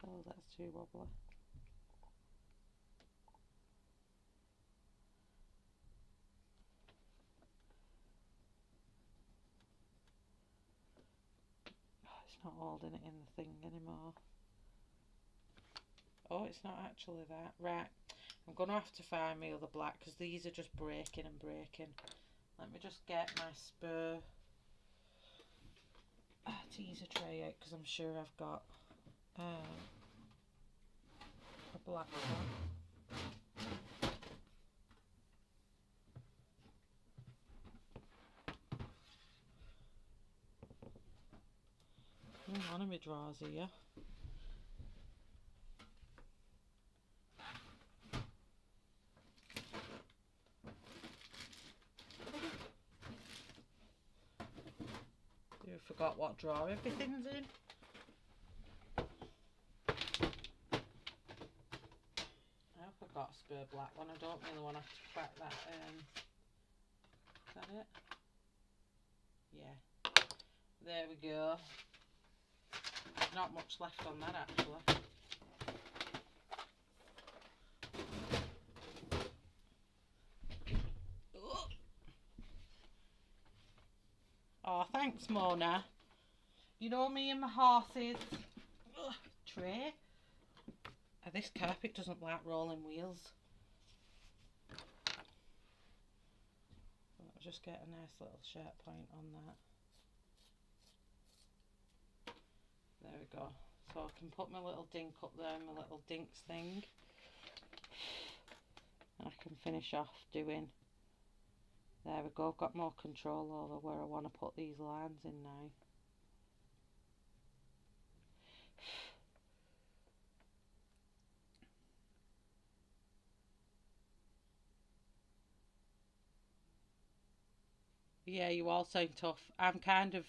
Oh, that's too wobbly. Oh, it's not holding it in the thing anymore. Oh, it's not actually that. Right, I'm going to have to find my other black because these are just breaking and breaking. Let me just get my spur Arteza tray out because I'm sure I've got a black one. One of my drawers here. I forgot what drawer everything's in. I hope I got a spare black one. I don't really want to crack that. Is that it? Yeah. There we go. Not much left on that actually. Oh, thanks, Mona. You know me and my horses. Tray. This carpet doesn't like rolling wheels. I'll just get a nice little sharp point on that. There we go. So I can put my little dink up there, my little dinks thing. And I can finish off doing. There we go. I've got more control over where I want to put these lines in now. Yeah, you all sound tough. I'm kind of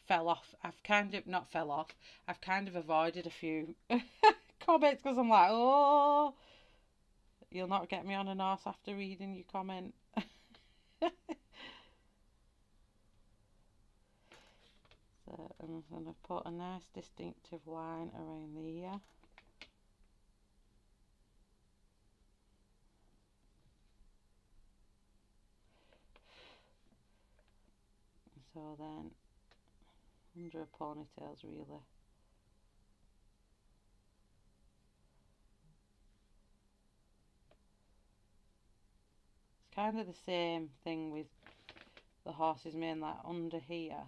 fell off. I've kind of, not fell off, I've kind of avoided a few comments because I'm like, oh, you'll not get me on a horse after reading your comment. So I'm going to put a nice distinctive line around the ear. So then, under a ponytail's really. It's kind of the same thing with the horse's mane, like under here.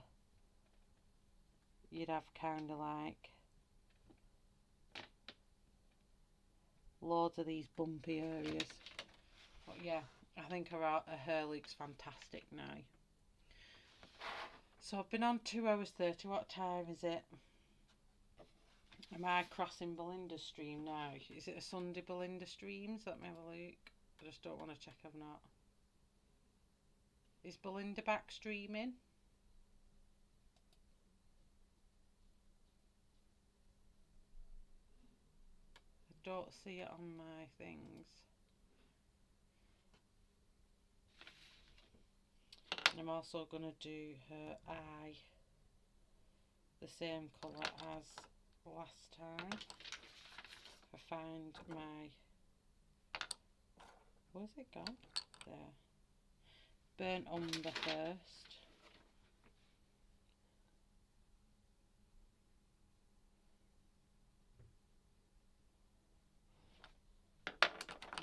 you'd have kind of like loads of these bumpy areas. But yeah, I think her hair looks fantastic now. So I've been on 2 hours 30. What time is it? Am I crossing Belinda's stream now? Is it a Sunday Belinda streams? Let me have a look. I just don't want to check I've not. Is Belinda back streaming? I don't see it on my things. I'm also going to do her eye the same colour as last time. I find my, where's it gone? There. Burnt umber first.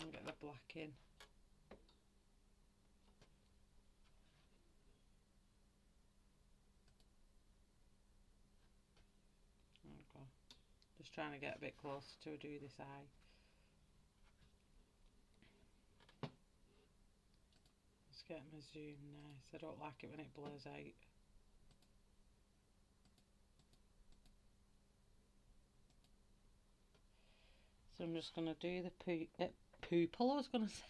And get the black in. Okay. Just trying to get a bit closer to do this eye. Let's get my zoom nice. I don't like it when it blurs out. So I'm just going to do the pupil, I was going to say.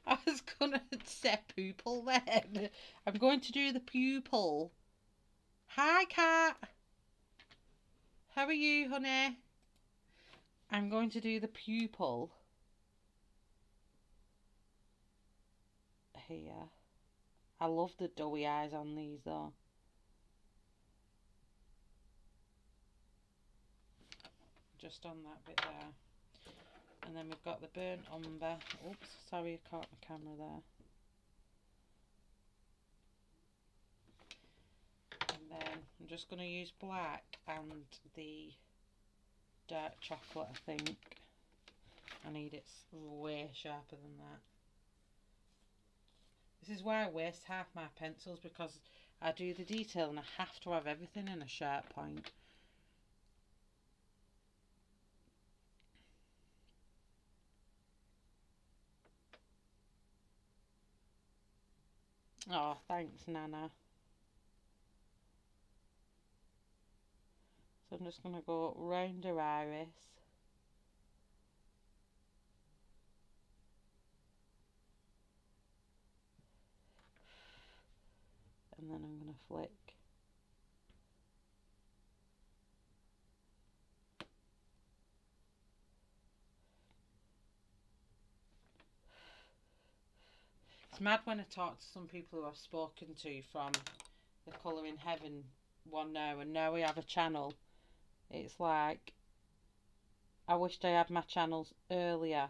I was going to say pupil then. I'm going to do the pupil. Hi, cat. How are you, honey? I'm going to do the pupil here. I love the doughy eyes on these though. Just on that bit there. And then we've got the burnt umber. Oops, sorry I caught my camera there. And then I'm just going to use black and the dark chocolate, I think. I need it way sharper than that. This is why I waste half my pencils, because I do the detail and I have to have everything in a sharp point. Oh, thanks, Nana. So I'm just going to go round her iris. And then I'm going to flick. It's mad when I talk to some people who I've spoken to from the Colour in Heaven one now, and now we have a channel. It's like, I wished I had my channels earlier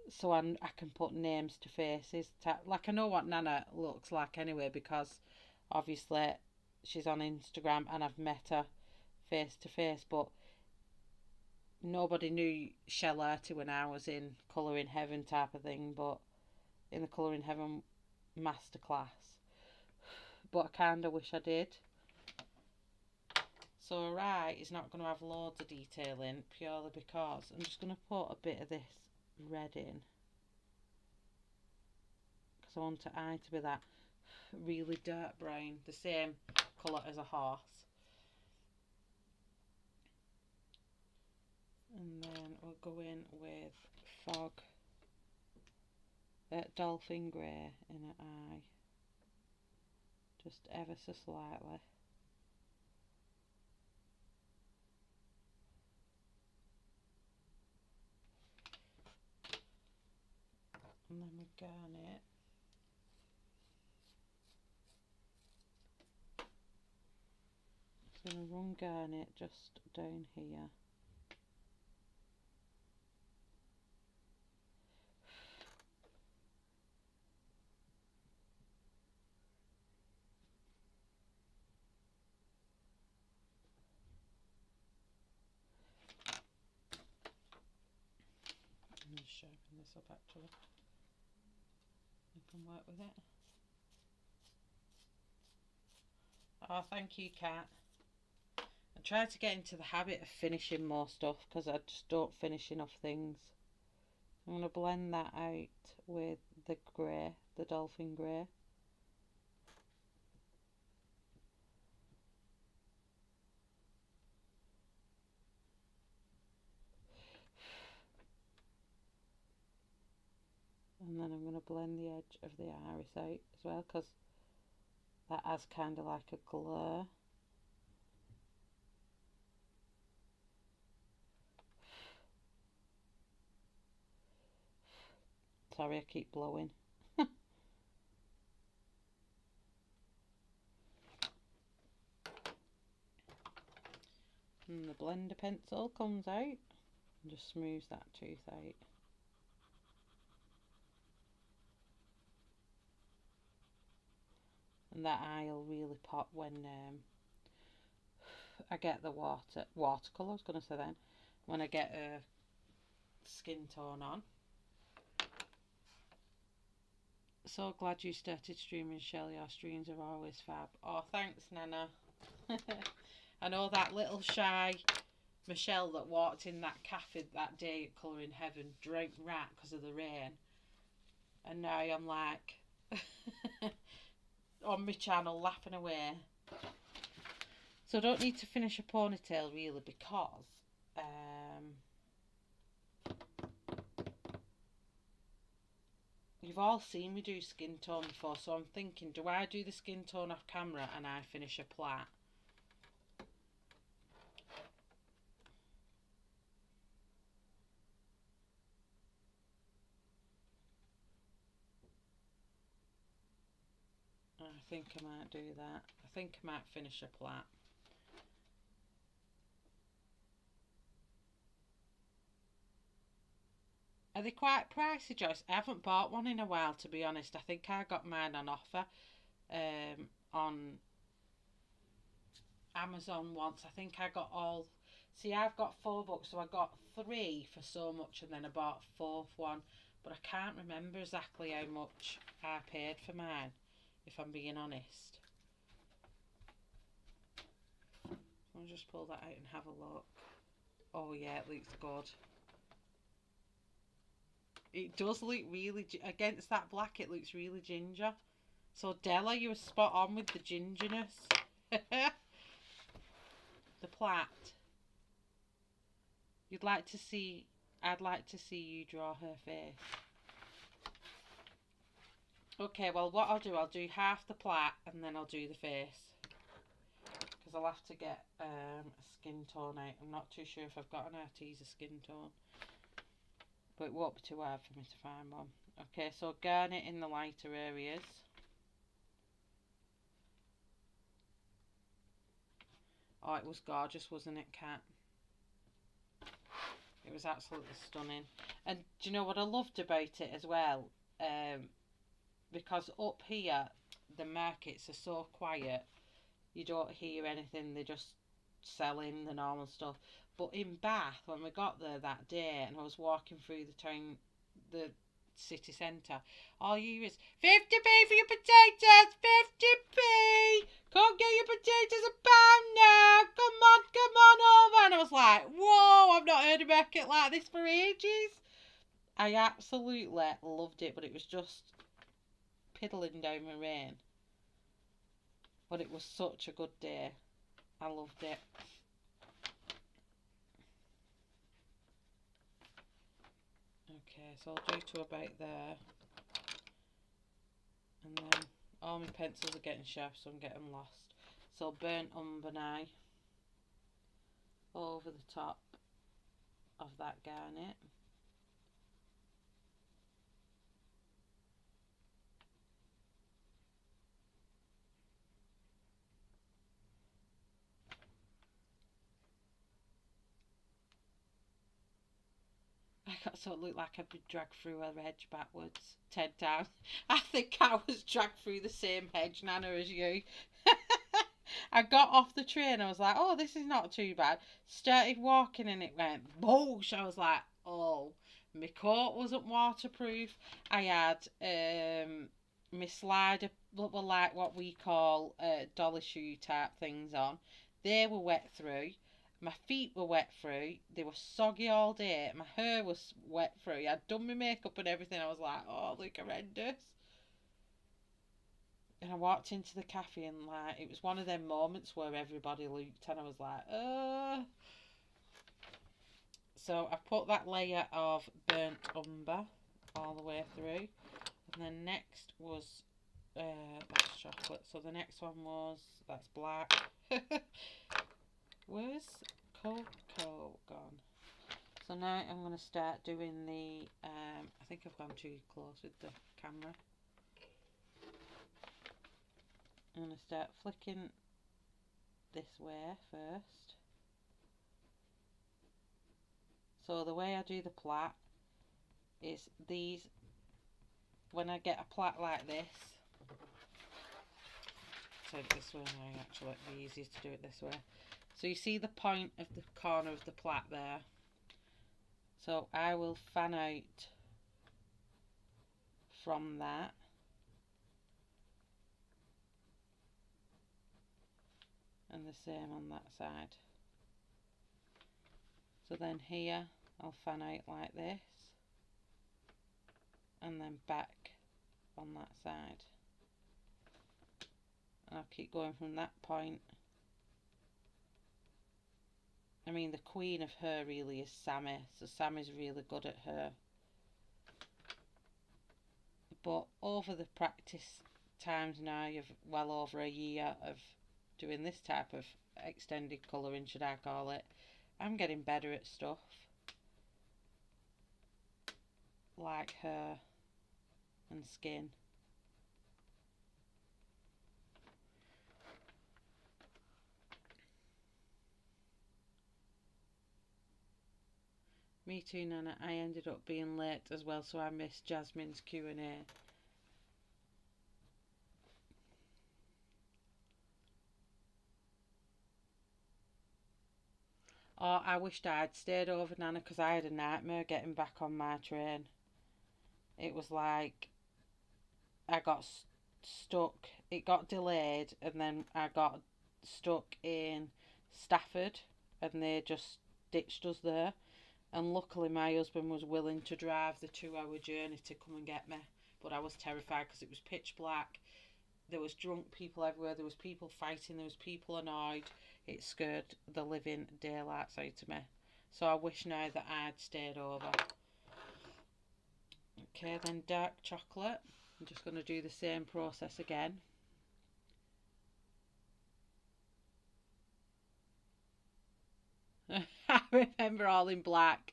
so I can put names to faces. Like, I know what Nana looks like anyway, because obviously she's on Instagram and I've met her face to face, but nobody knew Shellarty when I was in Colour in Heaven type of thing, but in the Colour in Heaven masterclass. But I kind of wish I did. So her eye is not going to have loads of detail in, purely because I'm just going to put a bit of this red in, because I want her eye to be that really dark brown, the same colour as a horse. And then we'll go in with fog, dolphin grey in her eye, just ever so slightly. And then we garnet. So I'm going to run garnet just down here. I'm just sharpen this up actually. I can work with it. Oh, thank you, Kat. I try to get into the habit of finishing more stuff because I just don't finish enough things. I'm going to blend that out with the grey, the dolphin grey. And then I'm going to blend the edge of the iris out as well because that has kind of like a glare. Sorry, I keep blowing. And the blender pencil comes out and just smooths that tooth out. And that eye will really pop when I get the watercolour, I was going to say then, when I get a skin tone on. So glad you started streaming, Shelley. Your streams are always fab. Oh, thanks, Nana. I know that little shy Michelle that walked in that cafe that day at Colouring Heaven drank rat because of the rain. And now I'm like on my channel laughing away. So I don't need to finish a ponytail really because you've all seen me do skin tone before, so I'm thinking, do I do the skin tone off camera and I finish a plait? I think I might do that. I think I might finish a plait. Are they quite pricey, Joyce? I haven't bought one in a while, to be honest. I think I got mine on offer on Amazon once. I think I got all... See, I've got 4 books, so I got 3 for so much, and then I bought a 4th one. But I can't remember exactly how much I paid for mine, if I'm being honest. I'll just pull that out and have a look. Oh yeah, it looks good. It does look really, against that black, it looks really ginger. So Della, you were spot on with the gingerness. The plait. I'd like to see you draw her face. Okay, well what I'll do half the plait and then I'll do the face. Because I'll have to get a skin tone out. I'm not too sure if I've got an Arteza skin tone. But it won't be too hard for me to find one. Okay, so garnet in the lighter areas. Oh, it was gorgeous, wasn't it, Kat? It was absolutely stunning. And do you know what I loved about it as well? Because up here, the markets are so quiet. You don't hear anything. They're just selling the normal stuff. But in Bath, when we got there that day and I was walking through the town, the city centre, all you hear is 50p for your potatoes, 50p. Come get your potatoes a pound now. Come on over. And I was like, whoa, I've not heard a market like this for ages. I absolutely loved it, but it was just piddling down the rain. But it was such a good day. I loved it. Okay, so I'll do to about there. And then all my pencils are getting sharp, so I'm getting lost. So burnt umber now over the top of that garnet. So it looked like I'd been dragged through a hedge backwards 10 times. I think I was dragged through the same hedge, Nana, as you. I got off the train, I was like, oh, this is not too bad. Started walking and it went boosh. I was like, oh, my coat wasn't waterproof. I had my slider were like what we call dolly shoe type things on. They were wet through. My feet were wet through. They were soggy all day. My hair was wet through. I'd done my makeup and everything. I was like, oh, look horrendous. And I walked into the cafe and like it was one of them moments where everybody looked and I was like, So I put that layer of burnt umber all the way through. And then next was that's chocolate. So the next one was that's black. Where's cocoa gone? So now I'm going to start doing the I think I've gone too close with the camera. I'm going to start flicking this way first. So the way I do the plait is these, when I get a plait like this, so this way now actually, it'd be easiest to do it this way. So you see the point of the corner of the plait there. So I will fan out from that. And the same on that side. So then here I'll fan out like this and then back on that side. And I'll keep going from that point. I mean the queen of her really is Sammy, so Sammy's really good at her. But over the practice times now of well over a year of doing this type of extended colouring, should I call it, I'm getting better at stuff like hair and skin. Me too, Nana. I ended up being late as well, so I missed Jasmine's Q&A. Oh, I wished I'd stayed over, Nana, because I had a nightmare getting back on my train. It was like I got stuck. It got delayed, and then I got stuck in Stafford, and they just ditched us there. And luckily my husband was willing to drive the 2-hour journey to come and get me. But I was terrified because it was pitch black. There was drunk people everywhere. There was people fighting. There was people annoyed. It scared the living daylights out of me. So I wish now that I'd stayed over. Okay, then dark chocolate. I'm just going to do the same process again. I remember all in black.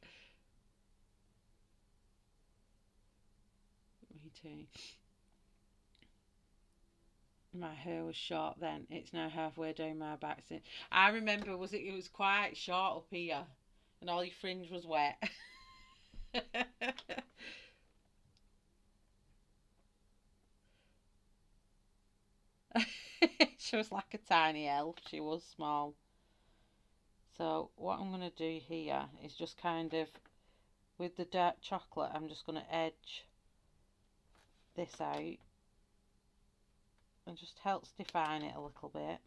Me too. My hair was short then. It's now halfway down my back. I remember it was quite short up here, and all your fringe was wet. She was like a tiny elf. She was small. So what I'm going to do here is just kind of, with the dark chocolate, I'm just going to edge this out. And just helps define it a little bit.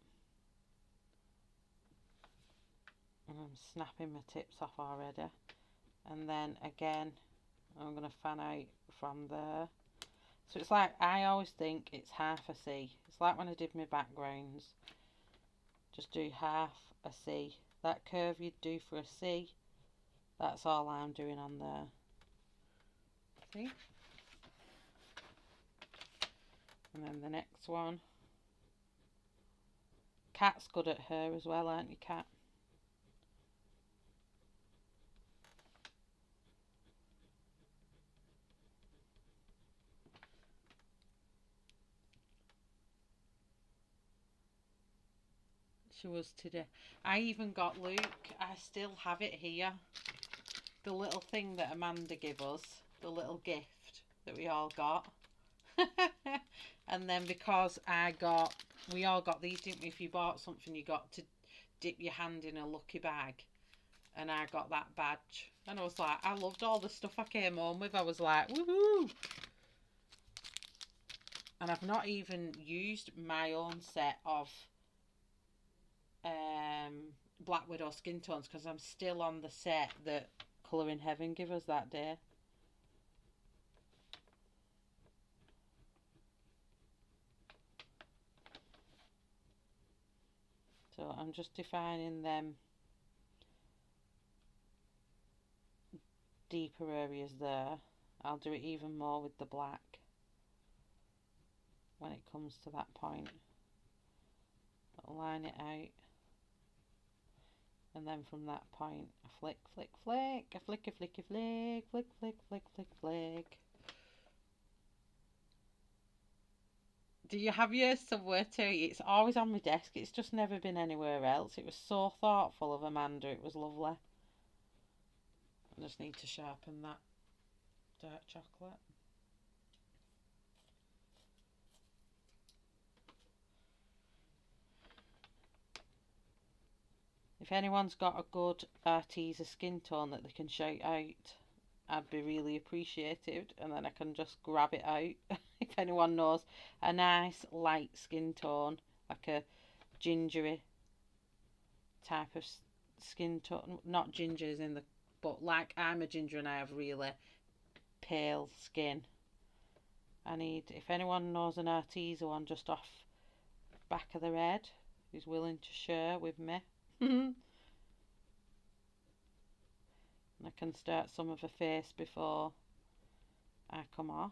And I'm snapping my tips off already. And then again, I'm going to fan out from there. So it's like, I always think it's half a C. It's like when I did my backgrounds. Just do half a C. That curve you'd do for a C, that's all I'm doing on there. See? And then the next one. Kat's good at her as well, aren't you, Kat? She was today. I even got Luke. I still have it here. The little thing that Amanda gave us. The little gift that we all got. And then because we all got these, didn't we? If you bought something, you got to dip your hand in a lucky bag. And I got that badge. And I was like, I loved all the stuff I came home with. I was like, woohoo! And I've not even used my own set of Black Widow skin tones because I'm still on the set that Colour in Heaven gave us that day. So I'm just defining them deeper areas there. I'll do it even more with the black when it comes to that point. I'll line it out, and then from that point I flick, flick, flick, a flick, a flick, a flick, flick, flick, flick, flick, flick. Do you have yours somewhere too? It's always on my desk. It's just never been anywhere else. It was so thoughtful of Amanda. It was lovely. I just need to sharpen that dark chocolate. If anyone's got a good Arteza skin tone that they can shout out, I'd be really appreciative, and then I can just grab it out. If anyone knows a nice light skin tone, like a gingery type of skin tone, not ginger as in the, but like I'm a ginger and I have really pale skin. I need, if anyone knows an Arteza one just off back of their head who's willing to share with me. And I can start some of her face before I come off.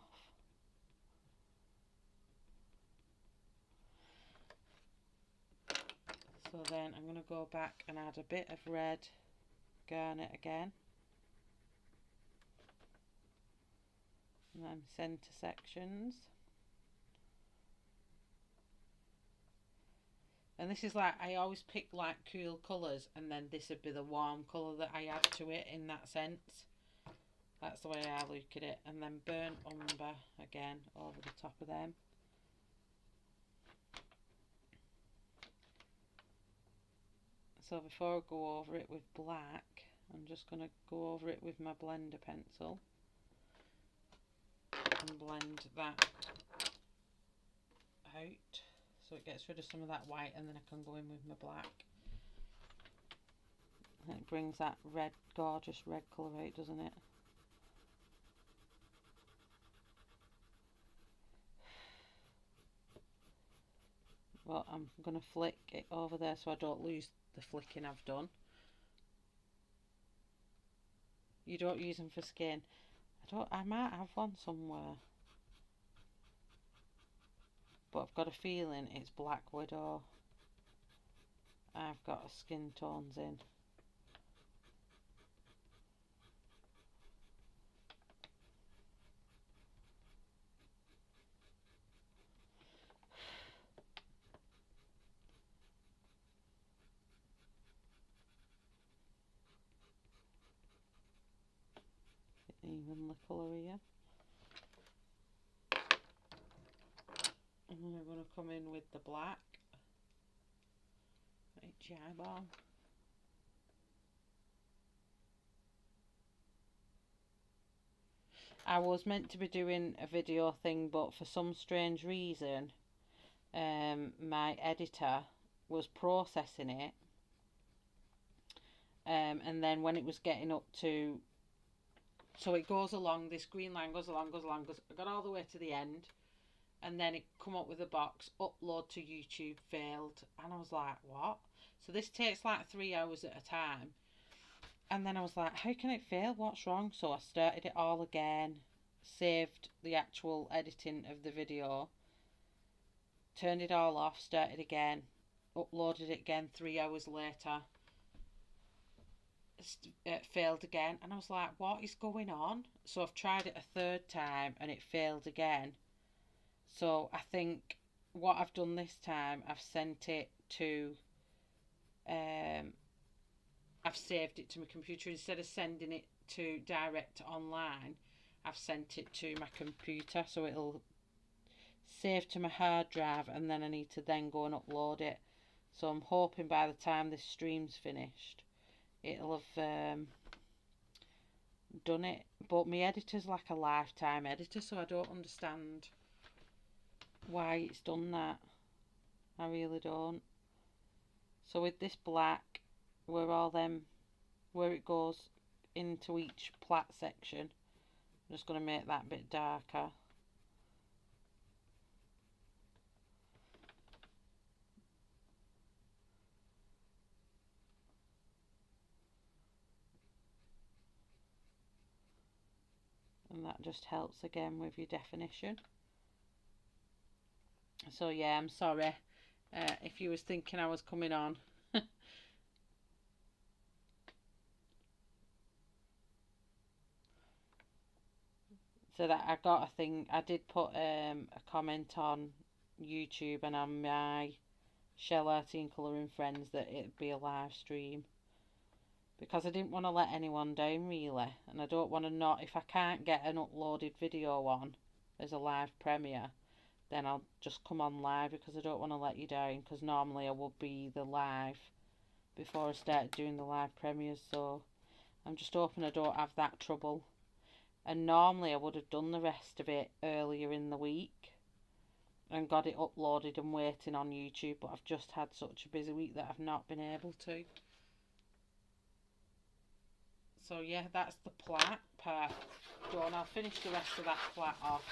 So then I'm going to go back and add a bit of red garnet again. And then centre sections. And this is like, I always pick like cool colours, and then this would be the warm colour that I add to it in that sense. That's the way I look at it. And then burnt umber again over the top of them. So before I go over it with black, I'm just going to go over it with my blender pencil and blend that out so it gets rid of some of that white, and then I can go in with my black. And it brings that red, gorgeous red colour out, doesn't it? Well, I'm going to flick it over there so I don't lose the flicking I've done. You don't use them for skin. I might have one somewhere, but I've got a feeling it's Black Widow I've got skin tones in. Even the colour here. And then I'm going to come in with the black. Itchy eyeball. I was meant to be doing a video thing, but for some strange reason my editor was processing it, and then when it was getting up to, so it goes along, this green line goes along, I got all the way to the end, and then it come up with a box, upload to YouTube failed, and I was like, what? So this takes like 3 hours at a time, and then I was like, how can it fail? What's wrong? So I started it all again, saved the actual editing of the video, turned it all off, started again, uploaded it again 3 hours later. It failed again, and I was like, what is going on? So I've tried it a third time and it failed again. So I think what I've done this time, I've sent it to I've saved it to my computer. Instead of sending it to direct online, I've sent it to my computer, so it'll save to my hard drive, and then I need to then go and upload it. So I'm hoping by the time this stream's finished it'll have done it. But my editor's like a lifetime editor, so I don't understand why it's done that. I really don't. So with this black, where it goes into each plait section, I'm just going to make that a bit darker. And that just helps again with your definition. So yeah, I'm sorry if you was thinking I was coming on. So that I got a thing, I did put a comment on YouTube and on my Shell Arty Colouring friends that it'd be a live stream, because I didn't want to let anyone down really, and I don't want to not, if I can't get an uploaded video on as a live premiere, then I'll just come on live, because I don't want to let you down, because normally I would be the live before I started doing the live premieres. So I'm just hoping I don't have that trouble. And normally I would have done the rest of it earlier in the week and got it uploaded and waiting on YouTube, but I've just had such a busy week that I've not been able to. So yeah, that's the plait part done. I'll finish the rest of that plait off.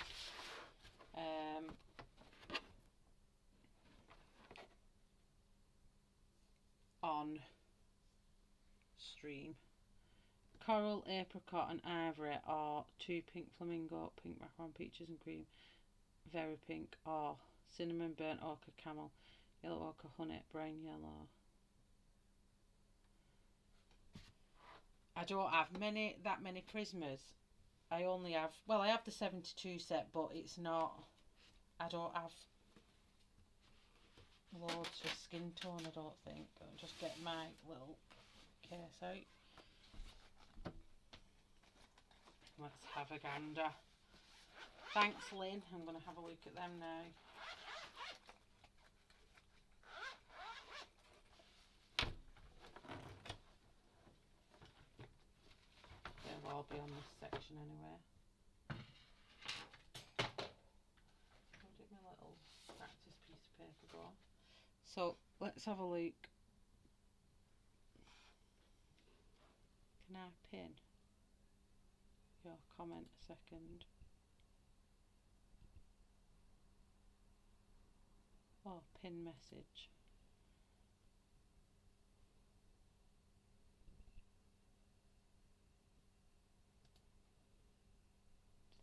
On stream. Coral, apricot and ivory, or 2 pink flamingo, pink macaron, peaches and cream, very pink, or cinnamon, burnt ochre, camel, yellow ochre, honey, brown yellow. I don't have that many prismas. I only have, well, I have the 72 set, but it's not, I don't have loads for skin tone, I don't think. I'll just get my little case out. Let's have a gander. Thanks, Lynn. I'm going to have a look at them now. They'll all be on this section anyway. Where did my little practice piece of paper go? So let's have a look. Can I pin your comment a second? Oh, pin message.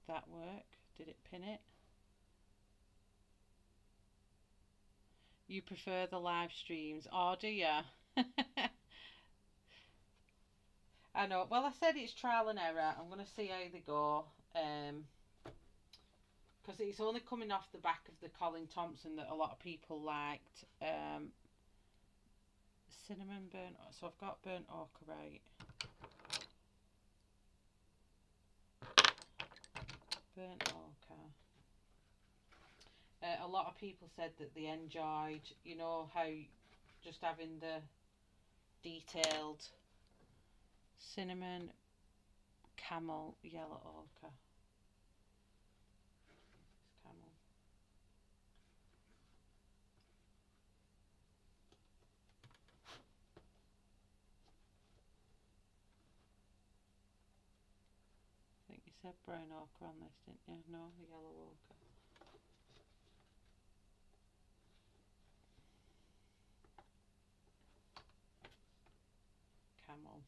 Did that work? Did it pin it? You prefer the live streams? Oh, do you? I know. Well, I said it's trial and error. I'm going to see how they go. Because it's only coming off the back of the Colin Thompson that a lot of people liked. Cinnamon burnt. So I've got burnt ochre right. Burnt ochre. A lot of people said that they enjoyed, you know, how just having the detailed cinnamon, camel, yellow ochre. It's camel. I think you said brown ochre on this, didn't you? No, the yellow ochre. Camel.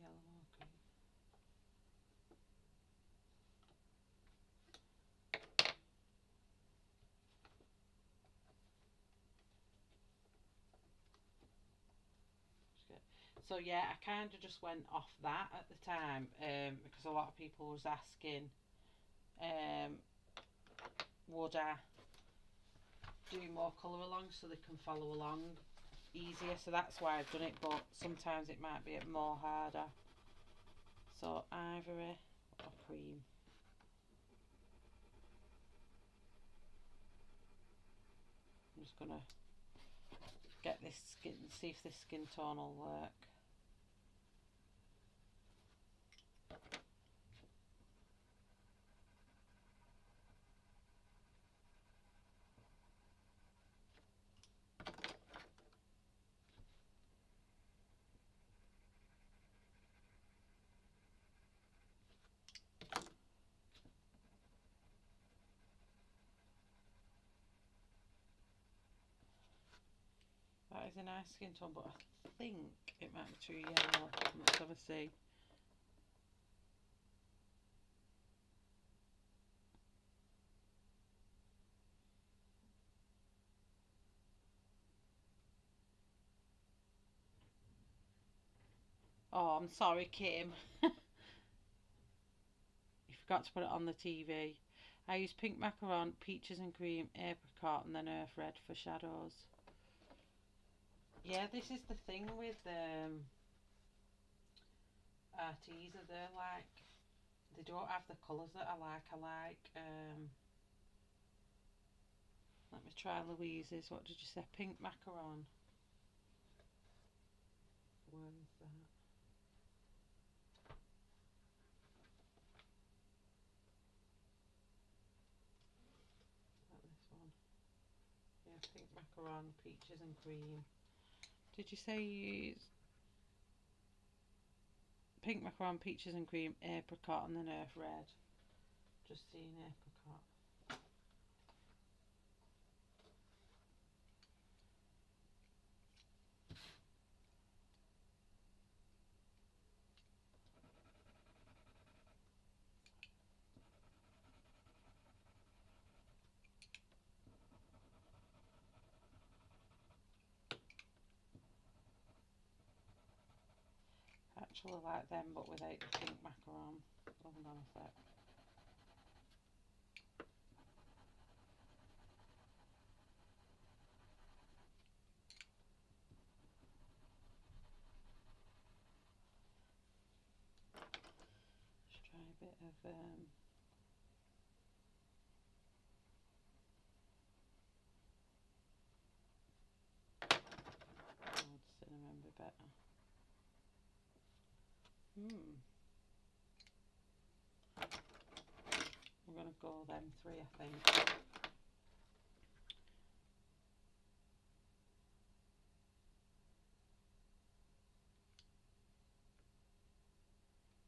Yellow ochre. So yeah, I kind of just went off that at the time, because a lot of people was asking, would I do more colour along so they can follow along easier, so that's why I've done it, but sometimes it might be a bit more harder. So ivory or cream. I'm just gonna get this skin, see if this skin tone will work. That is a nice skin tone, but I think it might be too yellow. Let's have a see. Oh, I'm sorry, Kim. You forgot to put it on the TV. I use pink macaron, peaches and cream, apricot, and then earth red for shadows. Yeah, this is the thing with Arteza. They're like, they don't have the colours that I like. Let me try Louise's. What did you say? Pink macaron. Where is that? Like this one. Yeah, pink macaron, peaches and cream. Did you say you use pink macaron, peaches and cream, apricot, and then earth red? Just seeing apricot. Actually like them, but without the pink macaron. Hold on a sec. Just try a bit of cinnamon be better. I'm gonna go them three, I think.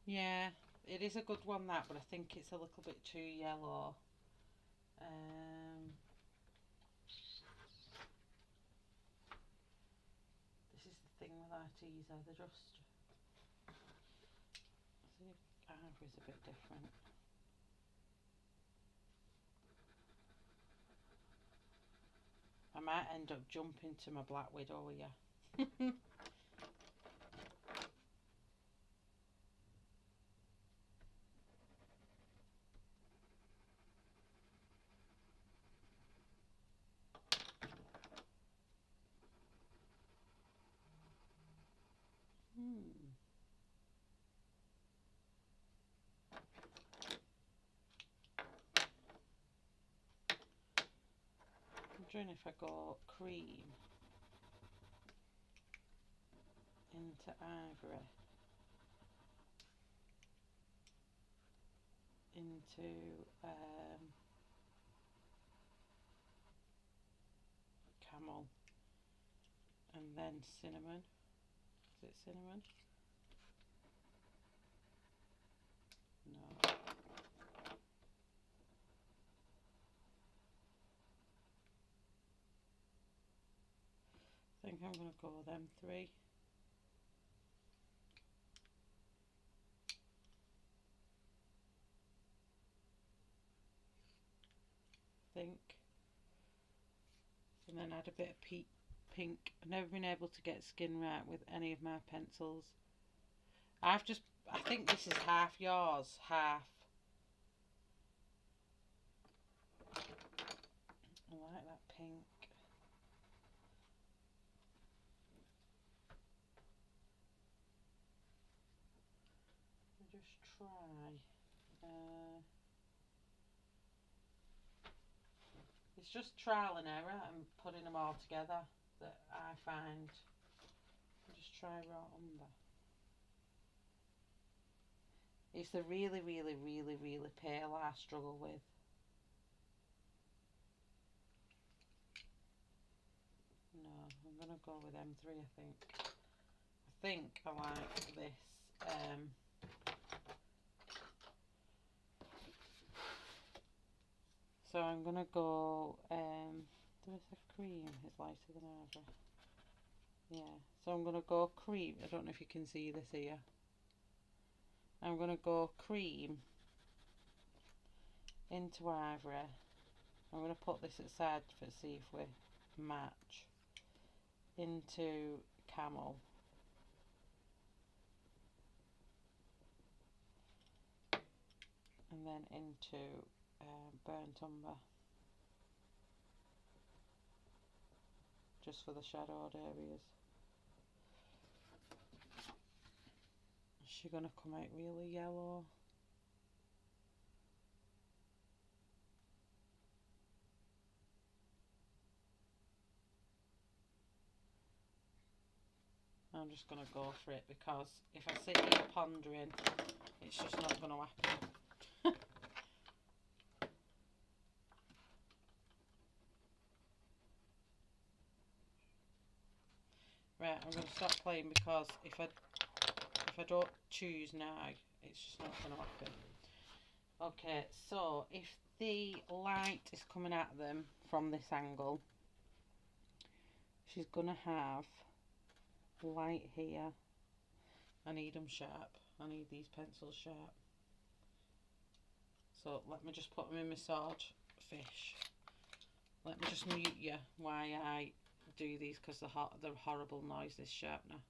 Yeah, it is a good one that, but I think it's a little bit too yellow. This is the thing with Arteza, they're just, see if ivory's a bit different. I might end up jumping to my Black Widow here. I'm wondering if I go cream into ivory into camel and then cinnamon. Is it cinnamon? No. I think I'm going to go them three. Think. And then add a bit of pink. I've never been able to get skin right with any of my pencils. I think this is half yours, half. I like that pink. I'll just try. It's just trial and error and putting them all together that I find. I'll just try raw umber. It's the really, really, really, really pale I struggle with. No, I'm going to go with M3, I think. I think I like this. So I'm going to go, the rest of cream is lighter than ivory. Yeah, so I'm going to go cream. I don't know if you can see this here. I'm going to go cream into ivory. I'm going to put this aside for see if we match. Into camel. And then into burnt umber. Just for the shadowed areas. She's going to come out really yellow. I'm just going to go for it because if I sit here pondering, it's just not going to happen. Right, I'm going to stop playing because if I don't choose now, it's just not going to happen. Okay, so if the light is coming at them from this angle, she's going to have light here. I need them sharp. I need these pencils sharp. So let me just put them in my swordfish. Let me just mute you while I do these because they're horrible noise, this sharpener.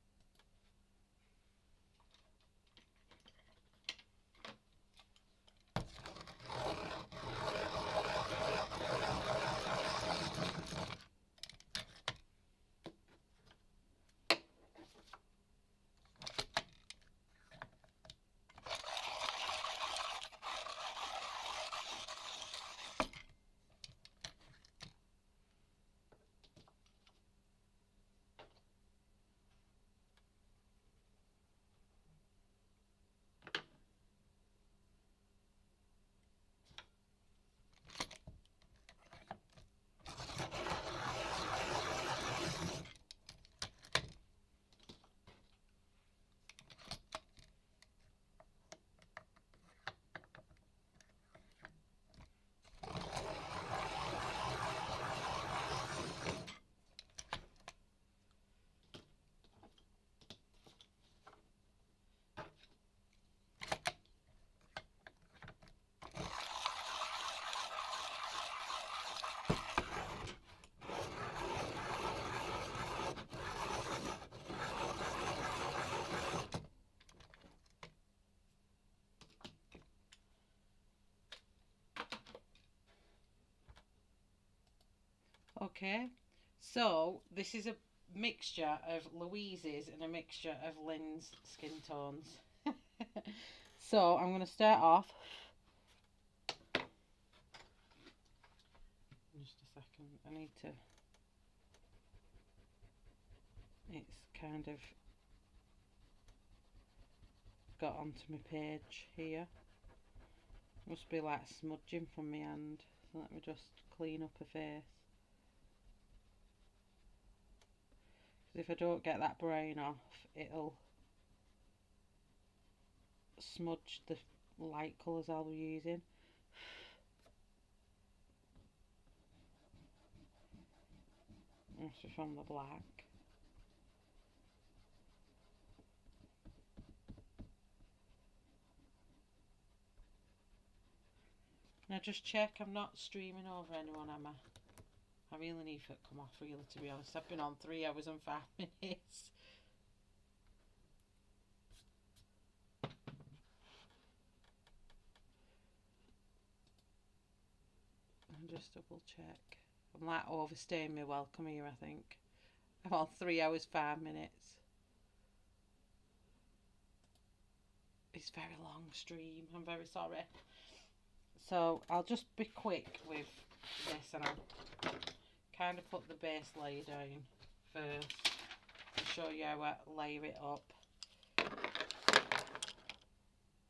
Okay, so this is a mixture of Louise's and a mixture of Lynn's skin tones. So I'm going to start off. Just a second, I need to. It's kind of got onto my page here. Must be like smudging from my hand. So let me just clean up her face. If I don't get that brown off, it'll smudge the light colours I'll be using. This is from the black. Now just check I'm not streaming over anyone, am I? I really need to come off really, to be honest. I've been on 3 hours and 5 minutes. And just double check. I'm like overstaying my welcome here, I think. I'm on 3 hours 5 minutes. It's a very long stream. I'm very sorry. So I'll just be quick with this and I'll kind of put the base layer down first to show you how I layer it up.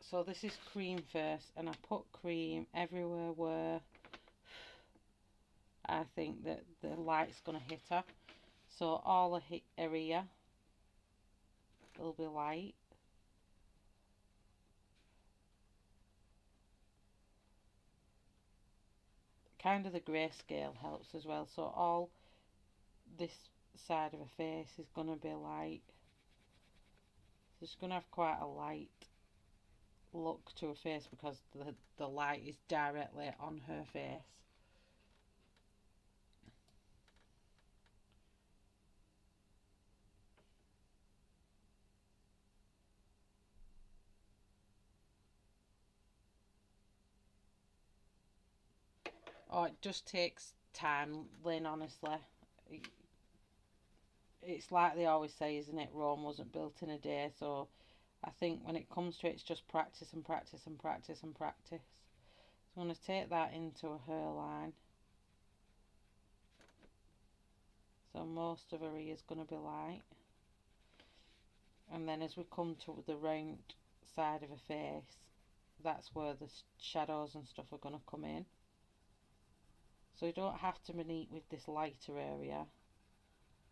So this is cream first, and I put cream everywhere where I think that the light's going to hit her. So all the area will be light. Kind of the grayscale helps as well. So all this side of her face is going to be light. So she's going to have quite a light look to her face because the light is directly on her face. Oh, it just takes time, Lynn, honestly. It's like they always say, isn't it? Rome wasn't built in a day, so I think when it comes to it, it's just practice and practice and practice and practice. So I'm going to take that into a hairline. So most of her ear is going to be light. And then as we come to the round side of her face, that's where the shadows and stuff are going to come in. So you don't have to manipulate with this lighter area.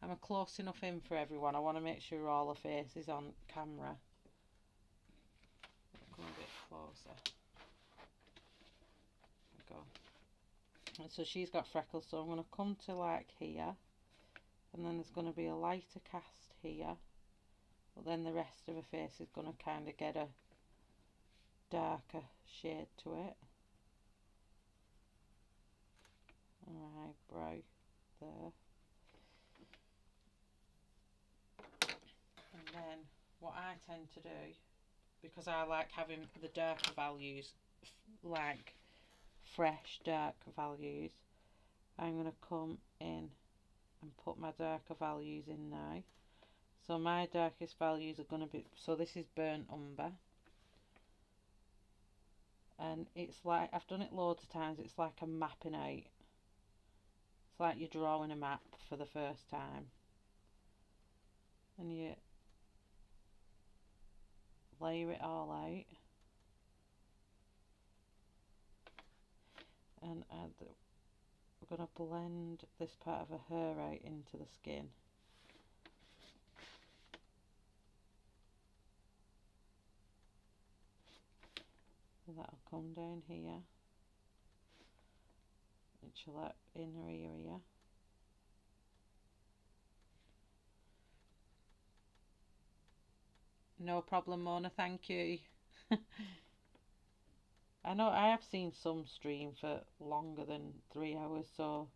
I'm close enough in for everyone. I want to make sure all her face is on camera. Come a bit closer. There we go. And so she's got freckles, so I'm going to come to like here, and then there's going to be a lighter cast here, but then the rest of her face is going to kind of get a darker shade to it. Alright, eyebrow there. And then what I tend to do, because I like having the darker values, like fresh dark values, I'm going to come in and put my darker values in now. So my darkest values are going to be, so this is burnt umber, and it's like, I've done it loads of times, it's like a mapping out. It's like you're drawing a map for the first time, and you layer it all out and we're going to blend this part of her hair out into the skin. So that'll come down here and she'll up in her area. No problem, Mona, thank you. I know I have seen some stream for longer than 3 hours, so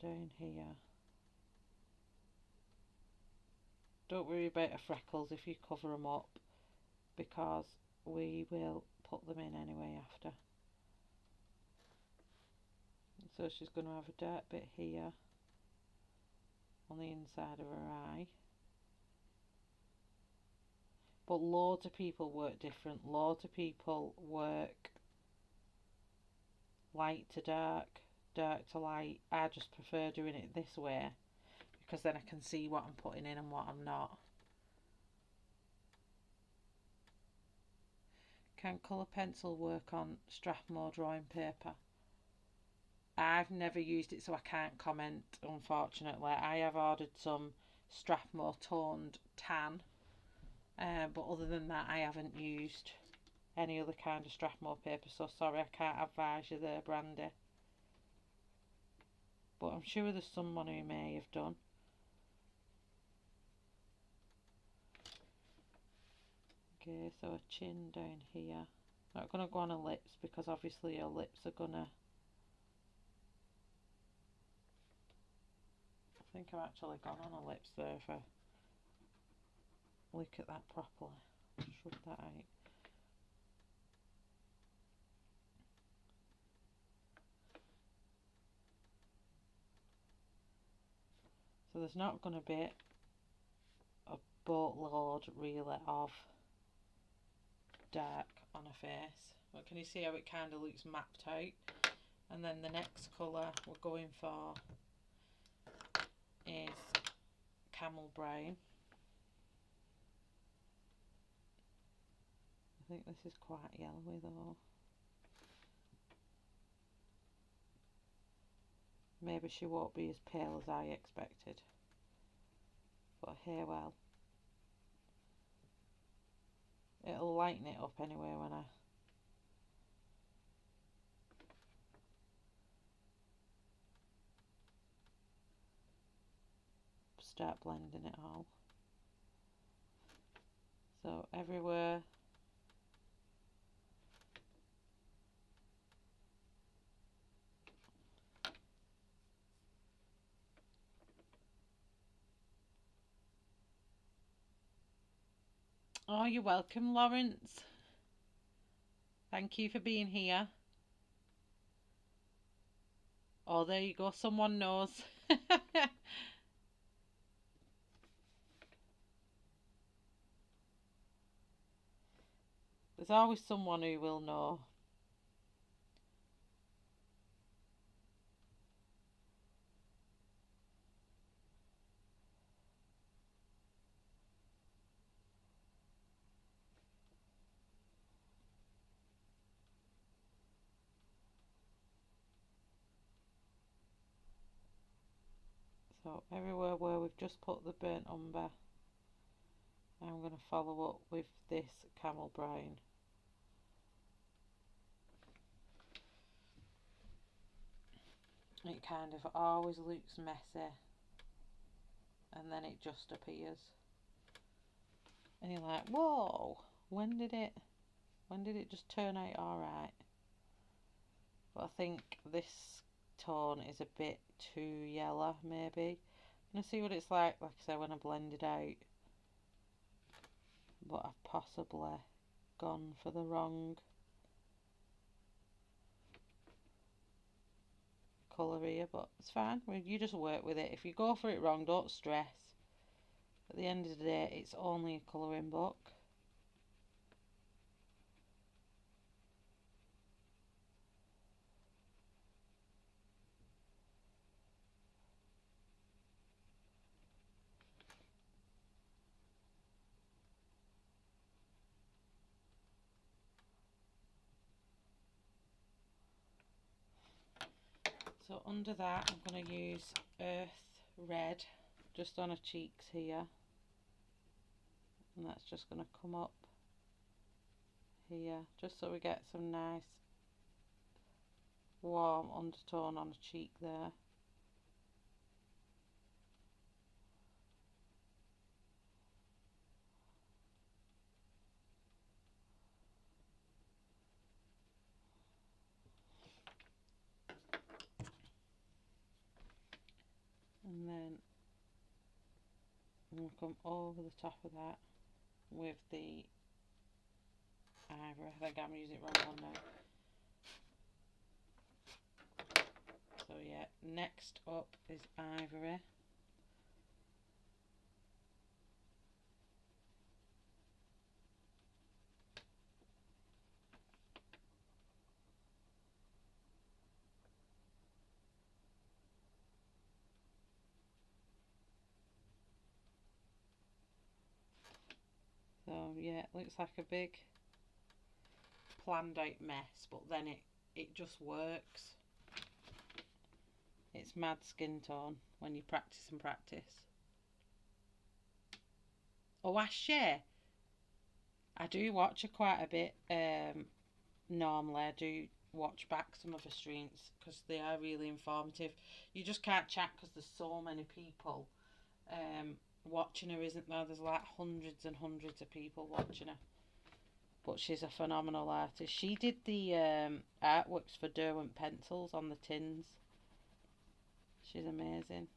down here. Don't worry about the freckles if you cover them up, because we will put them in anyway after. So she's going to have a dark bit here on the inside of her eye. But loads of people work different. Loads of people work light to dark, dark to light. I just prefer doing it this way because then I can see what I'm putting in and what I'm not. Can colour pencil work on Strathmore drawing paper? I've never used it, so I can't comment, unfortunately. I have ordered some Strathmore toned tan, but other than that I haven't used any other kind of Strathmore paper, so sorry, I can't advise you there, Brandy. But I'm sure there's someone who may have done. Okay, so a chin down here. Not going to go on her lips because obviously her lips are going to... I think I've actually gone on her lips there if I look at that properly. Shrug that out. So there's not going to be a boatload really of dark on her face, but can you see how it kind of looks mapped out? And then the next colour we're going for is camel brown. I think this is quite yellowy though. Maybe she won't be as pale as I expected, but hey well. It'll lighten it up anyway when I start blending it all. So everywhere Oh, you're welcome, Lawrence. Thank you for being here. Oh, there you go. Someone knows. There's always someone who will know. So everywhere where we've just put the burnt umber, I'm going to follow up with this camel brown. It kind of always looks messy and then it just appears. And you're like, whoa, when did it just turn out alright? But I think this tone is a bit too yellow, maybe. I'm going to see what it's like I say, when I blend it out. But I've possibly gone for the wrong colour here, but it's fine. You just work with it. If you go for it wrong, don't stress. At the end of the day, it's only a colouring book. So under that, I'm going to use Earth Red just on her cheeks here, and that's just going to come up here, just so we get some nice warm undertone on the cheek there. And then I'm going to come over the top of that with the ivory. I think I'm using it wrong one now. So yeah, next up is ivory. So yeah, it looks like a big planned out mess, but then it just works. It's mad skin tone when you practice and practice. Oh, I share. I do watch her quite a bit. Normally, I do watch back some of her streams because they are really informative. You just can't chat because there's so many people watching her, isn't there? There's like hundreds and hundreds of people watching her. But she's a phenomenal artist. She did the artworks for Arteza Pencils on the tins. She's amazing.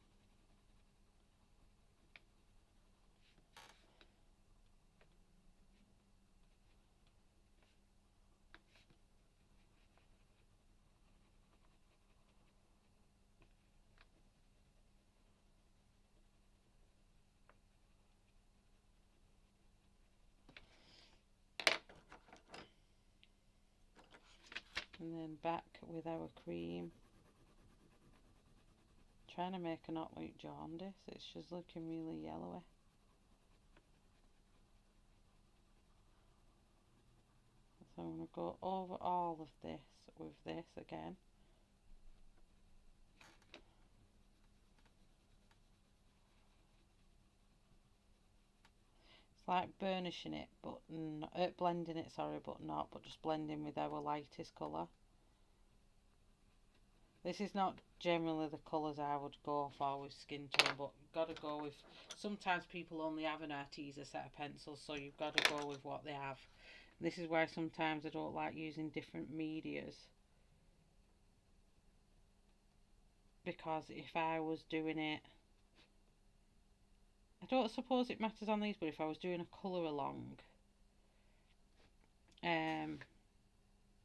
And then back with our cream. Trying to make her not look jaundice. It's just looking really yellowy. So I'm going to go over all of this with this again. It's like burnishing it, but blending it, sorry, but not, but just blending with our lightest colour. This is not generally the colours I would go for with skin tone, but you've got to go with, sometimes people only have an Arteza set of pencils, so you've got to go with what they have. This is why sometimes I don't like using different medias, because if I was doing it, I don't suppose it matters on these, but if I was doing a colour along, and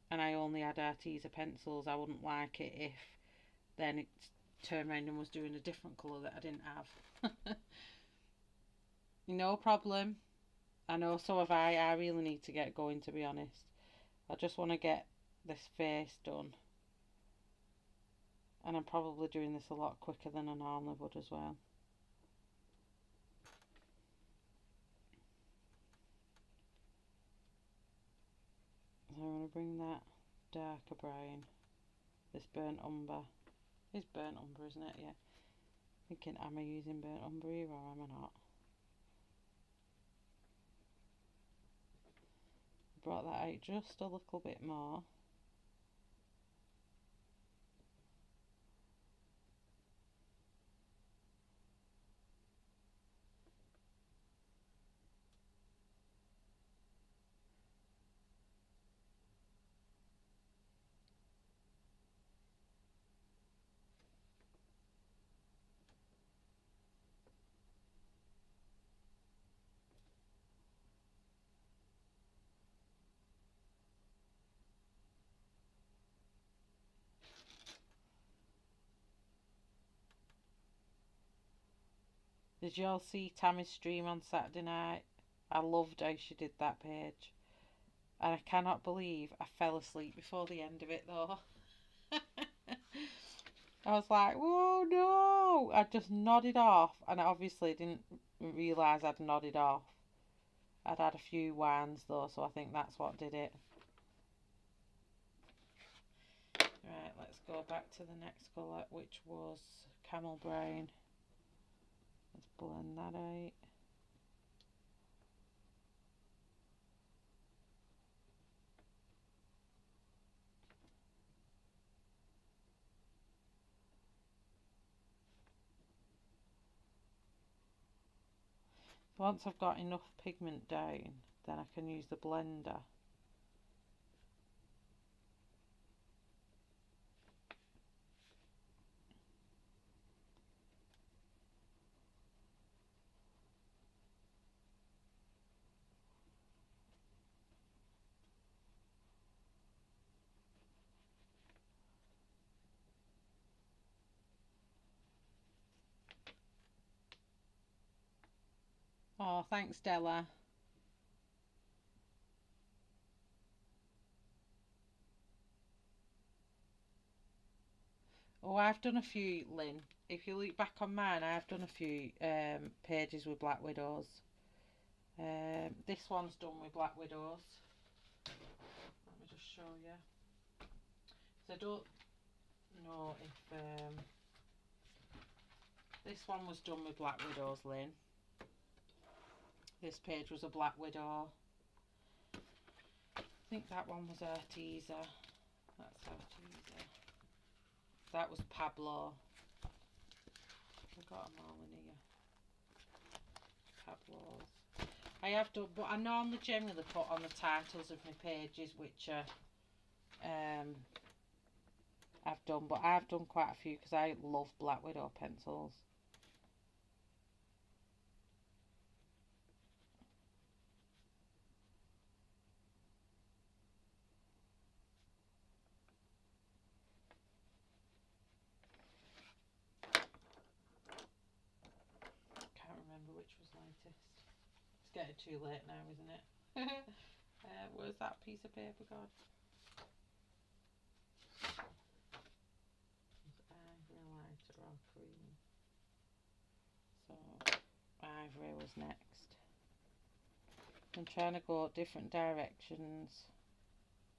I only had Arteza pencils, I wouldn't like it if then it turned around and was doing a different colour that I didn't have. No problem. I know, so have I. I really need to get going, to be honest. I just want to get this face done. And I'm probably doing this a lot quicker than I normally would as well. So I'm going to bring that darker brown, this burnt umber. It's burnt umber, isn't it? Yeah. Thinking, am I using burnt umber here or am I not? Brought that out just a little bit more. Did you all see Tammy's stream on Saturday night? I loved how she did that page. And I cannot believe I fell asleep before the end of it though. I was like, whoa, no! I just nodded off, and I obviously didn't realise I'd nodded off. I'd had a few wines though, so I think that's what did it. Right, let's go back to the next colour, which was camel brown. Let's blend that out. Once I've got enough pigment down, then I can use the blender. Oh, thanks, Della. Oh, I've done a few, Lynn. If you look back on mine, I've done a few pages with Black Widows. This one's done with Black Widows. Let me just show you. So I don't know if this one was done with Black Widows, Lynn. This page was a Black Widow. I think that one was Arteza. That's Arteza. That was Pablo. I've got them all in here. Pablo's. I have done, but I normally generally put on the titles of my pages which are I've done, but I've done quite a few because I love Black Widow pencils. Which was lightest. It's getting too late now, isn't it? Where's that piece of paper gone? Ivory lighter or cream? So ivory was next. I'm trying to go different directions,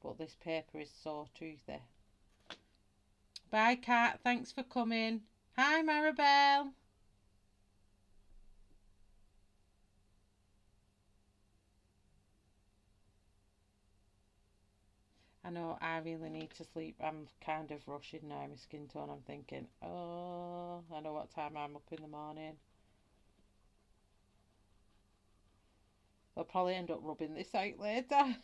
but this paper is so toothy. Bye, Kat. Thanks for coming. Hi, Maribel. I know I really need to sleep. I'm kind of rushing now, my skin tone. I'm thinking, oh, I know what time I'm up in the morning. I'll probably end up rubbing this out later.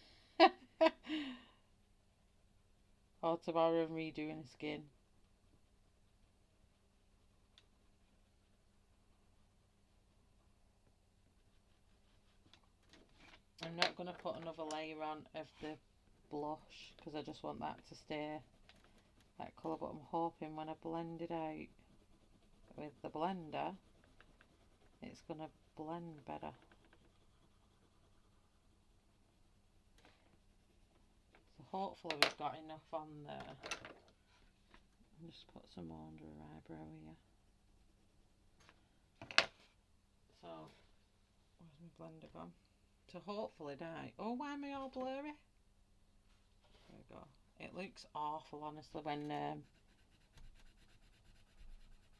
Or tomorrow I'm redoing the skin. I'm not going to put another layer on of the blush because I just want that to stay that colour, but I'm hoping when I blend it out with the blender it's going to blend better. So hopefully we've got enough on there. I'll just put some more under her eyebrow here. So where's my blender gone? To hopefully die. Oh, why am I all blurry? There we go. It looks awful, honestly, when I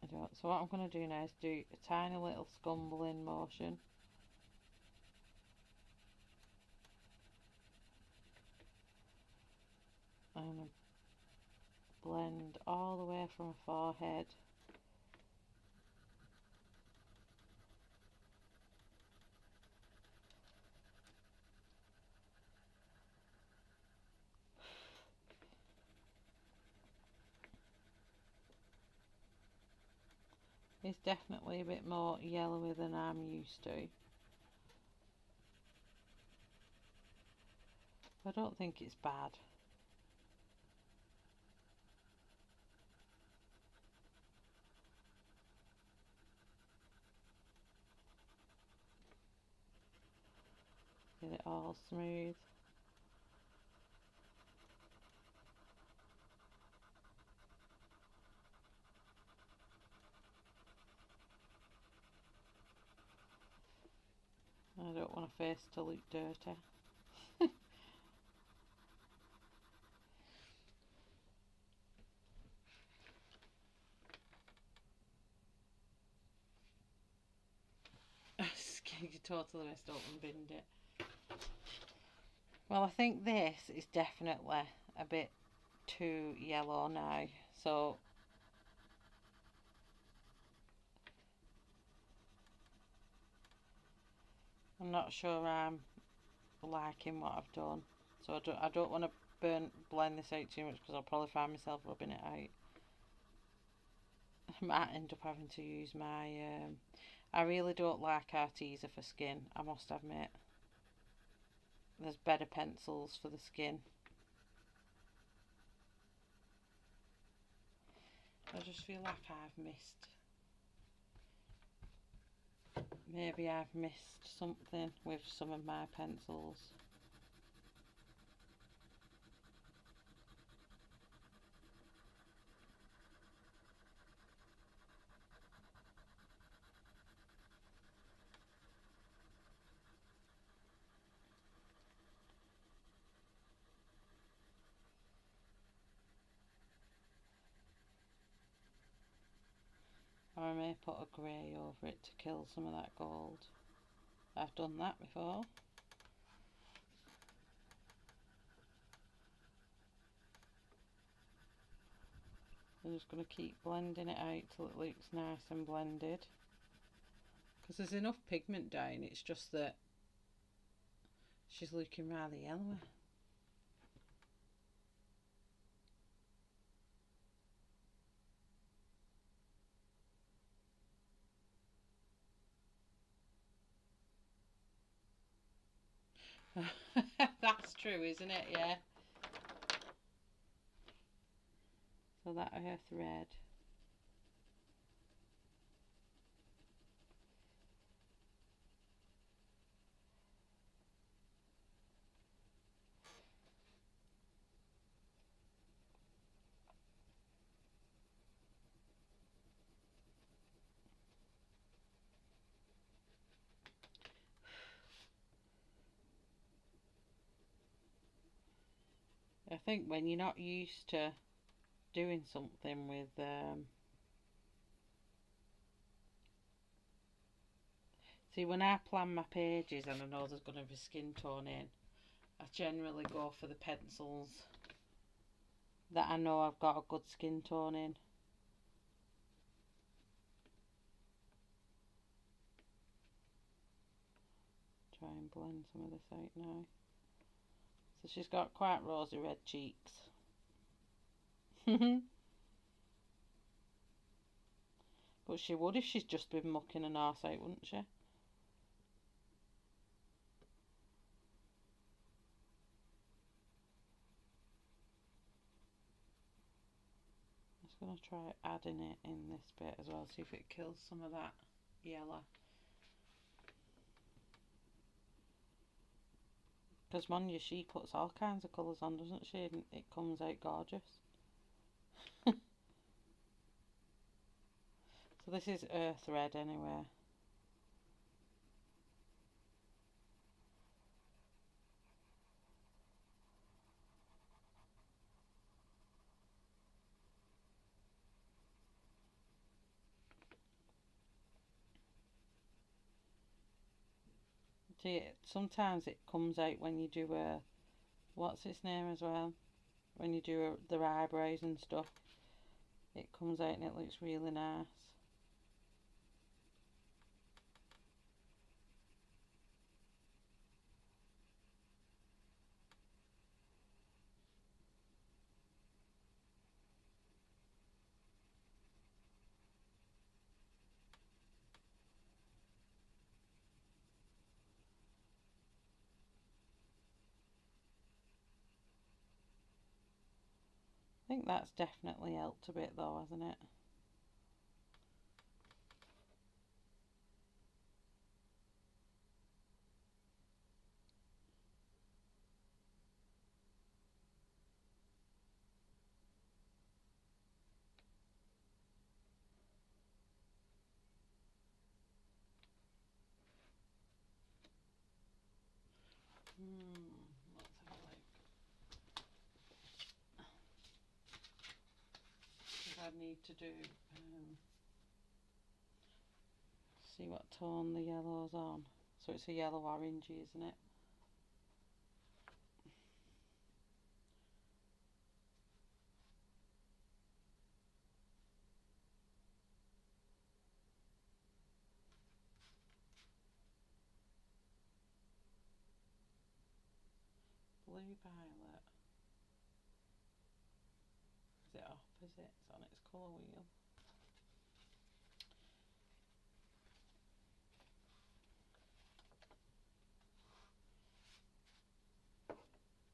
do it. So what I'm going to do now is do a tiny little scumbling motion. And blend all the way from her forehead. It's definitely a bit more yellowy than I'm used to. I don't think it's bad. Get it all smooth. I don't want a face to look dirty. You totally messed up and binned it. Well, I think this is definitely a bit too yellow now, so I'm not sure I'm liking what I've done. So I don't want to blend this out too much because I'll probably find myself rubbing it out. I might end up having to use my I really don't like Arteza for skin, I must admit. There's better pencils for the skin. I just feel like maybe I've missed something with some of my pencils. Or I may put a grey over it to kill some of that gold. I've done that before. I'm just going to keep blending it out till it looks nice and blended. Because there's enough pigment down, it's just that she's looking rather yellowy. That's true, isn't it? Yeah. So that her thread. I think when you're not used to doing something with see, when I plan my pages and I know there's going to be skin tone in, I generally go for the pencils that I know I've got a good skin tone in. Try and blend some of this out now. So she's got quite rosy red cheeks. But she would if she's just been mucking an arse out, wouldn't she? I'm just going to try adding it in this bit as well, see if it kills some of that yellow. Because Monya, she puts all kinds of colours on, doesn't she? And it comes out gorgeous. So this is earth red anyway. See, sometimes it comes out when you do a, what's its name as well? When you do their eyebrows and stuff. It comes out and it looks really nice. I think that's definitely helped a bit though, hasn't it? Let's have a look. I need to do see what tone the yellow's on. So it's a yellow orangey, isn't it? Blue violet. Is it opposite? It's on its colour wheel.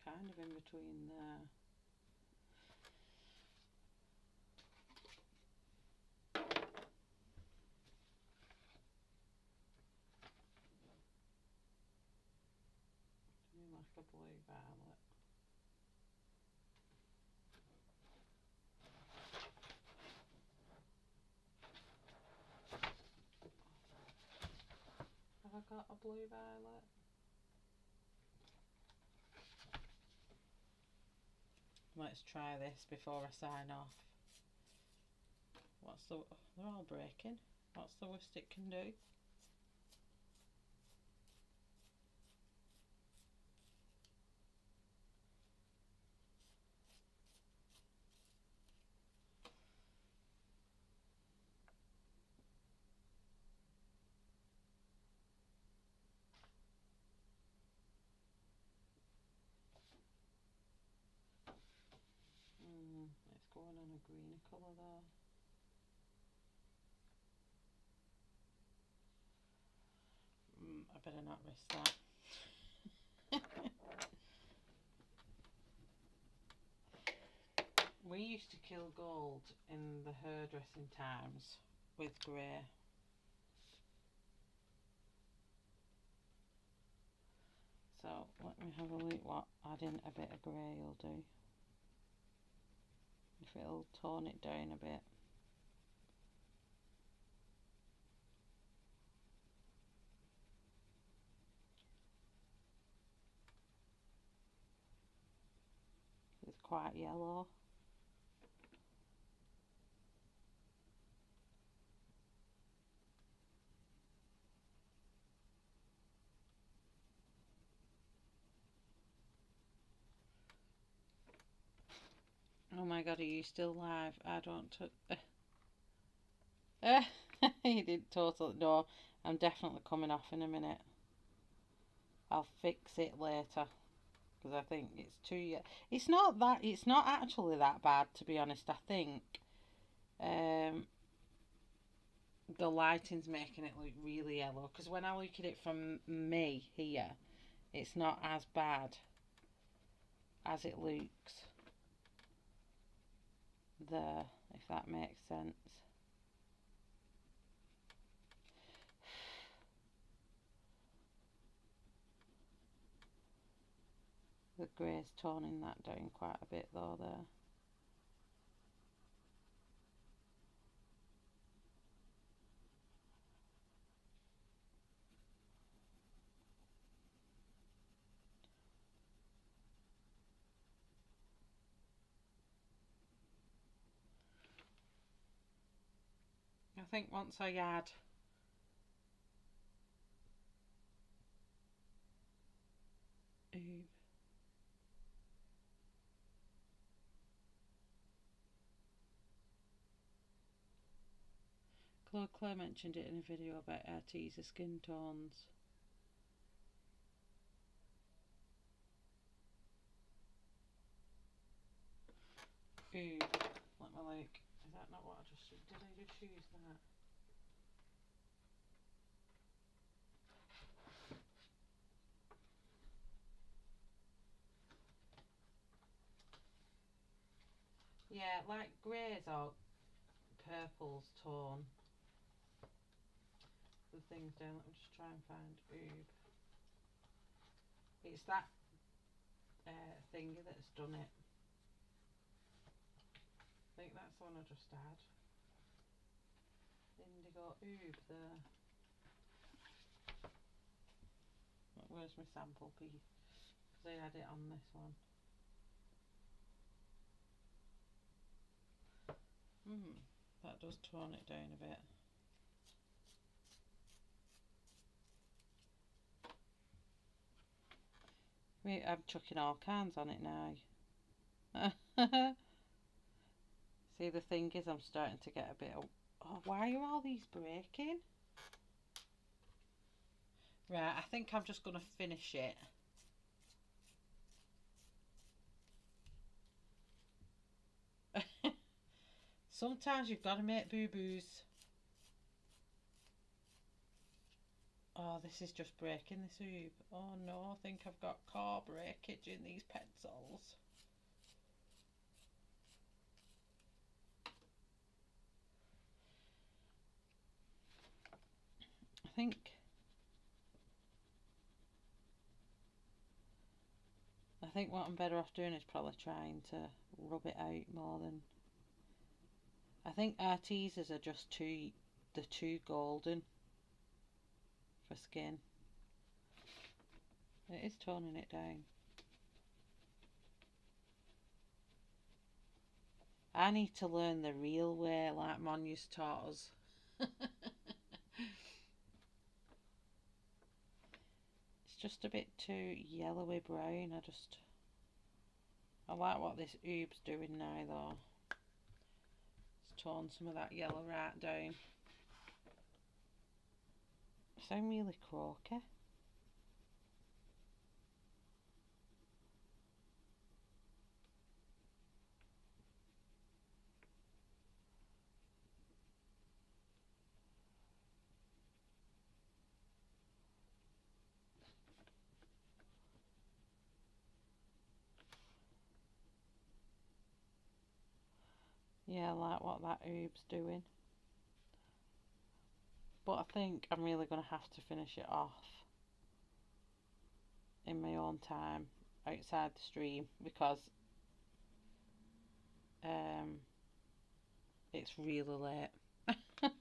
Kind of in between there. Like a blue violet. Have I got a blue violet? Let's try this before I sign off. They're all breaking. What's the worst it can do? It's going on a greener colour there. I better not risk that. We used to kill gold in the hairdressing times with grey. So let me have a look what adding a bit of grey will do. If it'll tone it down a bit. It's quite yellow. Oh my god, are you still live? I don't... You didn't totally... No, I'm definitely coming off in a minute. I'll fix it later. Because I think it's too... It's not actually that bad, to be honest. I think the lighting's making it look really yellow. Because when I look at it from me here, it's not as bad as it looks there, if that makes sense. The grey's toning that down quite a bit though there. I think once I add Claire mentioned it in a video about Arteza skin tones. Ooh, let me look. Is that not what I just... Did I just use that? Yeah, like greys or purples tone the things down. Let me just try and find oob. It's that thingy that's done it. I think that's the one I just had. Indigo oob there. Where's my sample piece? Because I had it on this one. That does tone it down a bit. Wait, I'm chucking all kinds on it now. See, the thing is, I'm starting to get a bit of... Oh, why are all these breaking? Right, I think I'm just going to finish it. Sometimes you've got to make boo-boos. Oh, this is just breaking this oob. Oh no, I think I've got core breakage in these pencils. I think what I'm better off doing is probably trying to rub it out more than... I think Artezas are just they're too golden for skin. It is toning it down. I need to learn the real way, like Monya's taught us. It's just a bit too yellowy brown. I like what this oob's doing now though. It's toned some of that yellow right down. I sound really croaky. Yeah, I like what that oob's doing. But I think I'm really going to have to finish it off in my own time outside the stream because it's really late. And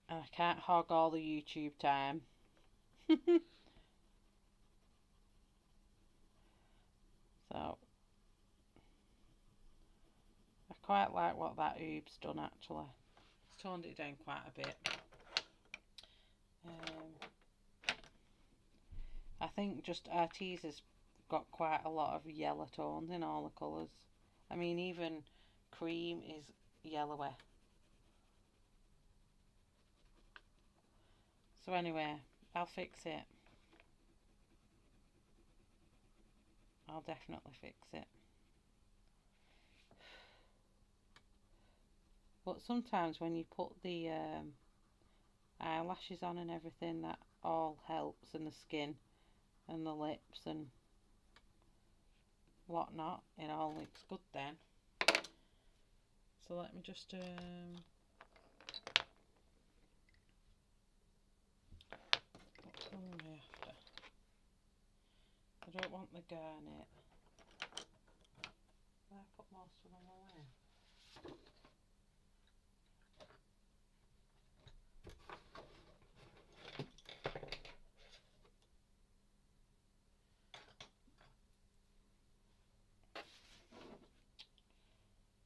I can't hog all the YouTube time. So I quite like what that oob's done actually. It's toned it down quite a bit. I think just Arteza's got quite a lot of yellow tones in all the colours. I mean, even cream is yellowy. So anyway, I'll fix it. I'll definitely fix it. But sometimes when you put the eyelashes on and everything, that all helps, and the skin and the lips and whatnot, it all looks good then. So let me just what colour am I after? I don't want the garnet. I put most of them away.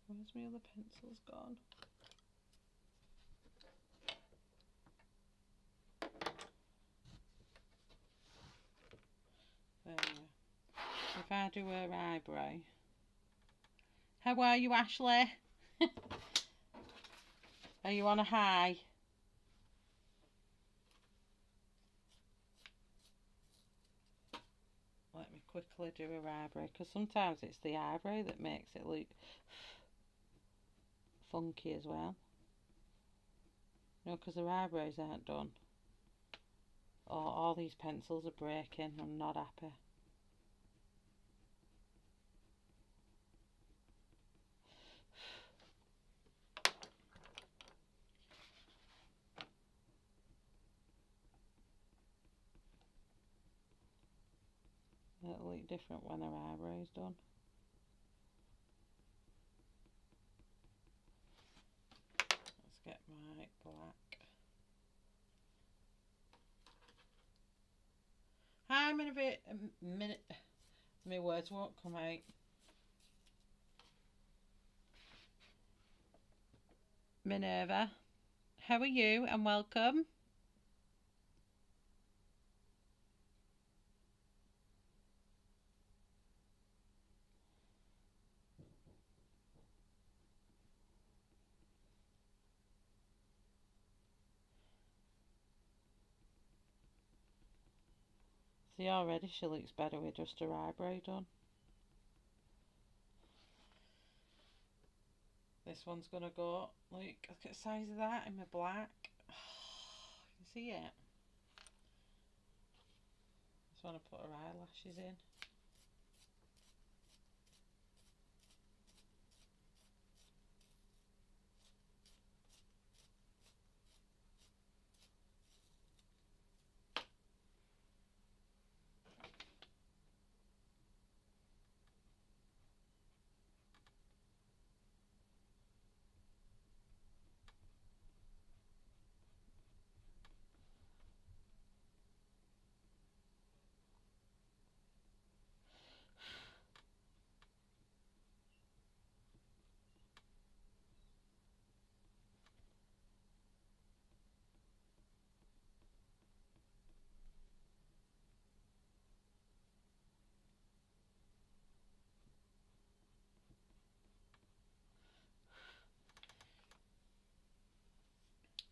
Where's my other pencils gone? There we go. If I do her eyebrow. How are you, Ashley? Are you on a high? Let me quickly do her eyebrow, because sometimes it's the eyebrow that makes it look funky as well. No, because her eyebrows aren't done. Oh, all these pencils are breaking. I'm not happy. It'll look different when her eyebrow's done. Let's get my black. I'm in a minute. My words won't come out. Minerva, how are you and welcome? See, already she looks better with just her eyebrow done. This one's gonna go, look at the size of that in my black. You can see it. Just want to put her eyelashes in.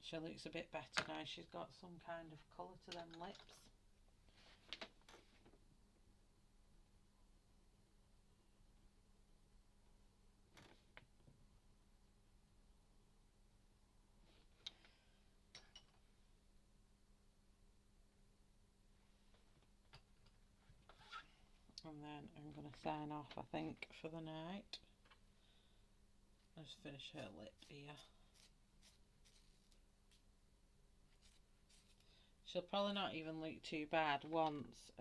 She looks a bit better now. She's got some kind of colour to them lips. And then I'm going to sign off, I think, for the night. I'll just finish her lip here. She'll probably not even look too bad once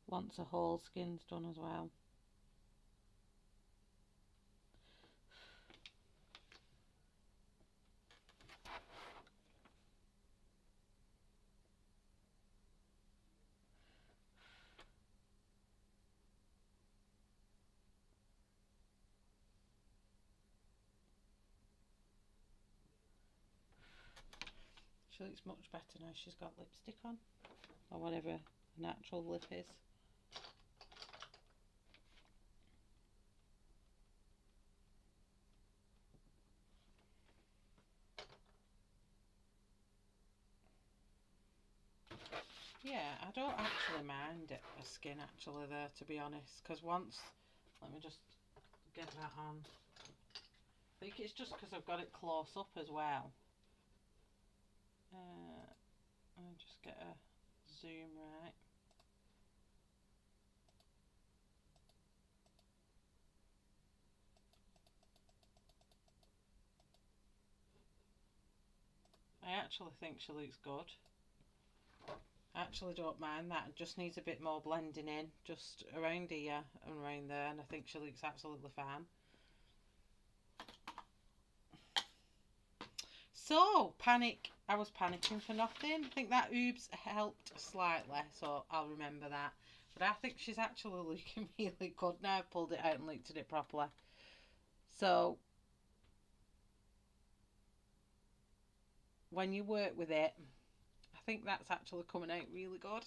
once the whole skin's done as well. She looks much better now she's got lipstick on, or whatever natural lip is. Yeah, I don't actually mind it, a skin actually there, to be honest, because once, let me just get that on. I think it's just because I've got it close up as well. I'll just get a zoom right. I actually think she looks good. I actually don't mind that. It just needs a bit more blending in, just around here and around there, and I think she looks absolutely fine. So, panic. I was panicking for nothing. I think that oops helped slightly, so I'll remember that. But I think she's actually looking really good now. I've pulled it out and looked at it properly. So, when you work with it, I think that's actually coming out really good.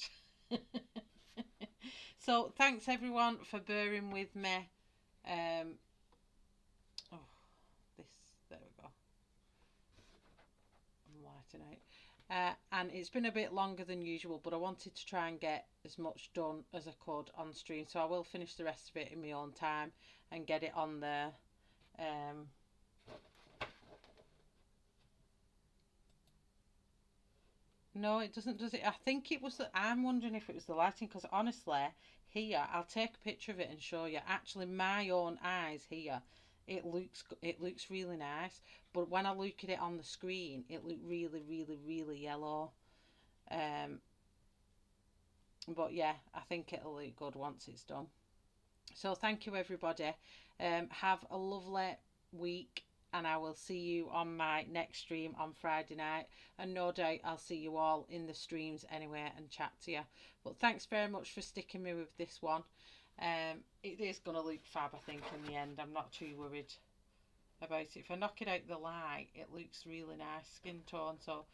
So, thanks everyone for bearing with me. There we go. I'm lighting out. And it's been a bit longer than usual, but I wanted to try and get as much done as I could on stream, so I will finish the rest of it in my own time and get it on there. No, it doesn't, does it? I think it was I'm wondering if it was the lighting, because honestly, here, I'll take a picture of it and show you. Actually, my own eyes here, it looks really nice, but when I look at it on the screen, it looked really, really, really yellow. But yeah, I think it'll look good once it's done. So thank you everybody. Have a lovely week, and I will see you on my next stream on Friday night, and no doubt I'll see you all in the streams anyway and chat to you. But thanks very much for sticking me with this one. It is going to look fab, I think, in the end. I'm not too worried about it. If I knock it out the light, it looks really nice skin tone. So,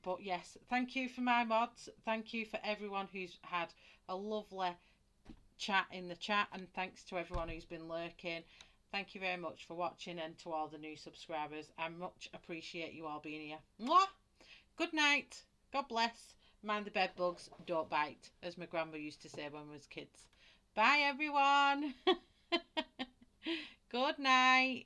but yes, thank you for my mods. Thank you for everyone who's had a lovely chat in the chat, and thanks to everyone who's been lurking. Thank you very much for watching, and to all the new subscribers, I much appreciate you all being here. Mwah! Good night. God bless. Mind the bed bugs, don't bite, as my grandma used to say when we was kids. Bye everyone. Good night.